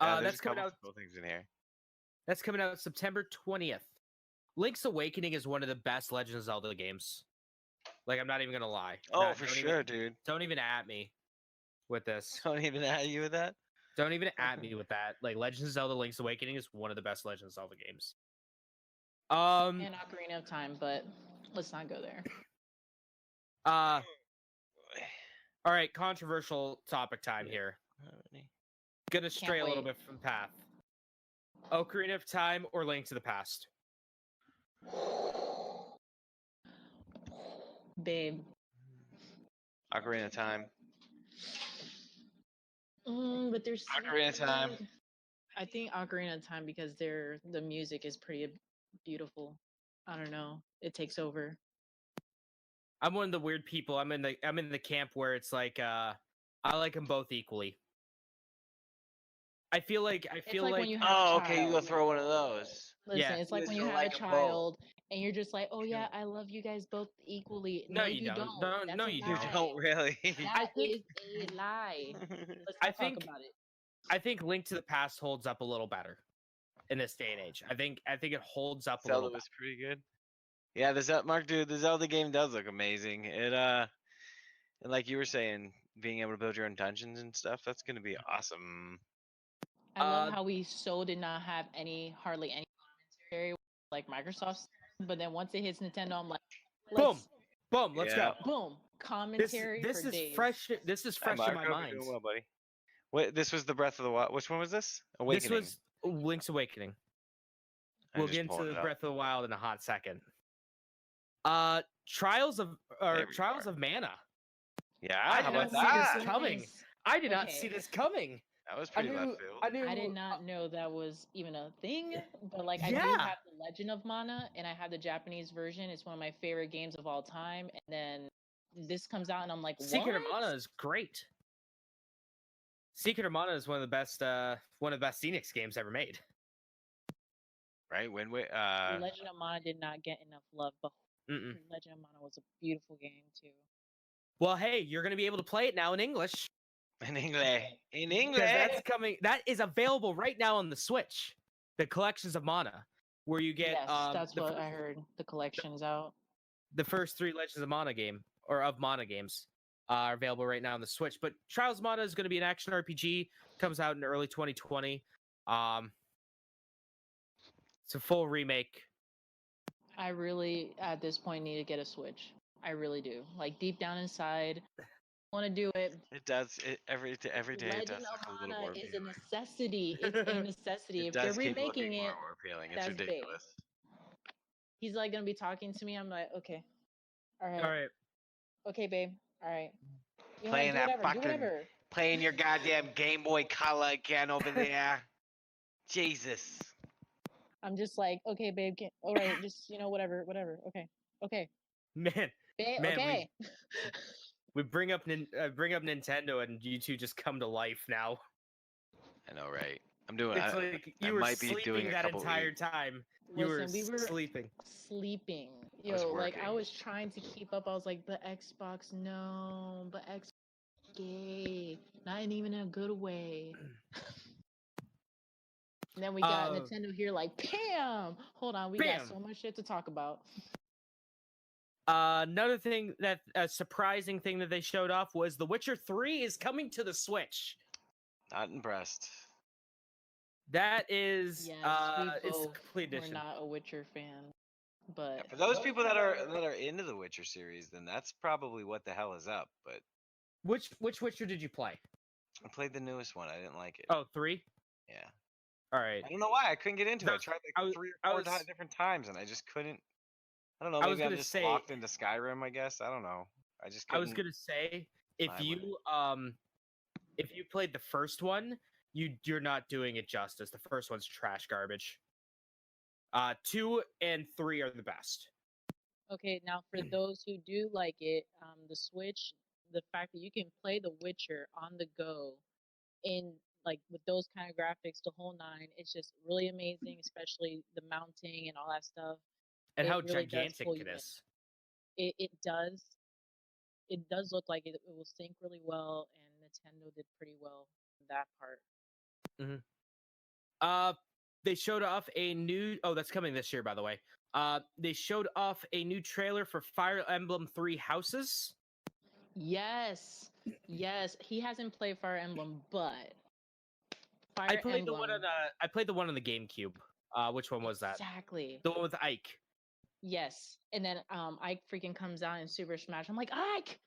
That's coming out. Cool things in here. That's coming out September 20th. Link's Awakening is one of the best Legend of Zelda games. Like, I'm not even gonna lie. Oh, for sure, dude. Don't even at me with this. Don't even at you with that? Don't even at me with that. Like, Legend of Zelda: Link's Awakening is one of the best Legend of Zelda games. And Ocarina of Time, but let's not go there. All right, controversial topic time here. Gonna stray a little bit from path. Ocarina of Time or Link to the Past? Babe. Ocarina of Time. But there's Ocarina of Time. I think Ocarina of Time because the music is pretty beautiful. I don't know. It takes over. I'm one of the weird people. I'm in the camp where it's like I like them both equally. I feel like when you have you go throw one of those. Listen, it's like when you have a child and you're just like, oh yeah, I love you guys both equally. No, you don't. No, you don't really. That is a lie. Let's talk about it. I think Link to the Past holds up a little better in this day and age. I think it holds up a little. Zelda was pretty good. Yeah, the Zelda game does look amazing. It and like you were saying, being able to build your own dungeons and stuff, that's gonna be awesome. I love how we did not have hardly any commentary like Microsoft, but then once it hits Nintendo, I'm like, boom, let's go, boom, commentary. This for is days. fresh. This is fresh in my mind. Doing well, buddy. Wait, this was the Breath of the Wild. Which one was this? Awakening. This was Link's Awakening. We'll get into the Breath of the Wild in a hot second. Trials of Mana. Yeah, I did not see this coming. I did not see this coming. That was pretty left field. I did not know that was even a thing, but like I do have the Legend of Mana, and I have the Japanese version. It's one of my favorite games of all time. And then this comes out, and I'm like, what? Secret of Mana is great. Secret of Mana is one of the best Enix games ever made. Right? Legend of Mana did not get enough love, but Legend of Mana was a beautiful game too. Well, hey, you're going to be able to play it now in English. In English. That's coming. That is available right now on the Switch. The Collections of Mana, where you get. Yes, that's what I heard. The collection's out. The first 3 Legends of Mana Mana games are available right now on the Switch. But Trials of Mana is going to be an action RPG. Comes out in early 2020. It's a full remake. I really, at this point, need to get a Switch. I really do. Like deep down inside, want to do it. It does. Every day Legend it does look a little more appealing. is a necessity. It's a necessity. If they're remaking it, more appealing. It's ridiculous. Babe. He's like gonna be talking to me. I'm like, okay, all right, okay, babe, all right. Playing that fucking, playing your goddamn Game Boy Color again over there. Jesus. I'm just like, okay, babe, all right, just whatever, okay, Man, babe, man, okay. we bring up Nintendo, and you two just come to life now. I know, right? I'm doing. It's like you I were might be doing sleeping a that couple entire weeks. time. Listen, we were sleeping. sleeping. I was Like I working. was trying to keep up. I was like, the Xbox, no, but Xbox gay, not in even a good way. And then we got Nintendo here, like, bam! Hold on, we got so much shit to talk about. Another thing a surprising thing that they showed off was The Witcher 3 is coming to the Switch. Not impressed. That is, yes, it's the complete edition. We're not a Witcher fan, but For those people that are into the Witcher series, then that's probably what the hell is up. But which Witcher did you play? I played the newest one. I didn't like it. Oh, 3? Yeah. All right. I don't know why I couldn't get into it. I tried like 3 or 4 different times, and I just couldn't. I don't know. Maybe I'm just locked into Skyrim. I guess I don't know. I just couldn't. I was gonna say if you played the first one, you're not doing it justice. The first one's trash garbage. 2 and 3 are the best. Okay, now for those who do like it, the Switch, the fact that you can play The Witcher on the go, in like with those kind of graphics, the whole nine, it's just really amazing. Especially the mounting and all that stuff. And how really gigantic it is. It does. It does look like it will sync really well, and Nintendo did pretty well in that part. Mm-hmm. They showed off a new. Oh, that's coming this year, by the way. They showed off a new trailer for Fire Emblem 3 Houses. Yes, yes. He hasn't played Fire Emblem, but I played the one on the GameCube. Which one was that? Exactly. The one with Ike. Yes, and then Ike freaking comes out in Super Smash. I'm like, Ike,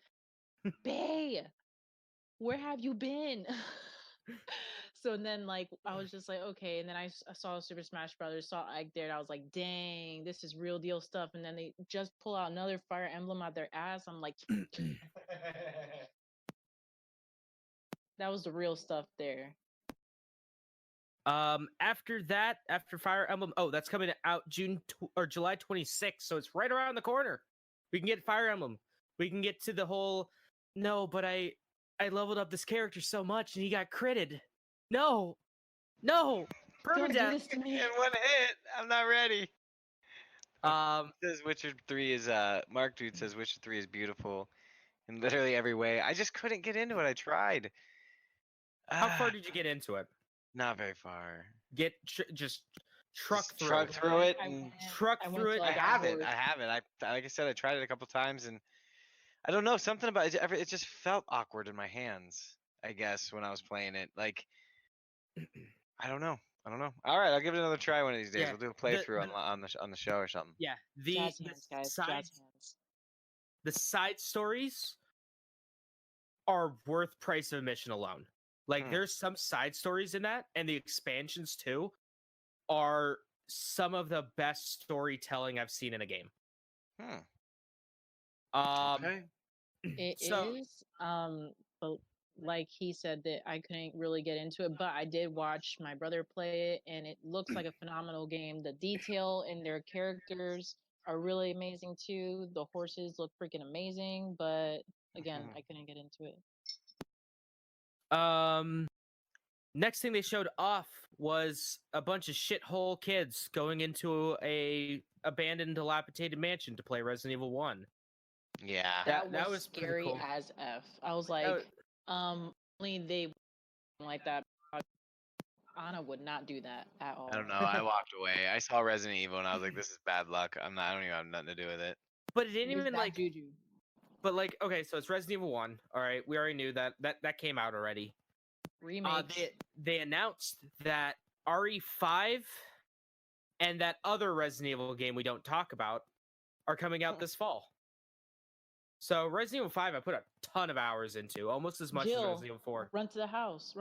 Bay, where have you been? So then, like, I was just like, okay. And then I saw Super Smash Brothers, saw Ike there, and I was like, dang, this is real deal stuff. And then they just pull out another Fire Emblem out their ass. I'm like, that was the real stuff there. After that, after Fire Emblem, that's coming out July 26th, so it's right around the corner. We can get Fire Emblem. We can get to the whole, no, but I leveled up this character so much and he got critted. No, permadeath. In one hit, I'm not ready. Says Witcher 3 is Mark Dude says Witcher 3 is beautiful in literally every way. I just couldn't get into it. I tried. How far did you get into it? Not very far. Just truck through it. I have it. Like I said, I tried it a couple times, and I don't know, something about it. It just felt awkward in my hands, I guess, when I was playing it. Like, I don't know. All right, I'll give it another try one of these days. Yeah, we'll do a playthrough on the show or something. Yeah, the side stories are worth price of admission alone. Like, there's some side stories in that, and the expansions too are some of the best storytelling I've seen in a game. Okay. It is. But like he said, that I couldn't really get into it, but I did watch my brother play it, and it looks like a phenomenal game. The detail in their characters are really amazing too. The horses look freaking amazing, but again, I couldn't get into it. Next thing they showed off was a bunch of shithole kids going into a abandoned, dilapidated mansion to play Resident Evil 1. Yeah, that was scary cool. As F. I was like, only they like that. Anna would not do that at all. I don't know. I walked away. I saw Resident Evil and I was like, this is bad luck. I don't even have nothing to do with it. But it didn't even like juju. But like, okay, so it's Resident Evil 1. All right, we already knew that came out already. Remakes. They announced that RE5 and that other Resident Evil game we don't talk about are coming out this fall. So Resident Evil 5 I put a ton of hours into, almost as much as Resident Evil 4. Run to the house,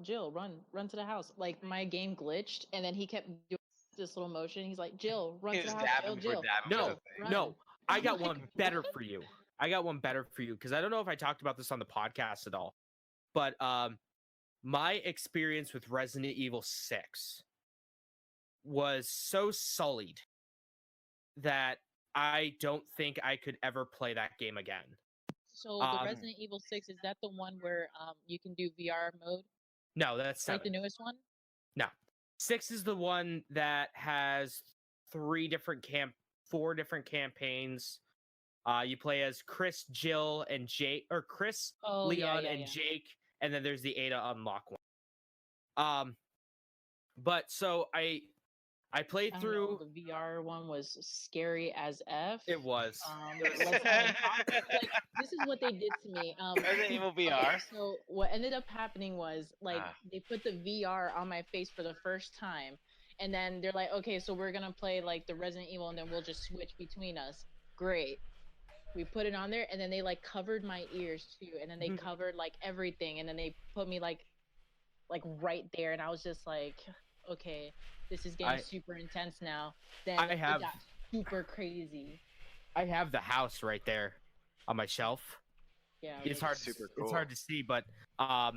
Jill, run to the house. Like, my game glitched, and then he kept doing this little motion. He's like, Jill, run to the house, Jill. No, I got one better for you. because I don't know if I talked about this on the podcast at all. But my experience with Resident Evil 6 was so sullied that I don't think I could ever play that game again. So the Resident Evil 6, is that the one where you can do VR mode? No, that's 7. Like the newest one? No. 6 is the one that has 4 different campaigns. You play as Chris, Jill, and Jake, or Chris, Leon, and Jake, and then there's the Ada unlock one. But so I played through. The VR one was scary as F. It was. Let's not talk. Like, this is what they did to me. Resident Evil VR. So what ended up happening was they put the VR on my face for the first time, and then they're like, okay, so we're gonna play like the Resident Evil, and then we'll just switch between us. Great. We put it on there, and then they like covered my ears too, and then they covered like everything, and then they put me like right there, and I was just like, okay, this is getting super intense now. Then it got super crazy. I have the house right there on my shelf. Yeah, it's hard. Super cool. It's hard to see, but I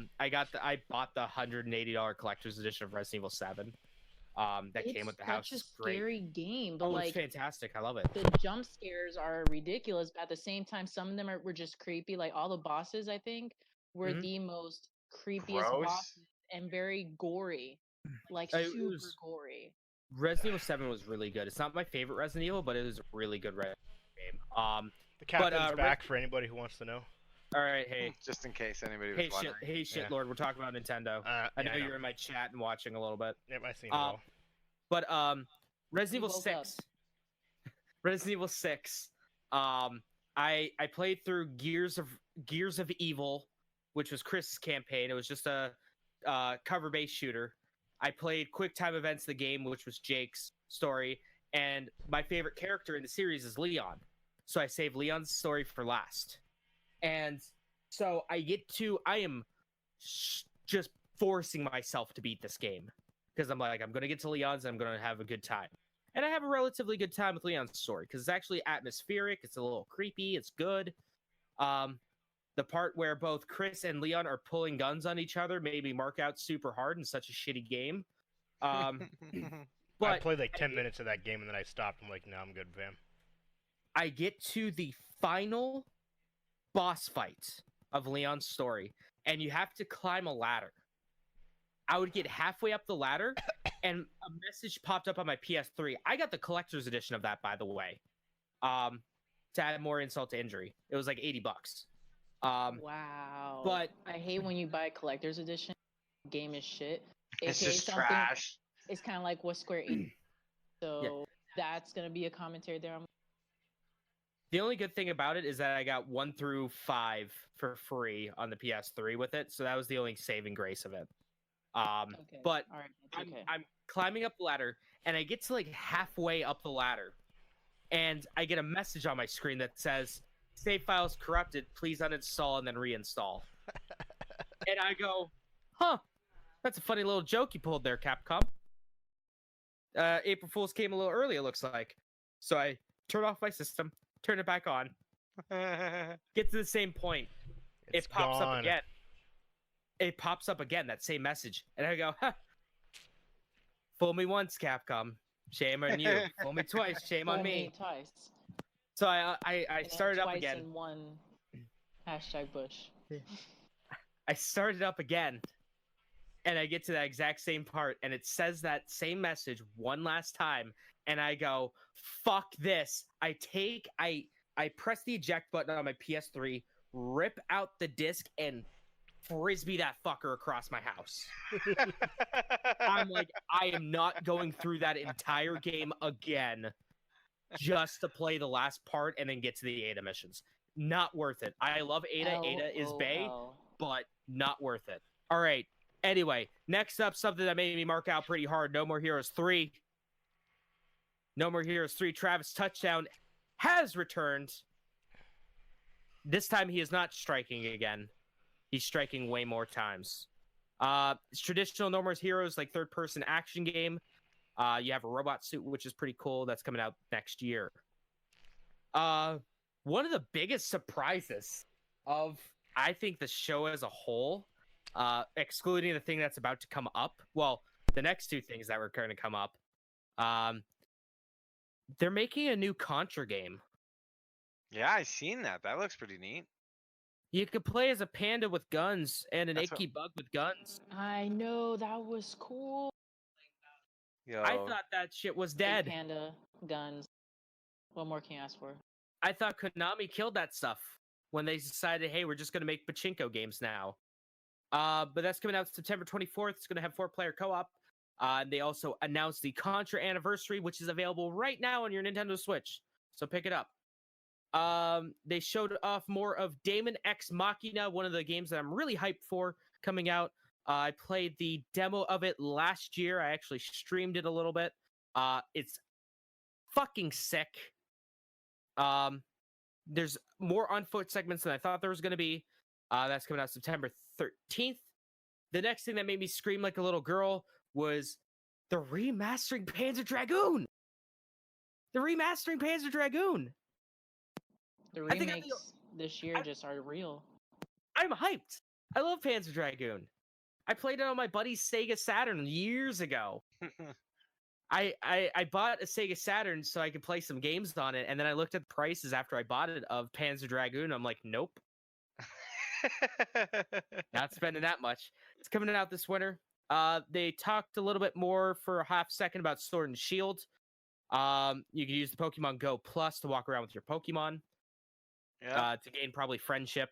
bought the $180 collector's edition of Resident Evil 7. That came with the house. It's such a scary game, but it's fantastic. I love it. The jump scares are ridiculous, but at the same time, some of them were just creepy. Like all the bosses, I think, were the most creepiest bosses and very gory, like super gory. Resident Evil 7 was really good. It's not my favorite Resident Evil, but it was a really good Resident Evil game. The captain's back for anybody who wants to know. All right, hey. Just in case anybody was wondering. Hey, shitlord, we're talking about Nintendo. I know you're in my chat and watching a little bit. Yep, I seen it all. But Resident Evil 6. Resident Evil 6. I played through Gears of Evil, which was Chris' campaign. It was just a cover-based shooter. I played Quick Time Events, the game, which was Jake's story, and my favorite character in the series is Leon. So I saved Leon's story for last. And so I am just forcing myself to beat this game because I'm like, I'm going to get to Leon's and I'm going to have a good time. And I have a relatively good time with Leon's story because it's actually atmospheric. It's a little creepy. It's good. The part where both Chris and Leon are pulling guns on each other made me mark out super hard in such a shitty game. But I played like 10 minutes of that game and then I stopped. I'm like, no, I'm good, fam. I get to the final boss fight of Leon's story, and you have to climb a ladder. I would get halfway up the ladder, and a message popped up on my PS3. I got the collector's edition of that, by the way, to add more insult to injury. It was like $80. Wow. But I hate when you buy a collector's edition. The game is shit. It's just trash. It's kind of like what Square Enix. So that's gonna be a commentary there. The only good thing about it is that I got 1 through 5 for free on the PS3 with it, so that was the only saving grace of it. But I'm climbing up the ladder, and I get to like halfway up the ladder, and I get a message on my screen that says, "Save files corrupted. Please uninstall and then reinstall." And I go, "Huh, that's a funny little joke you pulled there, Capcom." April Fool's came a little early, it looks like. So I turn off my system. Turn it back on. Get to the same point. It pops up again. It pops up again, that same message. And I go, fool me once, Capcom. Shame on you. Fool me twice. Shame on me. Twice. So I started up again. In one #Bush. I started up again. And I get to that exact same part. And it says that same message one last time. And I go, fuck this. I press the eject button on my PS3, rip out the disc, and frisbee that fucker across my house. I'm like, I am not going through that entire game again just to play the last part and then get to the Ada missions. Not worth it. I love Ada. Ada is bae, but not worth it. All right. Anyway, next up, something that made me mark out pretty hard. No More Heroes 3. No More Heroes 3 Travis Touchdown has returned. This time he is not striking again. He's striking way more times. It's traditional No More Heroes, like third-person action game. You have a robot suit, which is pretty cool. That's coming out next year. One of the biggest surprises of, I think, the show as a whole excluding the thing that's about to come up. Well, the next two things that were going to come up. They're making a new Contra game. Yeah, I seen that. That looks pretty neat. You could play as a panda with guns and an That's what- icky bug with guns. I know, that was cool. Yo, I thought that shit was Big dead. panda guns. What more can you ask for? I thought Konami killed that stuff when they decided, hey, we're just going to make pachinko games now. But that's coming out September 24th. It's going to have 4-player co-op. They also announced the Contra Anniversary, which is available right now on your Nintendo Switch. So pick it up. They showed off more of Daemon X Machina, one of the games that I'm really hyped for coming out. I played the demo of it last year. I actually streamed it a little bit. It's fucking sick. There's more on-foot segments than I thought there was going to be. That's coming out September 13th. The next thing that made me scream like a little girl was the remastering Panzer Dragoon. The remastering Panzer Dragoon. The I think remakes this year just are real. I'm hyped. I love Panzer Dragoon. I played it on my buddy's Sega Saturn years ago. I bought a Sega Saturn so I could play some games on it, and then I looked at the prices after I bought it of Panzer Dragoon. I'm like, nope, not spending that much. It's coming out this winter. They talked a little bit more for a half second about Sword and Shield. You can use the Pokemon Go Plus to walk around with your Pokemon. yeah. To gain probably friendship.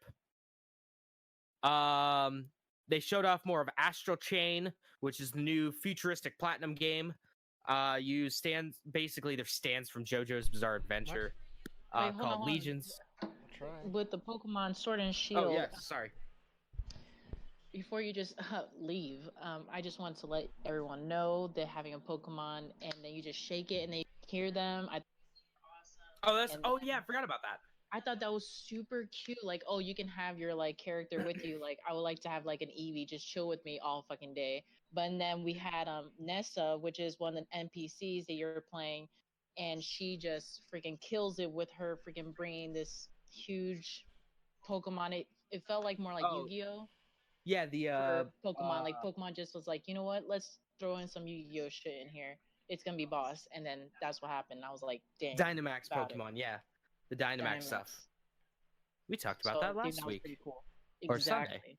They showed off more of Astral Chain, which is the new futuristic platinum game. You stands basically they're stands from JoJo's Bizarre Adventure, Wait, hold called on. Legions. With the Pokemon Sword and Shield. Oh yeah, sorry. Before you just leave, I just want to let everyone know that having a Pokemon and then you just shake it and they hear them. Yeah, I forgot about that. I thought that was super cute. Like, oh, you can have your like character with you. Like, I would like to have like an Eevee just chill with me all fucking day. But then we had Nessa, which is one of the NPCs that you're playing, and she just freaking kills it with her freaking bringing this huge Pokemon. It felt like more like Yu-Gi-Oh. Yeah, the For Pokemon. Like Pokemon just was like, you know what? Let's throw in some Yu-Gi-Oh shit in here. It's gonna be boss, and then that's what happened. I was like, dang. Dynamax about it. Pokemon, yeah, the Dynamax stuff. We talked about So, that I think last that was week. pretty cool. Or Sunday. Exactly.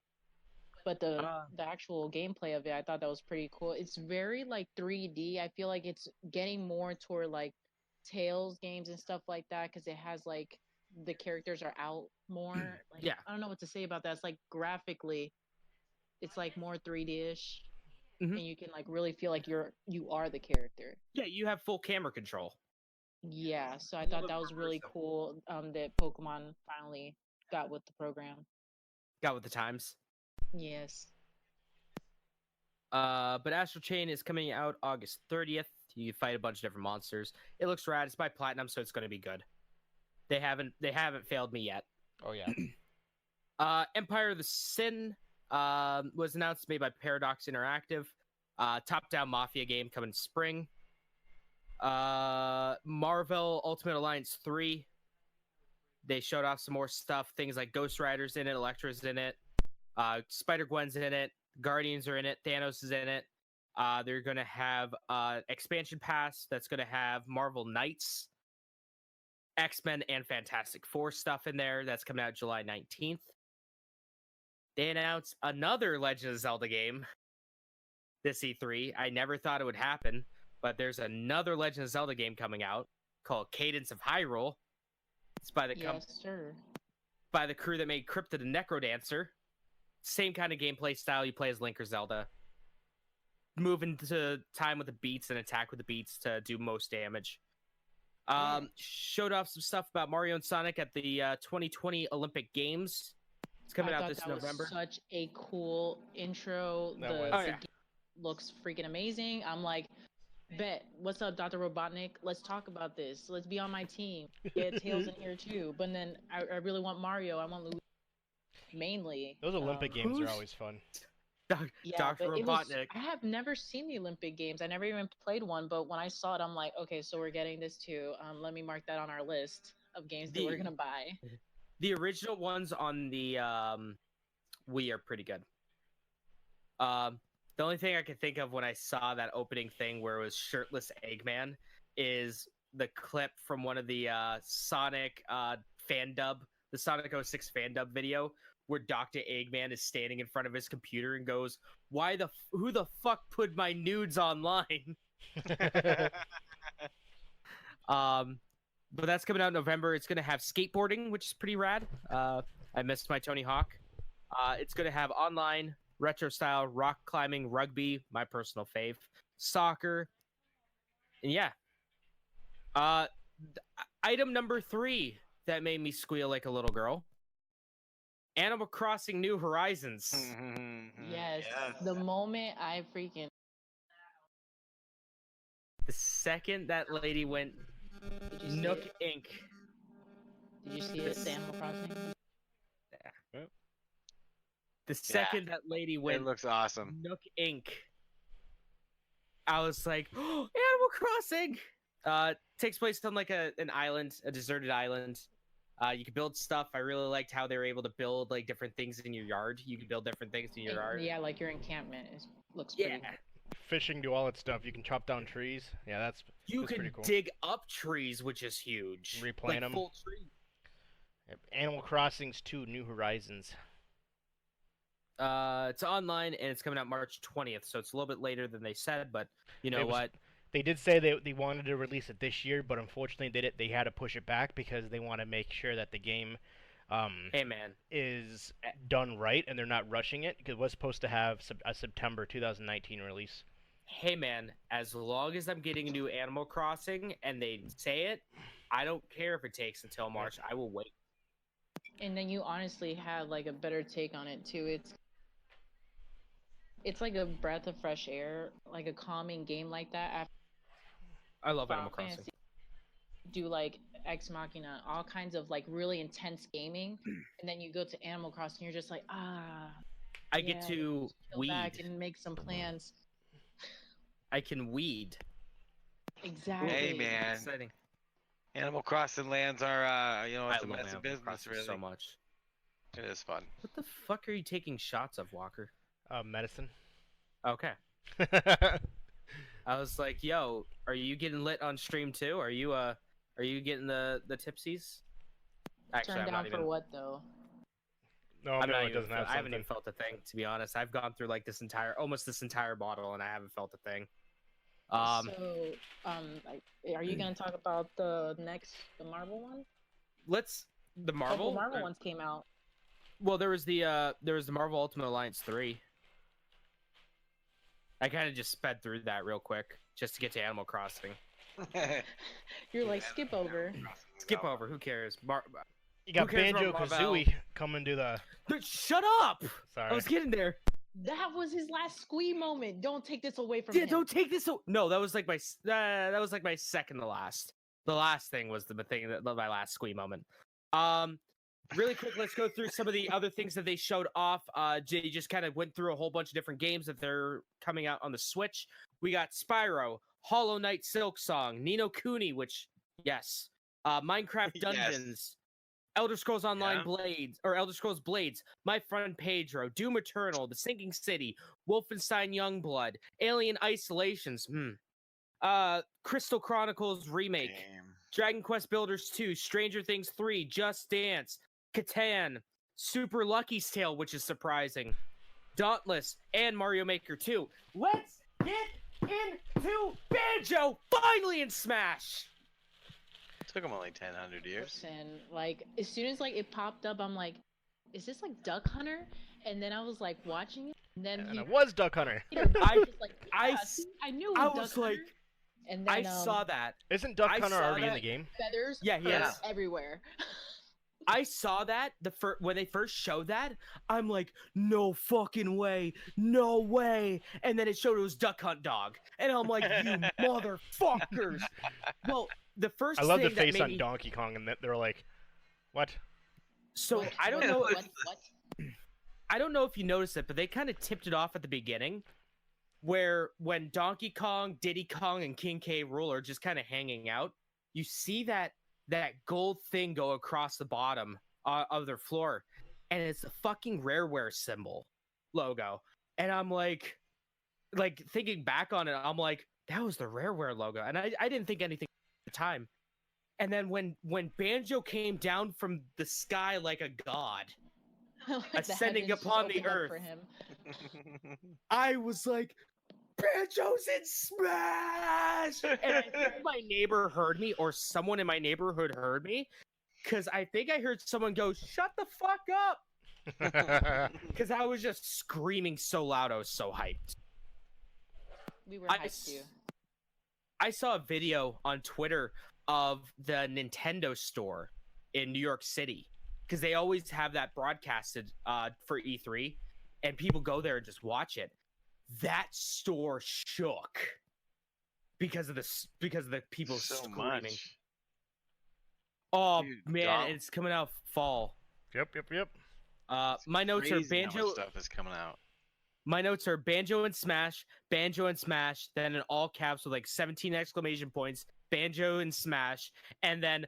But the actual gameplay of it, I thought that was pretty cool. It's very like 3D. I feel like it's getting more toward like Tales games and stuff like that because it has like the characters are out more. Like, Yeah. I don't know what to say about that. It's like graphically, it's like more 3D-ish, Mhm. and you can like really feel like you are the character. Yeah, you have full camera control. Yeah, so I little thought bit that was more really immersive. cool. That Pokemon finally got with the program. Got with the times. Yes. But Astral Chain is coming out August 30th. You fight a bunch of different monsters. It looks rad. It's by Platinum, so it's going to be good. They haven't failed me yet. Oh yeah. Empire of the Sin was announced, made by Paradox Interactive. Top-down Mafia game coming spring. Marvel Ultimate Alliance 3. They showed off some more stuff. Things like Ghost Rider's in it, Elektra's in it, Spider-Gwen's in it, Guardians are in it, Thanos is in it. They're going to have expansion pass that's going to have Marvel Knights, X-Men, and Fantastic Four stuff in there. That's coming out July 19th. They announced another Legend of Zelda game this E3. I never thought it would happen, but there's another Legend of Zelda game coming out called Cadence of Hyrule. It's by the by the crew that made Crypta the Necrodancer. Same kind of gameplay style. You play as Link or Zelda. Move into time with the beats and attack with the beats to do most damage. Showed off some stuff about Mario and Sonic at the 2020 Olympic Games. It's coming out this November. Was such a cool intro. The looks freaking amazing. I'm like, bet. What's up, Dr. Robotnik? Let's talk about this. Let's be on my team. Get Tails in here too. But then I really want Mario. I want Luigi mainly. Those Olympic games are always fun. Dr. Robotnik. I have never seen the Olympic Games. I never even played one. But when I saw it, I'm like, okay, so we're getting this too. Let me mark that on our list of games that we're gonna buy. The original ones on the Wii are pretty good. The only thing I could think of when I saw that opening thing where it was shirtless Eggman is the clip from one of the Sonic fan dub, the Sonic 06 fan dub video, where Dr. Eggman is standing in front of his computer and goes, who the fuck put my nudes online? But that's coming out in November. It's going to have skateboarding, which is pretty rad. I missed my Tony Hawk. It's going to have online, retro style, rock climbing, rugby, my personal fave, soccer. And yeah. Item number 3 that made me squeal like a little girl. Animal Crossing New Horizons. Yes. The moment I freaking... The second that lady went Nook Inc. Did you see it, Animal Crossing? Yeah. The second that lady went it looks awesome. Nook Inc. I was like, oh, Animal Crossing! Takes place on like an island, a deserted island. You can build stuff. I really liked how they were able to build like different things in your yard. You can build different things in your yard. Yeah, like your encampment looks pretty cool. Fishing, do all that stuff. You can chop down trees. Yeah, that's pretty cool. Dig up trees, which is huge. Replant them. Full tree. Yep. Animal Crossing's 2 New Horizons. It's online and it's coming out March 20th, so it's a little bit later than they said. But you know what? They did say they wanted to release it this year, but unfortunately they had to push it back because they want to make sure that the game is done right and they're not rushing it, because it was supposed to have a September 2019 release. Hey man, as long as I'm getting a new Animal Crossing and they say it, I don't care if it takes until March. I will wait. And then you honestly have like a better take on it too. It's like a breath of fresh air, like a calming game like that. After I love Animal Crossing. Do like Ex Machina, all kinds of like really intense gaming, and then you go to Animal Crossing, you're just like, I get to weed back and make some plans. I can weed. Exactly. Hey man, exciting. Animal Crossing lands are it's a massive business, really. So much. It is fun. What the fuck are you taking shots of, Walker? Medicine. Okay. I was like, yo, are you getting lit on stream too? Are you getting the tipsies? Actually, turned down for what though? No, I'm not it doesn't have I haven't even felt a thing, to be honest. I've gone through like almost this entire bottle, and I haven't felt a thing. Are you gonna talk about the Marvel one? The Marvel. The Marvel ones came out. Well, there was the Marvel Ultimate Alliance 3. I kind of just sped through that real quick just to get to Animal Crossing. You're like, skip over. Skip over. Who cares? You got Banjo-Kazooie coming to the... Shut up! Sorry. I was getting there. That was his last Squa moment. Don't take this away from him. Don't take this. No, that was like my second to last. The last thing was the thing that my last Squa moment. Really quick, let's go through some of the other things that they showed off. They just kind of went through a whole bunch of different games that they're coming out on the Switch. We got Spyro, Hollow Knight Silksong, Ni no Kuni, which, yes. Minecraft Dungeons, yes. Elder Scrolls Online Blades, or Elder Scrolls Blades, My Friend Pedro, Doom Eternal, The Sinking City, Wolfenstein Youngblood, Alien Isolations, Crystal Chronicles Remake, Dragon Quest Builders 2, Stranger Things 3, Just Dance, Catan, Super Lucky's Tale, which is surprising, Dauntless, and Mario Maker 2. Let's get into Banjo, finally in Smash! Took him only 1,000 years. Listen, like, as soon as like it popped up, I'm like, is this like Duck Hunter? And then I was like watching it, and then it was Duck Hunter. I knew it was Duck Hunter. And then, I saw that. Isn't Duck Hunter already in the game? Feathers. Yeah, he is everywhere. I saw that when they first showed that. I'm like, no fucking way, no way. And then it showed it was Duck Hunt Dog, and I'm like, you motherfuckers. Well, the first. I love the face on Donkey Kong, and they're like, what? So what? I don't know. What? I don't know if you noticed it, but they kind of tipped it off at the beginning, where when Donkey Kong, Diddy Kong, and King K. Rool are just kind of hanging out, you see that gold thing go across the bottom of their floor, and it's a fucking Rareware symbol logo. And I'm like thinking back on it, I'm like, that was the Rareware logo, and I didn't think anything at the time. And then when Banjo came down from the sky like a god, ascending upon the earth, for him. I was like, Banjo's in Smash! And I think my neighbor heard me, or someone in my neighborhood heard me, because I think I heard someone go, "Shut the fuck up!" Because I was just screaming so loud, I was so hyped. We were hyped too. I saw a video on Twitter of the Nintendo store in New York City, because they always have that broadcasted for E3, and people go there and just watch it. That store shook because of the people so screaming. Much. Oh Dude, man, it's coming out fall. Yep. My notes are Crazy how Banjo. much stuff is coming out. My notes are Banjo and Smash, then in all caps with like 17 exclamation points, Banjo and Smash, and then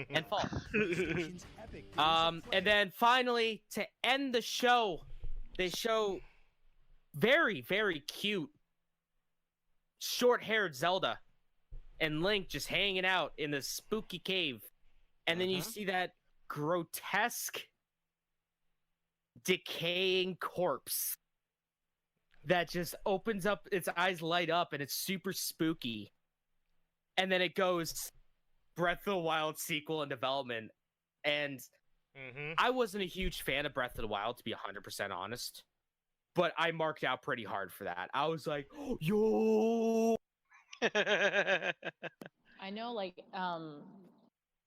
and fall. And then finally, to end the show, they show very, very cute short-haired Zelda and Link just hanging out in the spooky cave. And then you see that grotesque decaying corpse that just opens up, its eyes light up, and it's super spooky. And then it goes Breath of the Wild sequel in development. And I wasn't a huge fan of Breath of the Wild, to be 100% honest, but I marked out pretty hard for that. I was like, oh, yo. I know, like,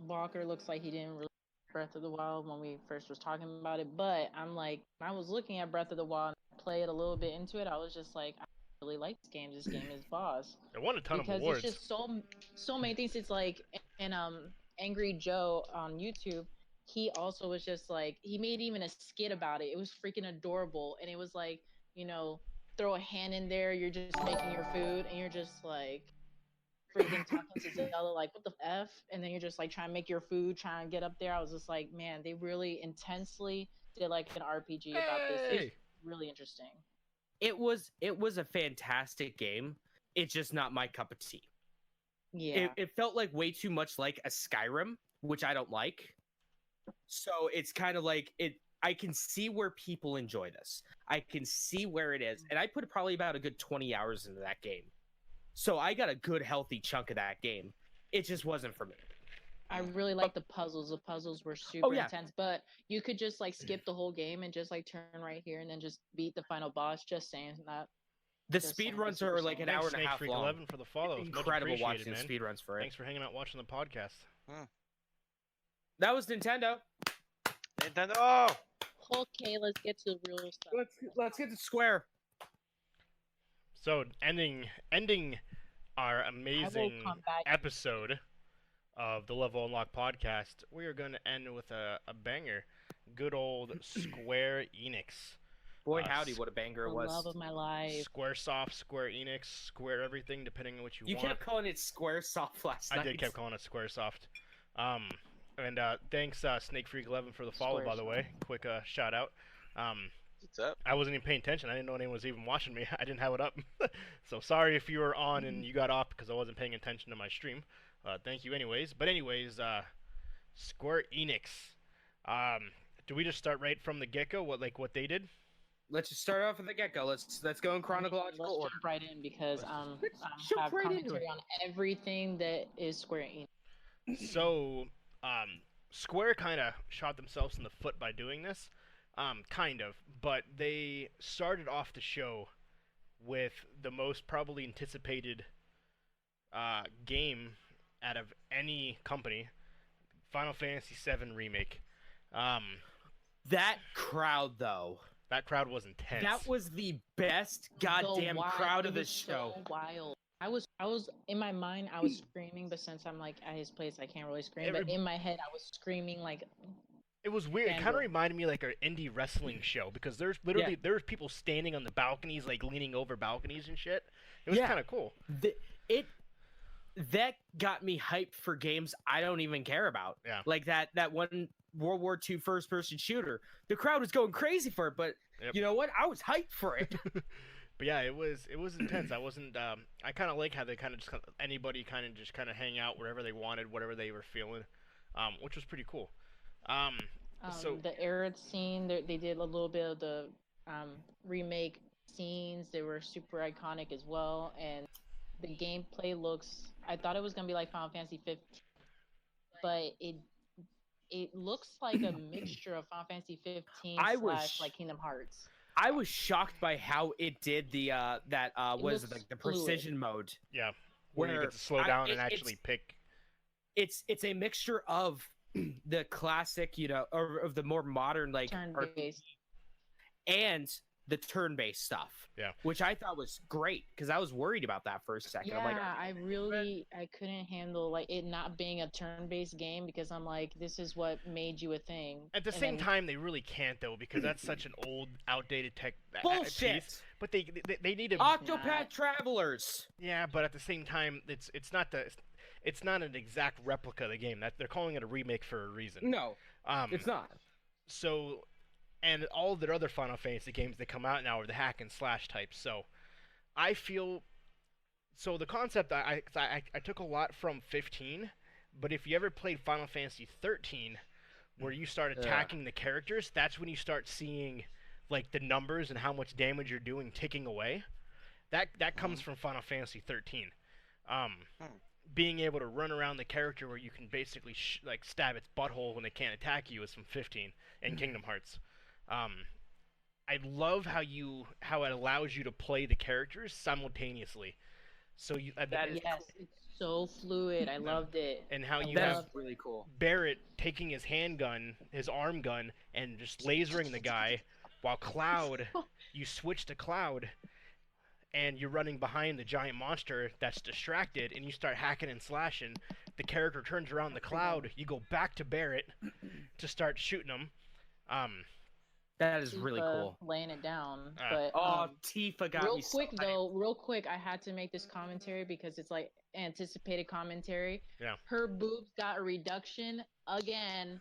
Walker looks like he didn't really like Breath of the Wild when we first was talking about it, but I'm like, when I was looking at Breath of the Wild and played a little bit into it, I was just like, I really like this game. This game is boss. It won a ton of Because awards. it's just so many things. It's like, and Angry Joe on YouTube, he also was just like, he made even a skit about it. It was freaking adorable, and it was like, you know, throw a hand in there, you're just making your food, and you're just like freaking talking to Zelda, like, what the F? And then you're just like trying to make your food, trying to get up there. I was just like, man, they really intensely did like an RPG about this. It's really interesting. It was a fantastic game. It's just not my cup of tea. Yeah. It felt like way too much like a Skyrim, which I don't like. So it's kind of like it. I can see where people enjoy this. I can see where it is. And I put probably about a good 20 hours into that game. So I got a good, healthy chunk of that game. It just wasn't for me. I really like the puzzles. The puzzles were super intense, but you could just like skip the whole game and just like turn right here and then just beat the final boss. Just saying that. The speed runs are like an hour and a half long. 11 for the follow. It's incredible watching the speed runs for it. Thanks for hanging out watching the podcast. That was Nintendo. Nintendo. Okay, let's get to the real stuff. Let's get to Square. So ending our amazing episode of the Level Unlock podcast, we are going to end with a banger. Good old Square Enix. Boy, howdy, what a banger it was. The love of my life. Squaresoft, Square Enix, Square everything, depending on what you want. You kept calling it Squaresoft last night. I did kept calling it Squaresoft. And thanks Snake Freak 11 for the follow, by the way. Quick shout out. What's up? I wasn't even paying attention. I didn't know anyone was even watching me. I didn't have it up. So sorry if you were on and you got off because I wasn't paying attention to my stream. Thank you anyways. But anyways, Square Enix. Do we just start right from the get-go? What they did? Let's just start off at the get-go. Let's go in chronological order. Let's jump right in because I have commentary on everything that is Square Enix. So, Square kind of shot themselves in the foot by doing this. Kind of. But they started off the show with the most probably anticipated game out of any company, Final Fantasy VII Remake. That crowd, though. That crowd was intense. That was the best goddamn crowd of the show. So wild. I was in my mind, I was screaming, but since I'm like at his place, I can't really scream. But in my head, I was screaming like. It was weird. It kind of reminded me like an indie wrestling show because there's literally there's people standing on the balconies, like leaning over balconies and shit. It was kind of cool. That got me hyped for games I don't even care about. Yeah. Like that one World War II first-person shooter. The crowd was going crazy for it, but you know what? I was hyped for it. But yeah, it was intense. I wasn't. I kind of like how they kind of just anybody kind of hang out wherever they wanted, whatever they were feeling, which was pretty cool. So the Arid scene, they did a little bit of the remake scenes. They were super iconic as well, and the gameplay looks. I thought it was gonna be like Final Fantasy 15, but it looks like a mixture of Final Fantasy 15 / like Kingdom Hearts. I was shocked by how it did the was like the precision mode. Yeah, where you get to slow down and actually pick. It's a mixture of the classic, or of the more modern like turn-based and the turn-based stuff. Yeah, which I thought was great because I was worried about that for a second. Yeah, I'm like, I couldn't handle like it not being a turn-based game because I'm like, this is what made you a thing. At the same time, they really can't though because that's such an old, outdated tech. Bullshit. But they need to. Octopath Travelers. Yeah, but at the same time, it's not an exact replica of the game. That they're calling it a remake for a reason. No, it's not. So, and all their other Final Fantasy games that come out now are the hack and slash types. So, I feel. So the concept I took a lot from 15, but if you ever played Final Fantasy 13, where you start attacking the characters, that's when you start seeing like the numbers and how much damage you're doing ticking away. That comes from Final Fantasy 13. Being able to run around the character where you can basically like stab its butthole when they can't attack you is from 15 in Kingdom Hearts. I love how it allows you to play the characters simultaneously. So you yes, it's so fluid. I loved it. And how you have really cool. Barrett taking his handgun, his arm gun, and just lasering the guy, while Cloud, you switch to Cloud, and you're running behind the giant monster that's distracted, and you start hacking and slashing. The character turns around the Cloud. You go back to Barrett to start shooting him. That is really cool. Laying it down. But Tifa got me real quick, I had to make this commentary because it's like anticipated commentary. Yeah. Her boobs got a reduction again,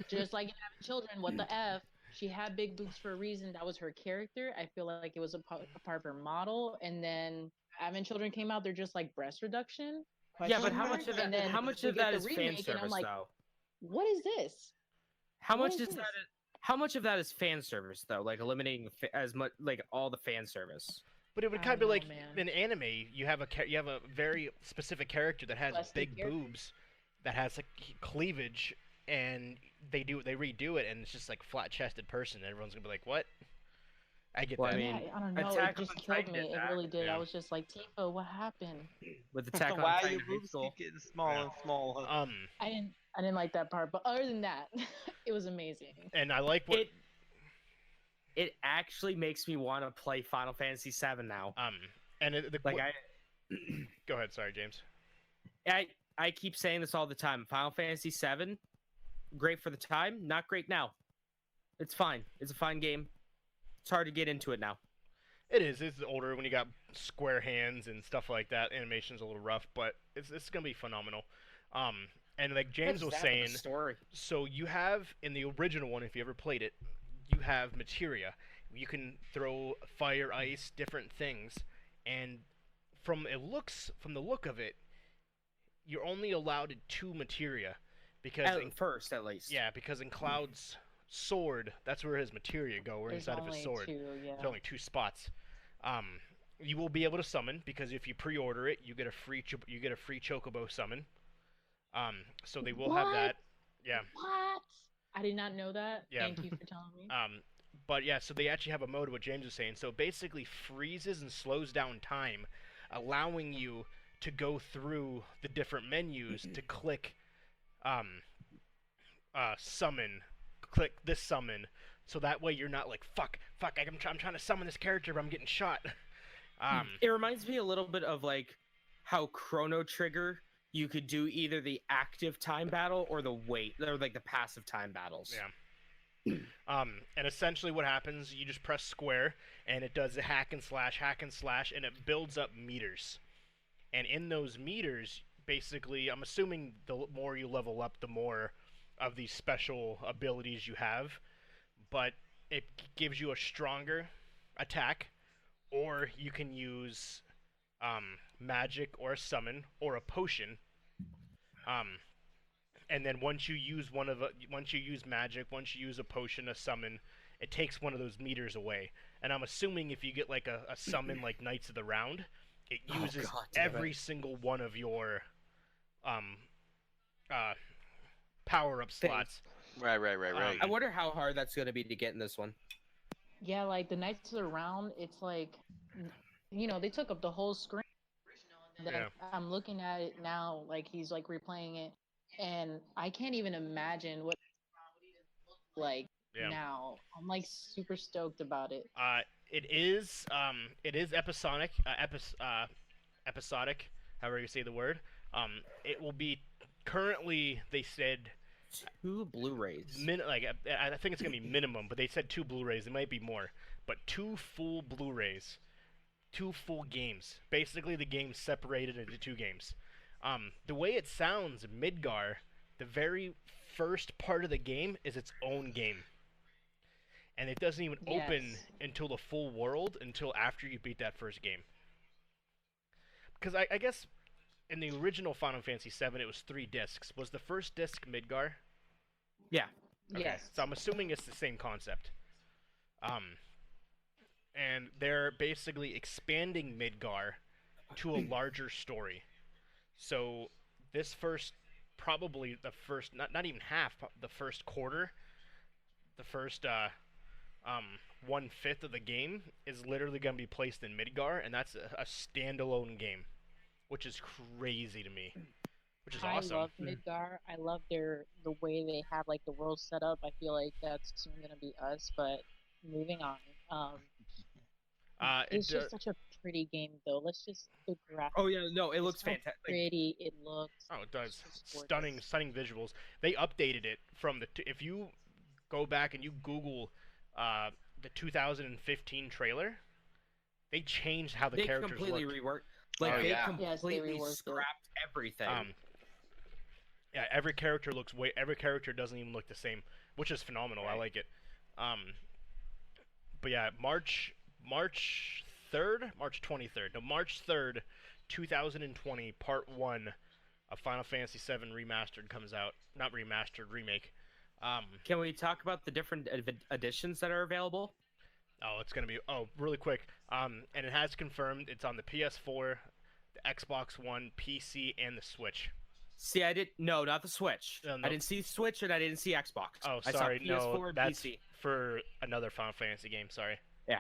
just like in having children. What the F? She had big boobs for a reason. That was her character. I feel like it was a part of her model. And then having children came out, they're just like breast reduction. Yeah, but how much of that is fan service like, though? What is this? How much of that is fan service though? Like eliminating as much like all the fan service. But it would kind of be like in anime, you have a very specific character that has big boobs, that has like cleavage, and they redo it, and it's just like flat-chested person. And everyone's gonna be like, "What?" I get that. I mean, I don't know. It just killed me. It really did. Yeah. I was just like, Tifa, what happened? With Attack on Why Titan, your boobs keep getting smaller and smaller? I didn't like that part, but other than that, it was amazing. And I like what it actually makes me want to play Final Fantasy VII now. Go ahead. Sorry, James. I keep saying this all the time. Final Fantasy VII, great for the time, not great now. It's fine. It's a fine game. It's hard to get into it now. It is. It's older when you got square hands and stuff like that. Animation's a little rough, but it's gonna be phenomenal. And like James was saying, so you have in the original one, if you ever played it, you have materia. You can throw fire, ice, different things, and from the look of it, you're only allowed 2 materia, because first at least. Yeah, because in Cloud's sword, that's where his materia go, or inside of his sword. There's only 2 spots. You will be able to summon, because if you pre-order it, you get a free chocobo summon. So they will have that. Yeah. What? I did not know that. Yeah. Thank you for telling me. But yeah, so they actually have a mode, what James was saying. So it basically freezes and slows down time, allowing you to go through the different menus to click summon, click this summon, so that way you're not like, fuck, I'm trying to summon this character, but I'm getting shot. It reminds me a little bit of like how Chrono Trigger, you could do either the active time battle or the like the passive time battles. Yeah. And essentially what happens, you just press square, and it does a hack and slash, and it builds up meters. And in those meters, basically, I'm assuming the more you level up, the more of these special abilities you have, but it gives you a stronger attack, or you can use magic or a summon or a potion. And then once you use magic, once you use a potion, a summon, it takes one of those meters away. And I'm assuming if you get like a summon like Knights of the Round, it uses every single one of your power-up slots. Right. I wonder how hard that's going to be to get in this one. Yeah, like the Knights of the Round, it's like, they took up the whole screen. Yeah. I'm looking at it now, like he's like replaying it, and I can't even imagine what it's like now. I'm like super stoked about it. It is episodic, episodic, however you say the word. It will be currently, they said, 2 Blu-rays. I think it's gonna be minimum, but they said 2 Blu-rays. It might be more, but 2 full Blu-rays, 2 full games. Basically, the game separated into 2 games. The way it sounds, Midgar, the very first part of the game is its own game, and it doesn't even open until the full world until after you beat that first game. Because I guess in the original Final Fantasy VII, it was 3 discs. Was the first disc Midgar? Yeah. Okay. Yes. So I'm assuming it's the same concept. And they're basically expanding Midgar to a larger story. So this probably the first, not even half, the first quarter, the first 1/5 of the game is literally going to be placed in Midgar, and that's a standalone game, which is crazy to me, which is awesome. I love Midgar. I love the way they have like the world set up. I feel like that's soon gonna be us. But moving on. It's just such a pretty game, though. The graphics. Oh yeah, no, it looks fantastic. Pretty. It looks. Oh, it does. So Stunning visuals. They updated it from if you go back and you Google the 2015 trailer, they changed how the characters looked. They completely reworked. Like they completely reworked scrapped everything. Yeah, every character doesn't even look the same, which is phenomenal. Right. I like it. But yeah, March 3rd, 2020, Part 1 of Final Fantasy VII Remastered comes out. Not remastered, remake. Can we talk about the different editions that are available? Oh, it's gonna be really quick. And it has confirmed it's on the PS4, the Xbox One, PC, and the Switch. See, not the Switch. No. I didn't see Switch and I didn't see Xbox. Oh, sorry, I saw PS4 and that's PC. For another Final Fantasy game. Sorry. Yeah.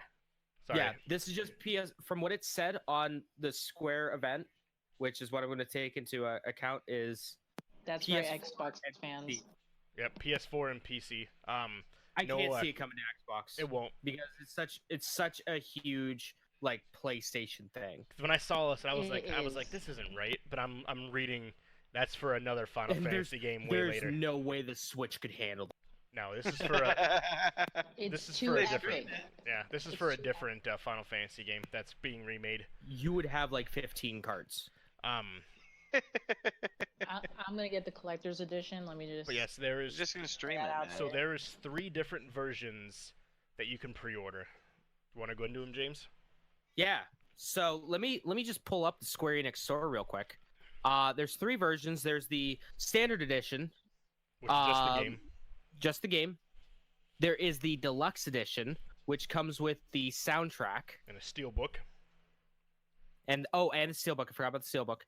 Sorry. Yeah, this is just PS. From what it said on the Square event, which is what I'm going to take into account, is that's for Xbox fans. Yep, PS4 and PC. I can't see it coming to Xbox. It won't, because it's such a huge like PlayStation thing. When I saw this, I was like, this isn't right. But I'm reading that's for another Final Fantasy game way later. There's no way the Switch could handle that. No, this is for a. This is for a different. Yeah, this is for a different Final Fantasy game that's being remade. You would have like 15 cards. I'm gonna get the collector's edition. Let me just. But yes, there is. Just gonna stream it. So there is 3 different versions that you can pre-order. You want to go into them, James? Yeah. So let me just pull up the Square Enix store real quick. There's 3 versions. There's the standard edition, which is just the game. Just the game. There is the deluxe edition, which comes with the soundtrack and a steelbook. And a steelbook. I forgot about the steelbook.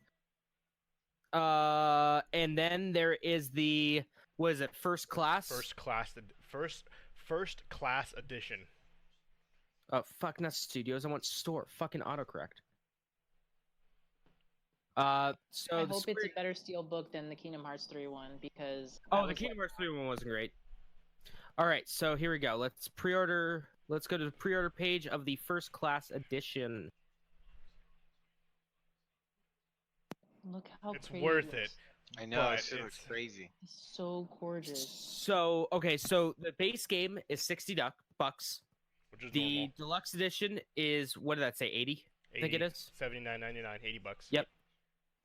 And then there is the first class? First class edition. Oh fuck, not studios. I want store. Fucking autocorrect. So I hope it's a better steelbook than the Kingdom Hearts 3 one because. The Kingdom Hearts 3 one wasn't great. All right, so here we go. Let's pre-order. Let's go to the pre-order page of the first class edition. Look how it's pretty worth it. I know, it looks crazy. It's so gorgeous. So the base game is $60, which is the normal. Deluxe edition is, what did that say, 80? I think it is $79.99, $80. Yep.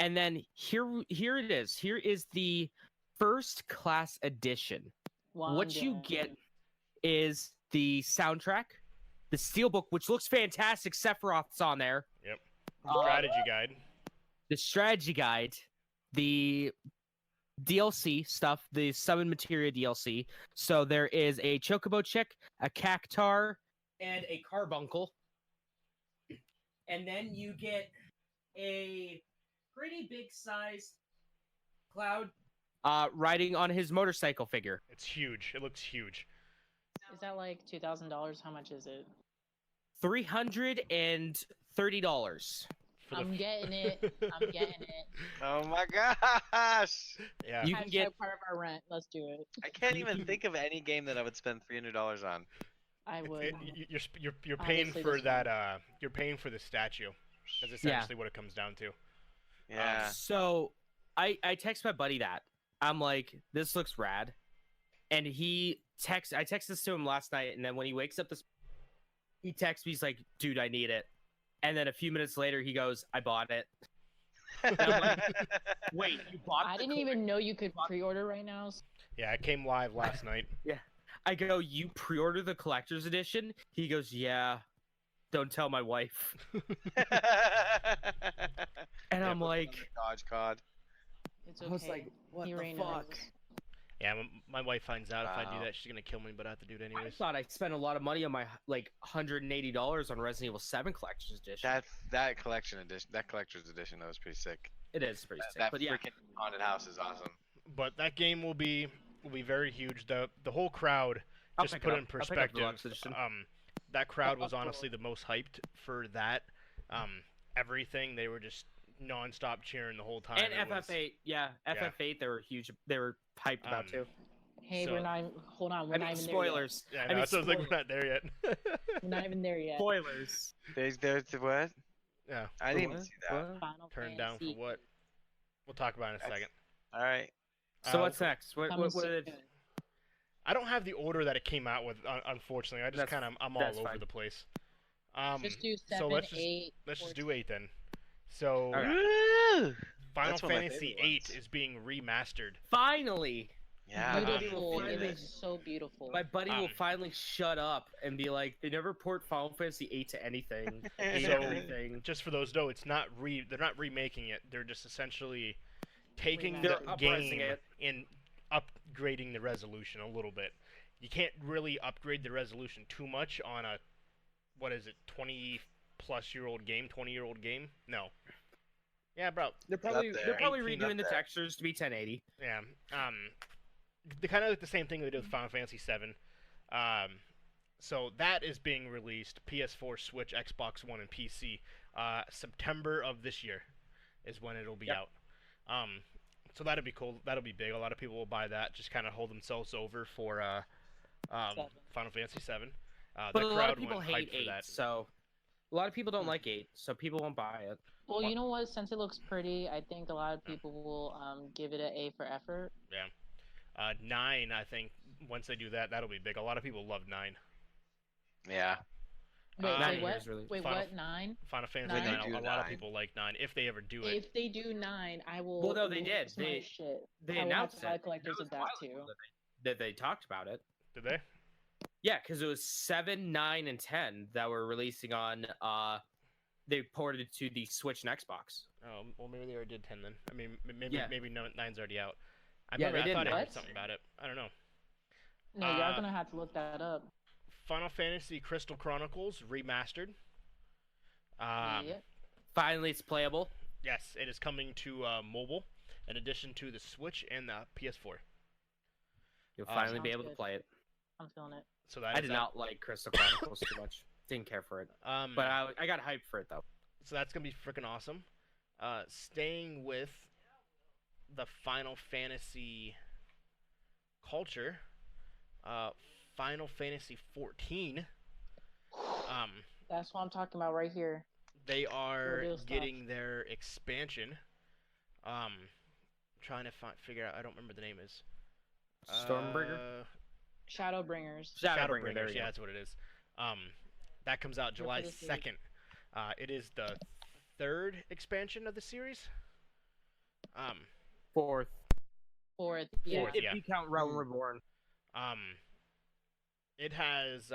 And then here it is. Here is the first class edition. What you Wanda. get is the soundtrack, the steelbook, which looks fantastic. Sephiroth's on there. Yep. Strategy guide. The strategy guide, the DLC stuff, the summon materia DLC. So there is a Chocobo Chick, a Cactar, and a Carbuncle. And then you get a pretty big sized Cloud riding on his motorcycle figure. It's huge. It looks huge. Is that like $2,000? How much is it? $330. I'm getting it. I'm getting it. Oh my gosh! Yeah. You can get part of our rent. Let's do it. I can't even think of any game that I would spend $300 on. I would. You're paying Obviously for this that. one. You're paying for the statue. That's essentially what it comes down to. Yeah. So I text my buddy that. I'm like, this looks rad. And I texted this to him last night, and then when he wakes up he texts me, he's like, dude, I need it. And then a few minutes later he goes, I bought it. And I'm like, wait, you bought it? I didn't even know you could pre-order right now. Yeah, it came live last night. Yeah. I go, you pre-order the collector's edition? He goes, yeah. Don't tell my wife. And I'm like, Dodge COD. It's okay. I was like, what He the already fuck? knows. Yeah, my wife finds out if I do Wow. that, she's gonna kill me, but I have to do it I anyways. thought I spent a lot of money on my like $180 on Resident Evil 7 collector's edition. That collector's edition, that was pretty sick. It is pretty sick. That But yeah, freaking haunted house is awesome. But that game will be very huge. The whole crowd, I'll just pick put it it in up. I'll pick up the perspective. deluxe edition. That crowd was honestly the most hyped for that. Everything, they were just non-stop cheering the whole time. and It was- FF8, yeah, FF8, they were huge. They were hyped about too. Hey, So- we're not. Hold on. We're I not mean, even spoilers. Yeah, I no, mean, so I was like, we're spoilers. not there yet. there yet. We're not even there yet. Spoilers. There's the what? Yeah, I didn't even see that. What? Final turned down for Fantasy. what? We'll talk about it in a That's- second. All right. So Uh, what's next? What Coming did soon. I don't have the order that it came out with, unfortunately. I just That's- I'm all that's over fine. the place. Just do 7, so let's just 8. let's just do 8 then. So Alright. Woo! Final That's one of my Fantasy favorite 8 ones. is being remastered. finally? Yeah. Beautiful. I'm It feeling is so beautiful. My buddy will Um, finally shut up and be like, they never port Final Fantasy 8 to anything. Hate So- everything. Just for those though, it's not they're not remaking it. They're just essentially taking They're the uprising game it. and upgrading the resolution a little bit. You can't really upgrade the resolution too much on a 20-plus-year-old game, 20-year-old game. No. Yeah, bro. They're up probably there. they're probably 18 redoing up the there. textures to be 1080. Yeah. They kind of like the same thing they did with Final Fantasy VII. So that is being released PS4, Switch, Xbox One, and PC. September of this year is when it'll be Yep. out. So that'll be cool. That'll be big. A lot of people will buy that. Just kind of hold themselves over for Seven. Final Fantasy VII. But The a lot crowd of people went hate hype for 8, that. so a lot of people don't like 8, so people won't buy it. Well, you know what? Since it looks pretty, I think a lot of people will give it an A for effort. 9, I think, once they do that, that'll be big. A lot of people love 9. Yeah. Wait, Nine wait, what? is really- Wait, Final- what? 9? Final Fantasy Nine? 9, When they a do lot of 9. people like 9, if they ever do it. If they do 9, I will. Well, no, they lose did. my They- shit. They I will have announced to buy it. collectors That was of that a while too. ago that they talked about it. Did they? Yeah, because it was 7, 9, and 10 that were releasing on. They ported it to the Switch and Xbox. Oh, well, maybe they already did 10 then. I mean, maybe Yeah. maybe 9's already out. Yeah, they I did thought I heard what? something about it. I don't know. No, y'all Uh, gonna have to look that up. Final Fantasy Crystal Chronicles Remastered. Yeah. Finally, it's playable. Yes, it is coming to mobile, in addition to the Switch and the PS4. You'll finally be Sounds able to good. play it. I'm feeling it. So that I is did that. not like Crystal Chronicles too much. Didn't care for it, but I got hyped for it though. So that's gonna be freaking awesome. Staying with the Final Fantasy culture, Final Fantasy 14. That's what I'm talking about right here. They are Real stuff. getting their expansion. Trying to figure out. I don't remember the name is. Stormbringer. Shadowbringers. Shadowbringer. There you Yeah, go. that's what it is. That comes out July the series. 2nd. It is the 3rd expansion of the series. Fourth. Fourth, yeah. Fourth, If you count Realm Reborn. It has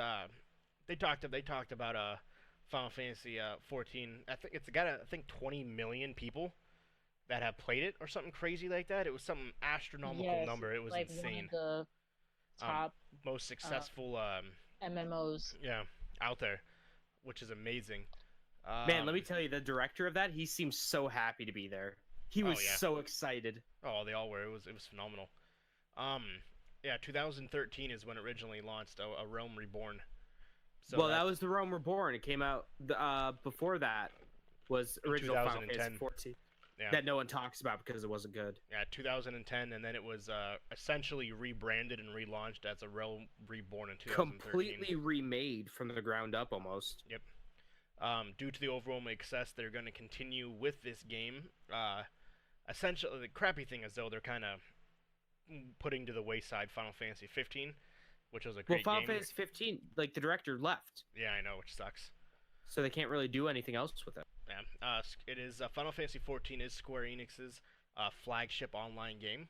they talked about Final Fantasy 14. I think it's got 20 million people that have played it or something crazy like that. It was some astronomical number. It was like insane. One of the top most successful MMOs. Yeah, out there, which is amazing. Man, let me tell you, the director of that, he seems so happy to be there. He was so excited. Oh, they all were. It was phenomenal. Yeah, 2013 is when it originally launched, a Realm Reborn. So well, that was the Realm Reborn. It came out before that was original Final Fantasy 14. Yeah. That no one talks about because it wasn't good. Yeah, 2010, and then it was essentially rebranded and relaunched as a Realm Reborn in 2013. Completely remade from the ground up, almost. Yep. Due to the overwhelming success, they're going to continue with this game. Essentially, the crappy thing is, though, they're kind of putting to the wayside Final Fantasy 15, which was a great game. Well, Final Fantasy 15, like, the director left. Yeah, I know, which sucks. So they can't really do anything else with it. Yeah. It is Final Fantasy 14 is Square Enix's flagship online game,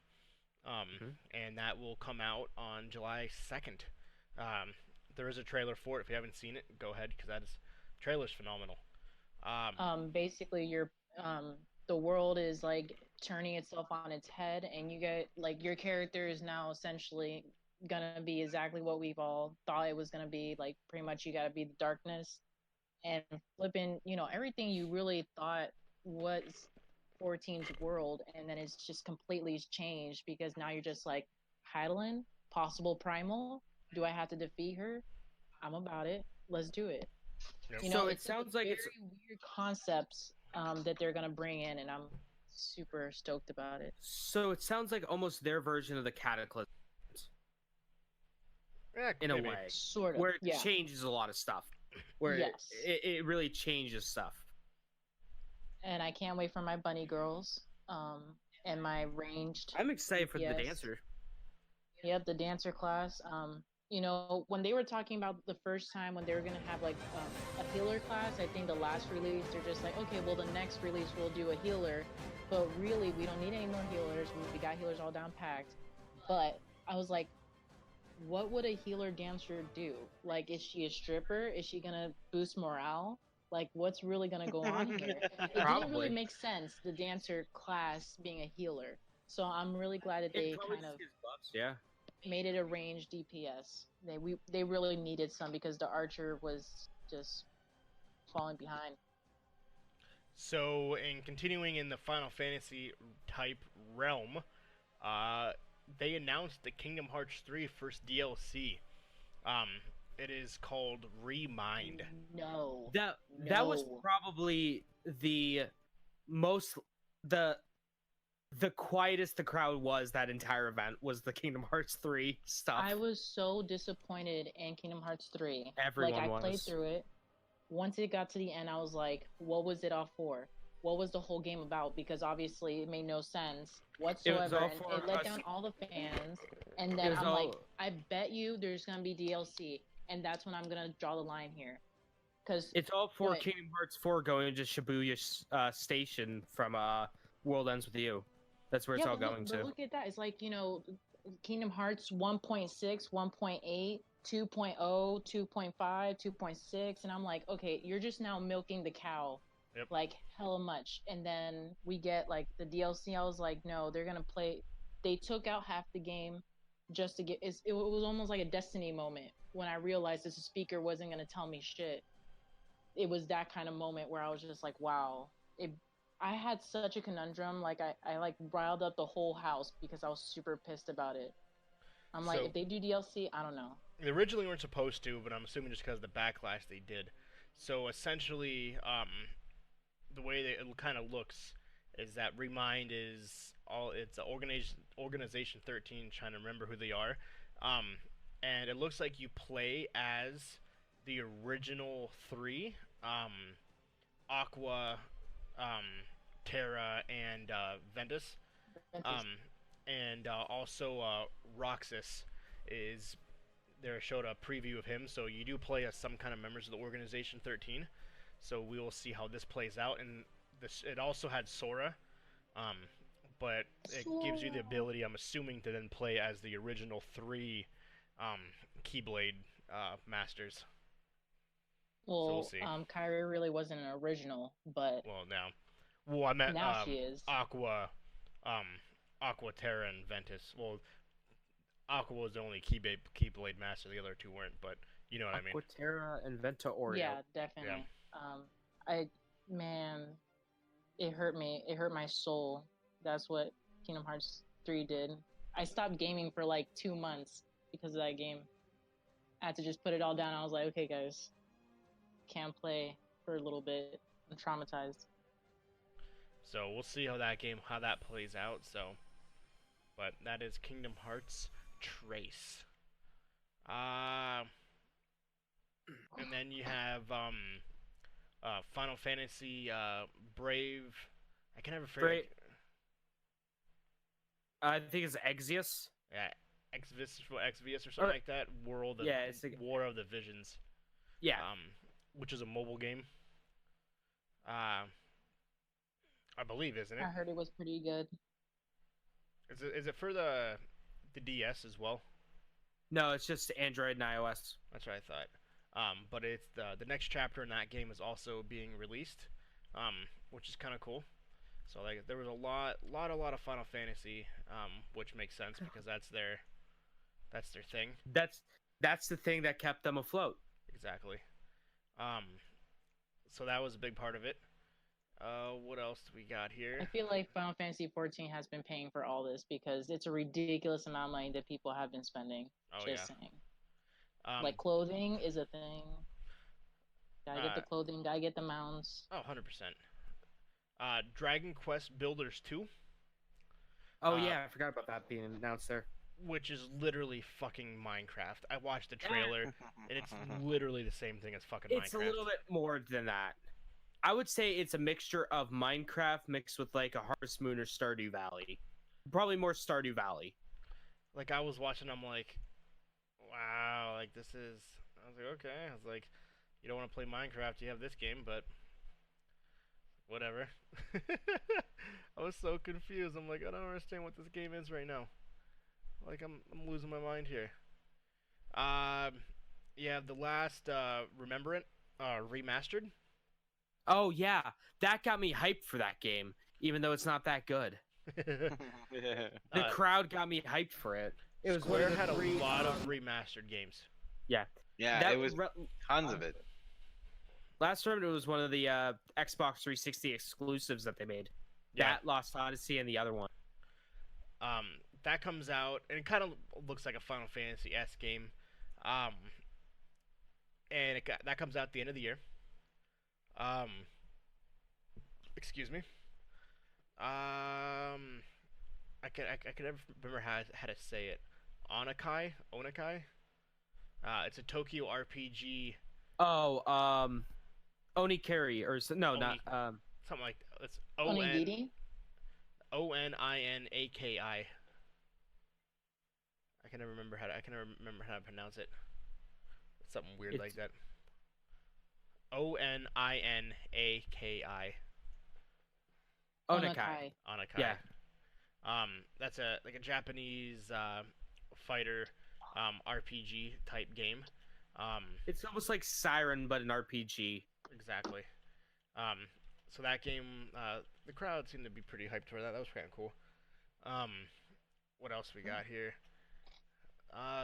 and that will come out on July 2nd. There is a trailer for it. If you haven't seen it, go ahead, because trailer's phenomenal. Basically, the world is like turning itself on its head, and you get like your character is now essentially gonna be exactly what we've all thought it was gonna be. Like, pretty much, you gotta be the darkness and flipping, everything you really thought was 14's world, and then it's just completely changed because now you're just like, Hydaelyn, possible primal. Do I have to defeat her? I'm about it. Let's do it. Yep. So it sounds like it's weird concepts that they're gonna bring in, and I'm super stoked about it. So it sounds like almost their version of the Cataclysm. Yeah, in maybe. a way, sort of, where it changes a lot of stuff. Where it really changes stuff. And I can't wait for my bunny girls, and my ranged. I'm excited for the DPS. dancer. Yep, the dancer class. When they were talking about the first time when they were gonna have like a healer class, I think the last release they're just like, okay, well the next release we'll do a healer, but really we don't need any more healers. We got healers all down packed. But I was like, what would a healer dancer do? Like, is she a stripper? Is she gonna boost morale? Like, what's really gonna go on here? It didn't really make sense, the dancer class being a healer. So I'm really glad that they kind of made it a ranged DPS. They really needed some because the archer was just falling behind. So, in continuing in the Final Fantasy type realm, they announced the Kingdom Hearts 3 first DLC. It is called Remind. No. That was probably the most the quietest the crowd was that entire event was the Kingdom Hearts 3 stuff. I was so disappointed in Kingdom Hearts 3. Everyone was. I played through it. Once it got to the end, I was like, what was it all for? What was the whole game about? Because obviously it made no sense whatsoever. It let down all the fans. And then I'm like, I bet you there's going to be DLC. And that's when I'm going to draw the line here. Because it's all for Kingdom Hearts 4 going to Shibuya Station from World Ends With You. That's where it's all going to. But look at that. It's like, Kingdom Hearts 1.6, 1.8, 2.0, 2.5, 2.6. And I'm like, okay, you're just now milking the cow. Yep. Like, hella much. And then we get, like, the DLC. I was like, no, they're going to play. They took out half the game just to get. It was almost like a Destiny moment when I realized this speaker wasn't going to tell me shit. It was that kind of moment where I was just like, wow. I had such a conundrum. Like, I like riled up the whole house because I was super pissed about it. I'm like, if they do DLC, I don't know. They originally weren't supposed to, but I'm assuming just because of the backlash they did. So essentially, the way that it kind of looks is that Remind is it's Organization 13 trying to remember who they are. And it looks like you play as the original 3, Aqua, Terra, and Ventus. And also Roxas is there. Showed a preview of him, so you do play as some kind of members of the Organization 13. So we will see how this plays out. And it also had Sora, but it gives you the ability, I'm assuming, to then play as the original 3 Keyblade masters. Well, so we'll see. Kyrie really wasn't an original, but well, I meant now she is. Aqua, Terra, and Ventus. Well, Aqua was the only Keyblade master. The other 2 weren't, but you know what I mean. Aqua, Terra, and Venta Oreo. Yeah, definitely. Yeah. Man, it hurt me. It hurt my soul. That's what Kingdom Hearts 3 did. I stopped gaming for like 2 months because of that game. I had to just put it all down. I was like, okay, guys, can't play for a little bit. I'm traumatized. So we'll see how that plays out. So, but that is Kingdom Hearts Trace. And then you have Final Fantasy Brave. I can never forget. I think it's Exvius. Yeah, Exvius or something like that. It's like War of the Visions. Yeah. Which is a mobile game. I believe, isn't it? I heard it was pretty good. Is it for the DS as well? No, it's just Android and iOS. That's what I thought. But it's the next chapter in that game is also being released, which is kind of cool. So like there was a lot of Final Fantasy, which makes sense because that's their thing. That's the thing that kept them afloat. Exactly. So that was a big part of it. What else do we got here? I feel like Final Fantasy 14 has been paying for all this because it's a ridiculous amount of money that people have been spending. Saying. Like clothing is a thing. Gotta get the clothing, gotta get the mounts. 100%. Dragon Quest Builders 2. Oh yeah, I forgot about that being announced there. Which is literally fucking Minecraft. I watched the trailer, and it's literally the same thing as fucking Minecraft. It's a little bit more than that. I would say it's a mixture of Minecraft mixed with like a Harvest Moon or Stardew Valley. Probably more Stardew Valley. Like I was watching, I'm like, wow, like this is. I was like, okay. I was like, you don't want to play Minecraft, you have this game, but whatever. I was so confused. I'm like, I don't understand what this game is right now. Like I'm losing my mind here. Yeah, the last Remembrant remastered. Oh yeah, that got me hyped for that game, even though it's not that good. The crowd got me hyped for it. It was Square had a lot of remastered games. Yeah. Yeah, it was tons of it. Last term, it was one of the Xbox 360 exclusives that they made. Yeah. That, Lost Odyssey, and the other one. That comes out, and it kind of looks like a Final Fantasy-esque game. And that comes out at the end of the year. Excuse me. I can never remember how to say it. Onakai. It's a Tokyo RPG. Oh, Onikari or not something like that. It's Onigiri? Oninaki. I can never remember how to pronounce it. It's something weird like that. Oninaki. Onakai. Yeah. That's a Japanese fighter RPG type game. It's almost like Siren, but an RPG. Exactly. So that game, the crowd seemed to be pretty hyped for that. That was kind of cool. What else we got here?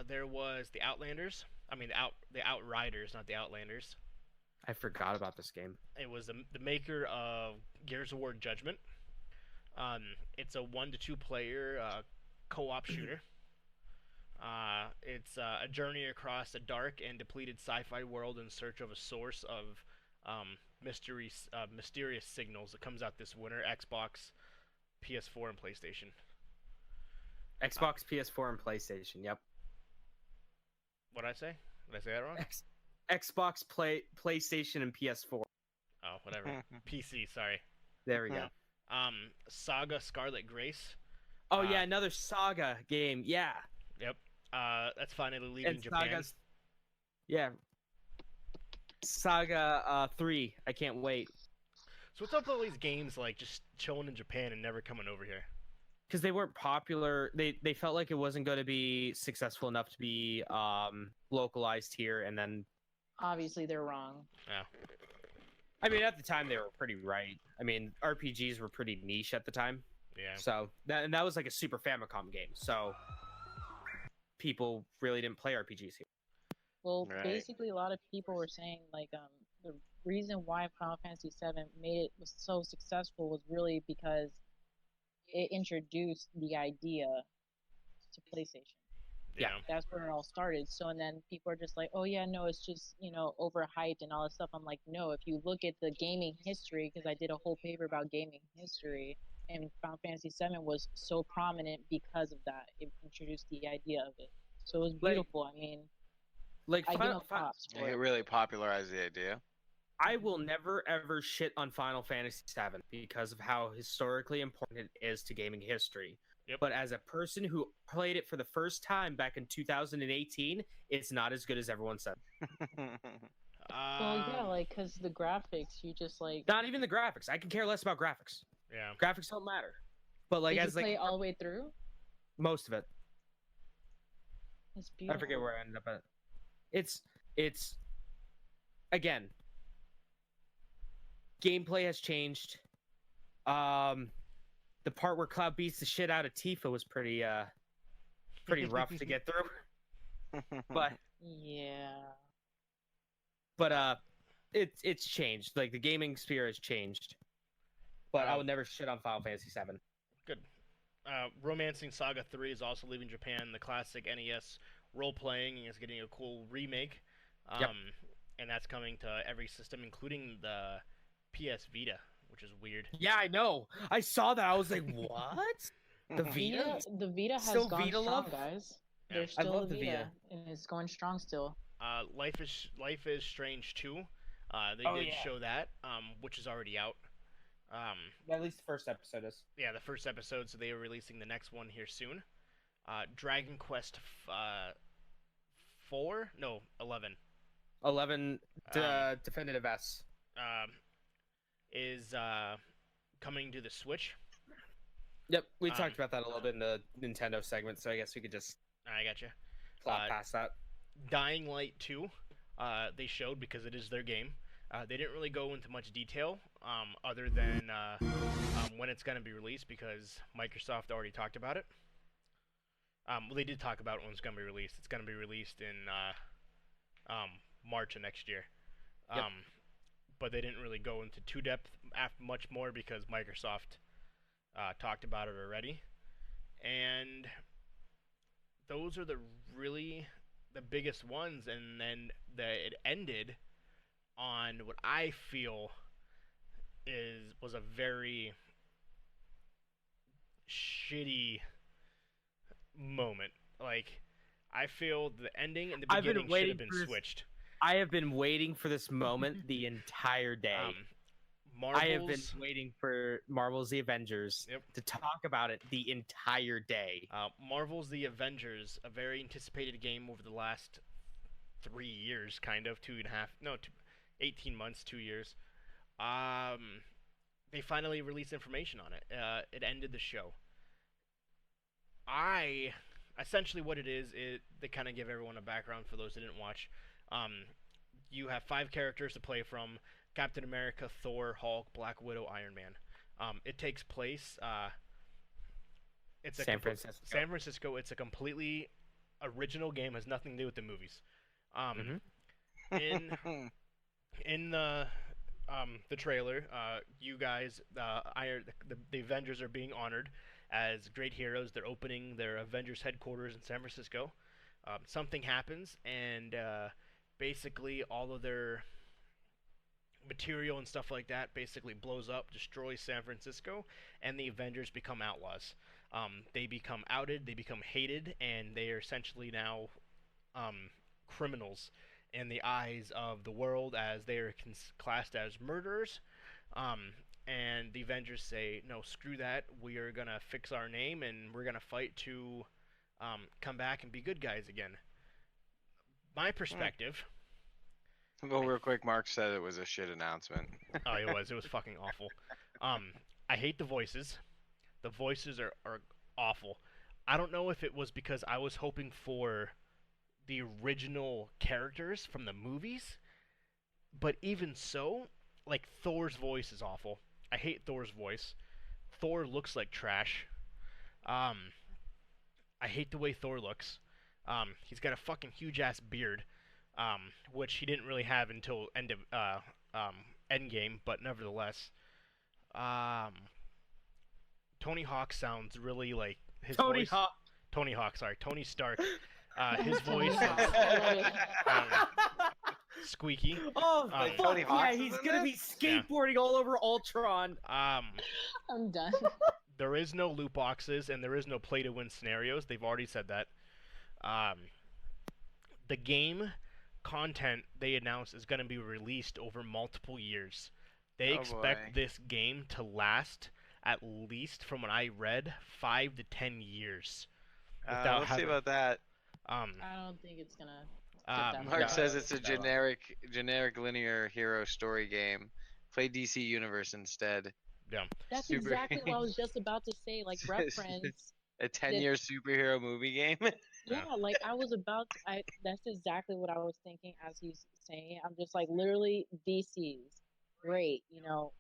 There was the Outlanders. I mean, the Outriders, not the Outlanders. I forgot about this game. It was the maker of Gears of War Judgment. It's a 1 to 2 player co-op shooter. It's a journey across a dark and depleted sci-fi world in search of a source of mysterious signals. It comes out this winter. Xbox, PS4, and PlayStation. Xbox, PS4, and PlayStation. Yep. What did I say? Did I say that wrong? Xbox, PlayStation, and PS4. Oh, whatever. PC. Sorry. There we go. Saga Scarlet Grace. Oh yeah, another Saga game. Yeah. Yep. That's finally leaving Japan. Yeah. Saga 3. I can't wait. So what's up with all these games like just chilling in Japan and never coming over here? because they weren't popular. They felt like it wasn't going to be successful enough to be localized here, and then Obviously, they're wrong. Yeah. I mean, at the time they were pretty right. I mean, RPGs were pretty niche at the time. Yeah. So that was like a Super Famicom game. So people really didn't play RPGs here. Well, Right. basically, a lot of people were saying like the reason why Final Fantasy VII was so successful was really because it introduced the idea to PlayStation. Yeah. That's where it all started. So, and then people are just like, oh yeah, no, it's just, overhyped and all this stuff. I'm like, no, if you look at the gaming history, because I did a whole paper about gaming history, and Final Fantasy VII was so prominent because of that. It introduced the idea of it. So it was beautiful. I mean, Like I give them props for It it. really popularized the idea. I will never ever shit on Final Fantasy VII because of how historically important it is to gaming history. Yep. But as a person who played it for the first time back in 2018, it's not as good as everyone said. Well, yeah, like, because the graphics, you just like. Not even the graphics. I can care less about graphics. Yeah. Graphics don't matter. But like, Did as you play like all the way through? most of it, It's beautiful. I forget where I ended up at. It's again, gameplay has changed. The part where Cloud beats the shit out of Tifa was pretty rough to get through. But it's changed. Like the gaming sphere has changed. But I would never shit on Final Fantasy VII. Good. Romancing Saga 3 is also leaving Japan. The classic NES role-playing is getting a cool remake. Yep. And that's coming to every system, including the PS Vita, which is weird. Yeah, I know. I saw that. I was like, what? The Vita? The Vita has Still gone Vita strong, love? guys. Yeah. There's still I love a the Vita, and it's going strong still. Life is Strange 2. They did show that, which is already out. At least the first episode is. Yeah, the first episode, so they are releasing the next one here soon. Dragon Quest 4? No, 11. 11 Definitive S. Is coming to the Switch. Yep, we talked about that a little bit in the Nintendo segment, so I guess we could just I gotcha. plot past that. Dying Light 2, they showed because it is their game. They didn't really go into much detail other than when it's going to be released because Microsoft already talked about it. Well, they did talk about when it's going to be released. It's going to be released in March of next year. Yep. But they didn't really go into too depth much more because Microsoft talked about it already. And those are the biggest ones. And then it ended on what I feel was a very shitty moment. Like, I feel the ending and the beginning should have been switched. I have been waiting for this moment the entire day. I have been waiting for Marvels the Avengers to talk about it the entire day. Marvels the Avengers, a very anticipated game over the last 3 years, kind of, 18 months, 2 years. They finally released information on it. It ended the show. Essentially what it is, they kind of give everyone a background for those that didn't watch. You have 5 characters to play from: Captain America, Thor, Hulk, Black Widow, Iron Man. It takes place San Francisco. San Francisco. It's a completely original game. Has nothing to do with the movies. In the trailer, you guys, the Avengers are being honored as great heroes. They're opening their Avengers headquarters in San Francisco. Something happens, and basically all of their material and stuff like that basically blows up, destroys San Francisco, and the Avengers become outlaws. They become outed, they become hated, and they are essentially now criminals in the eyes of the world, as they are classed as murderers. And the Avengers say, no, screw that, we are going to fix our name, and we're going to fight to come back and be good guys again. My perspective... Well, real quick, Mark said it was a shit announcement. Oh, it was fucking awful. I hate the voices. The voices are awful. I don't know if it was because I was hoping for the original characters from the movies, but even so, like Thor's voice is awful. I hate Thor's voice. Thor looks like trash. Um, I hate the way Thor looks. He's got a fucking huge ass beard, which he didn't really have until Endgame, but nevertheless, um, Tony Hawk sounds really like his Tony voice. Hawk. Tony Hawk, sorry, Tony Stark. His Tony voice Hawk, is I love it. squeaky. Oh, Like fuck Tony yeah, Hawk's he's in gonna be this? skateboarding all over Ultron. I'm done. There is no loot boxes and there is no play to win scenarios. They've already said that. The game content they announced is going to be released over multiple years. They Oh, expect boy. this game to last at least, from what I read, 5 to 10 years. Without We'll see having, about that. um, I don't think it's gonna. Mark no. says it's a No. generic linear hero story game. Play DC Universe instead. yeah. That's Super- exactly what I was just about to say. Like reference. A 10-year superhero movie game. Yeah, like I was about to, that's exactly what I was thinking as he's saying. I'm just like literally DC's great, you know.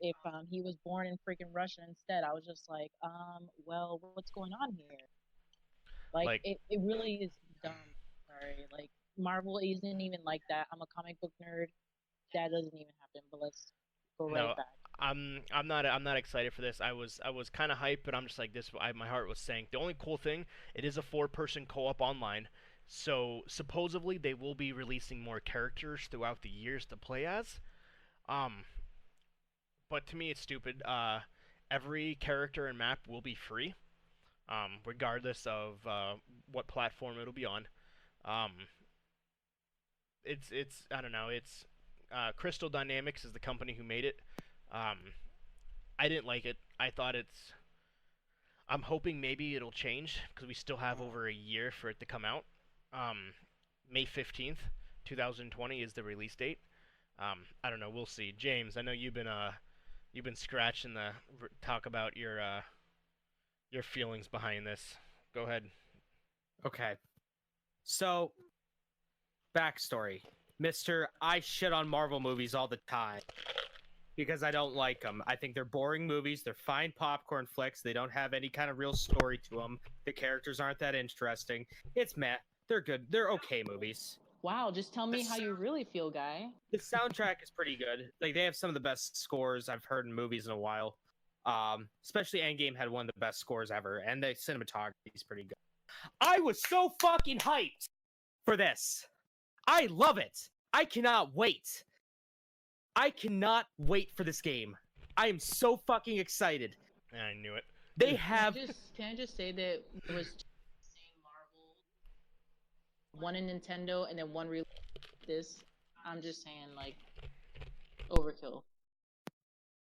If he was born in freaking Russia instead, I was just like, well, what's going on here? Like Like, it really is dumb. Sorry. Like Marvel isn't even like that. I'm a comic book nerd. That doesn't even happen, but let's go no, right back. I'm not excited for this. I was kind of hyped, but I'm just like this. My heart was sank. The only cool thing, it is a 4-person co-op online, so supposedly they will be releasing more characters throughout the years to play as. Um, but to me, it's stupid. Every character and map will be free, regardless of what platform it'll be on. Um, it's I don't know. It's Crystal Dynamics is the company who made it. Um, I didn't like it. I thought it's. I'm hoping maybe it'll change because we still have over a year for it to come out. May 15th, 2020 is the release date. I don't know. We'll see. James, I know you've been scratching the talk about your feelings behind this. Go ahead. Okay. So, backstory. Mr. I shit on Marvel movies all the time because I don't like them. I think they're boring movies. They're fine popcorn flicks. They don't have any kind of real story to them. The characters aren't that interesting. It's meh. They're good. They're okay movies. Wow, just tell me how you really feel, guy. The soundtrack is pretty good. Like they have some of the best scores I've heard in movies in a while. Especially Endgame had one of the best scores ever, and the cinematography is pretty good. I was so fucking hyped for this. I love it. I cannot wait. I cannot wait for this game. I am so fucking excited. I knew it. They have. Can I just say that it was same Marvel, one in Nintendo, and then one release this. I'm just saying, like, overkill.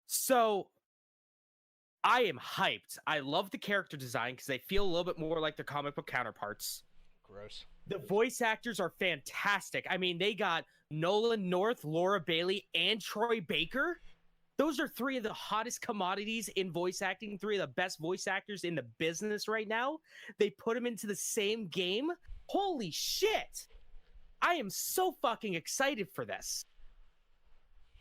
So, I am hyped. I love the character design because they feel a little bit more like their comic book counterparts. Gross. The voice actors are fantastic. I mean, they got Nolan North, Laura Bailey, and Troy Baker. Those are 3 of the hottest commodities in voice acting, 3 of the best voice actors in the business right now. They put them into the same game. Holy shit! I am so fucking excited for this.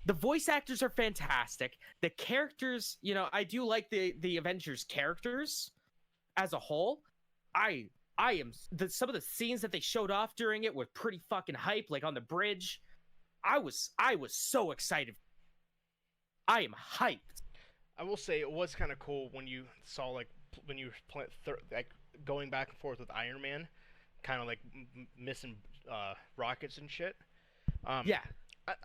The voice actors are fantastic. The characters, you know, I do like the Avengers characters as a whole. I am some of the scenes that they showed off during it were pretty fucking hype, like on the bridge. I was so excited. I am hyped. I will say it was kind of cool when you saw like when you like going back and forth with Iron Man, kind of like missing rockets and shit. Yeah.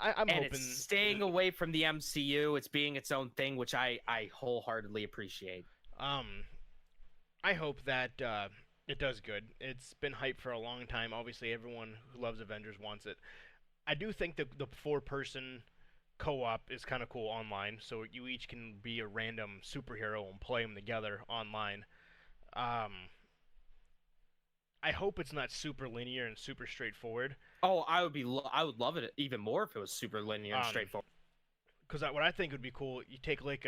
I'm and hoping it's staying away from the MCU. It's being its own thing, which I wholeheartedly appreciate. I hope that it does good. It's been hyped for a long time. Obviously, everyone who loves Avengers wants it. I do think the 4-person co-op is kind of cool online, so you each can be a random superhero and play them together online. I hope it's not super linear and super straightforward. Oh, I would love it even more if it was super linear and straightforward. Because what I think would be cool, you take like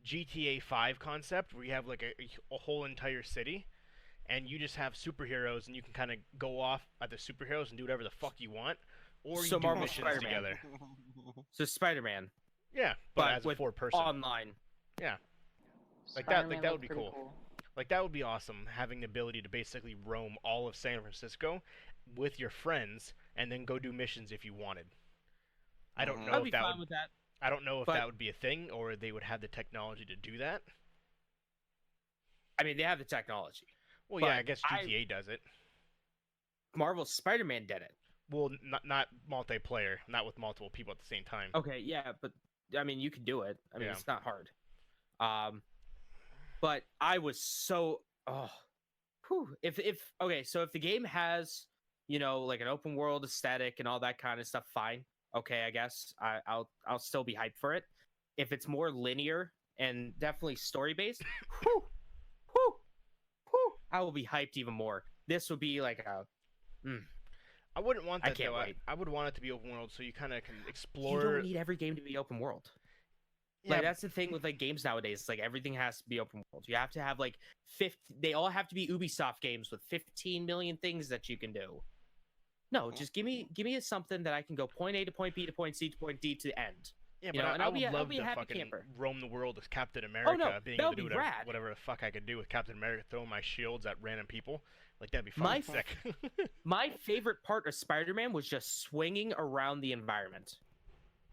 GTA 5 concept where you have like a whole entire city and you just have superheroes and you can kind of go off at the superheroes and do whatever the fuck you want, or you So do Marvel missions Spider-Man. together. So Spider-Man, Yeah, but as a with 4-person. online. Yeah, like that would be pretty cool. Like that would be awesome, having the ability to basically roam all of San Francisco with your friends and then go do missions if you wanted. I don't know I'd if be that fine would. with that. I don't know if but- that would be a thing, or they would have the technology to do that. I mean, they have the technology. Well, But yeah, I guess GTA does it. Marvel's Spider-Man did it. Well, not multiplayer, not with multiple people at the same time. Okay, yeah, but I mean, you can do it. I mean, Yeah. it's not hard. But I was so if okay, so if the game has like an open world aesthetic and all that kind of stuff, fine. Okay, I guess I'll still be hyped for it. If it's more linear and definitely story based, I will be hyped even more. This would be like a. I wouldn't want that I can't though. wait. I would want it to be open world so you kind of can explore. You don't need every game to be open world. Yeah, Like that's the thing with like games nowadays. It's like everything has to be open world. You have to have like 50. They all have to be Ubisoft games with 15 million things that you can do. No, just give me something that I can go point A to point B to point C to point D to end. yeah, you but know, and I I'll would be a- I'll love be a to happy fucking camper. roam the world as Captain America, being that able would to do be rad. whatever the fuck I could do with Captain America, throwing my shields at random people. Like that'd be My fucking sick. My favorite part of Spider-Man was just swinging around the environment,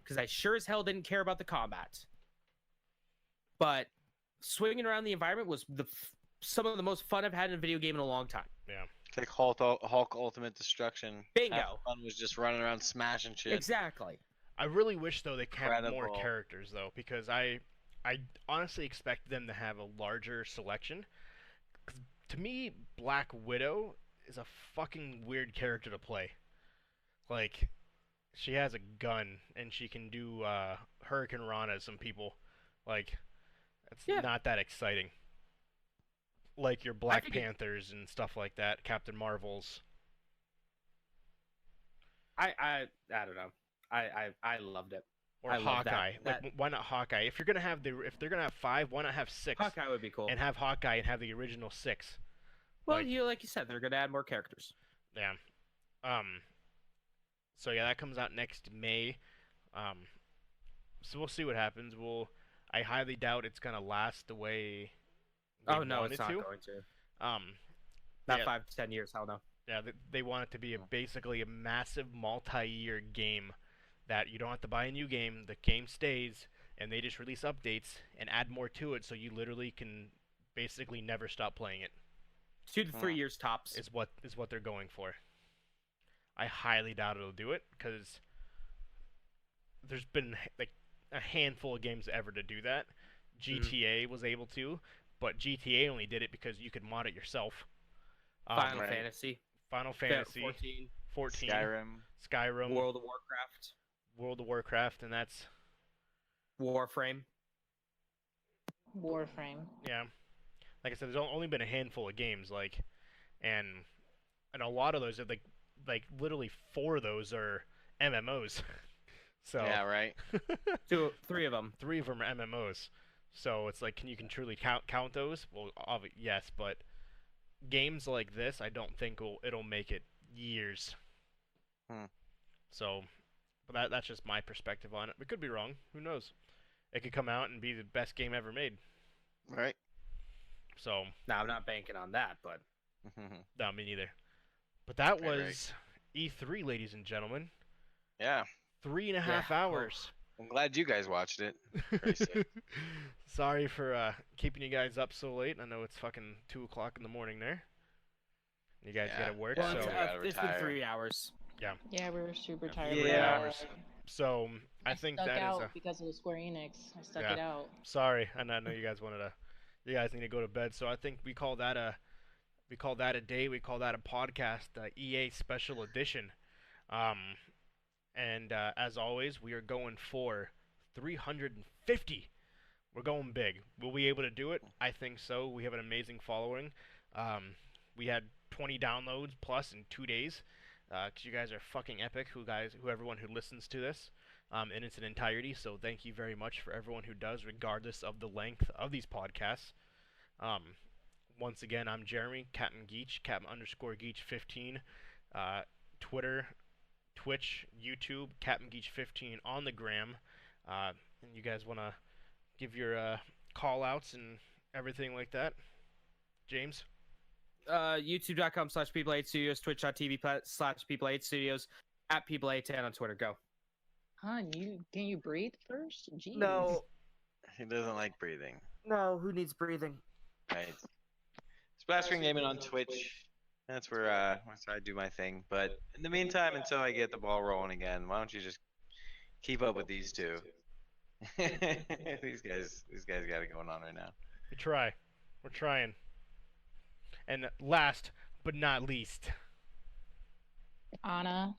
because I sure as hell didn't care about the combat. But swinging around the environment was some of the most fun I've had in a video game in a long time. Yeah. It's like Hulk Ultimate Destruction. Bingo. Half the fun was just running around smashing shit. Exactly. I really wish though they kept more Incredible. characters though, because I honestly expect them to have a larger selection. 'Cause to me, Black Widow is a fucking weird character to play. Like, she has a gun and she can do Hurricane Rana as some people. Like, it's Yeah. not that exciting. Like your Black think it- Panthers and stuff like that, Captain Marvels. I don't know. I loved it. Or I love that. Hawkeye. Like, why not Hawkeye? If they're gonna have 5, why not have 6? Hawkeye would be cool. And have Hawkeye and have the original 6. Well, like- like you said, they're gonna add more characters. Yeah. So yeah, that comes out next May. So we'll see what happens. I highly doubt it's gonna last the way they Oh no, want it's it not to. going to. Yeah. Not 5 to 10 years. Hell no. Yeah, they want it to be basically a massive multi-year game that you don't have to buy a new game. The game stays, and they just release updates and add more to it, so you literally can basically never stop playing it. 2 to 3 years tops. Is what they're going for. I highly doubt it'll do it because there's been like a handful of games ever to do that. GTA was able to, but GTA only did it because you could mod it yourself. Final right. Fantasy. Final Fantasy 14, Skyrim, World of Warcraft. World of Warcraft, and that's Warframe. Warframe. yeah. Like I said, there's only been a handful of games, like, and a lot of those are like literally 4 of those are MMOs. So Yeah, right. 3 of them. 3 of them are MMOs. So it's like, can you truly count those? Well, yes, but games like this, I don't think it'll make it years. So, but that's just my perspective on it. We could be wrong. Who knows? It could come out and be the best game ever made. Right. So, Now I'm not banking on that, but no, me neither. But that Right, was E3, ladies and gentlemen. Yeah. 3.5 hours. I'm glad you guys watched it. Very sick. Sorry for keeping you guys up so late. I know it's fucking 2 o'clock in the morning there. You guys Yeah. gotta work, well, so we gotta it's been retire. 3 hours. Yeah, we were super tired. 3 Yeah. hours. So I think stuck that out is a because of the Square Enix. I stuck Yeah. it out. sorry, and I know you guys you guys need to go to bed. So I think we call that a day. We call that a podcast, EA Special Edition. And as always, we are going for 350. We're going big. Will we be able to do it? I think so. We have an amazing following. We had 20 downloads plus in 2 days. Because you guys are fucking epic. Everyone who listens to this. in its entirety. So thank you very much for everyone who does, regardless of the length of these podcasts. Once again, I'm Jeremy, Captain Geach, Captain_Geach15, Twitter, Twitch, YouTube, Captain Geach15 on the gram. And you guys want to give your call outs and everything like that? James? YouTube.com/People8Studios, Twitch.tv/People8Studios, @People810 on Twitter. Go. Can you breathe first? Jeez. No. He doesn't like breathing. No, who needs breathing? Right. Splash Screen Gaming on Twitch. That's where I do my thing. But in the meantime, until I get the ball rolling again, why don't you just keep up with these two? these guys got it going on right now. We try. We're trying. And last but not least, Anna,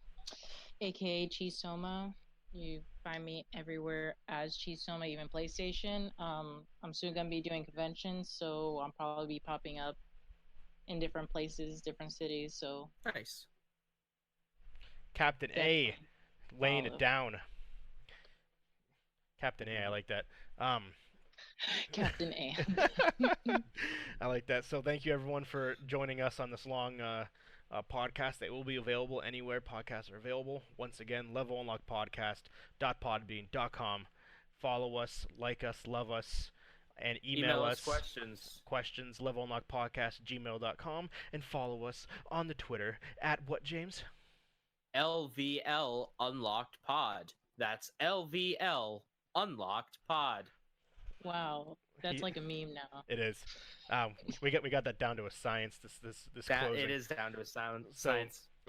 aka Chisoma. You find me everywhere as Chisoma, even PlayStation. I'm soon gonna be doing conventions, so I'll probably be popping up in different places, different cities. So nice. Captain A, laying it down. Captain A, I like that. Captain A. I like that. So thank you everyone for joining us on this long podcast. They will be available anywhere podcasts are available. Once again, levelunlockpodcast.podbean.com. Follow us, like us, love us, and email us questions levelunlockpodcast@gmail.com, and follow us on the Twitter at what, James? LVL Unlocked Pod. That's LVL Unlocked Pod. Wow, that's like a meme now. It is. We got that down to a science. This closing. It is down to a science.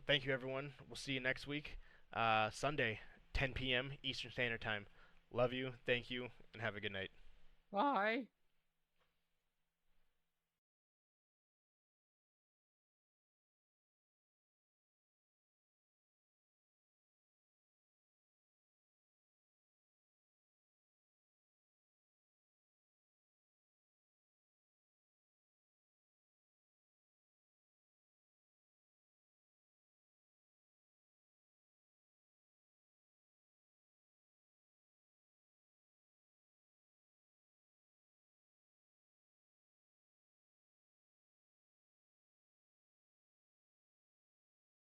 Thank you, everyone. We'll see you next week, Sunday, 10 p.m. Eastern Standard Time. Love you. Thank you, and have a good night. Bye.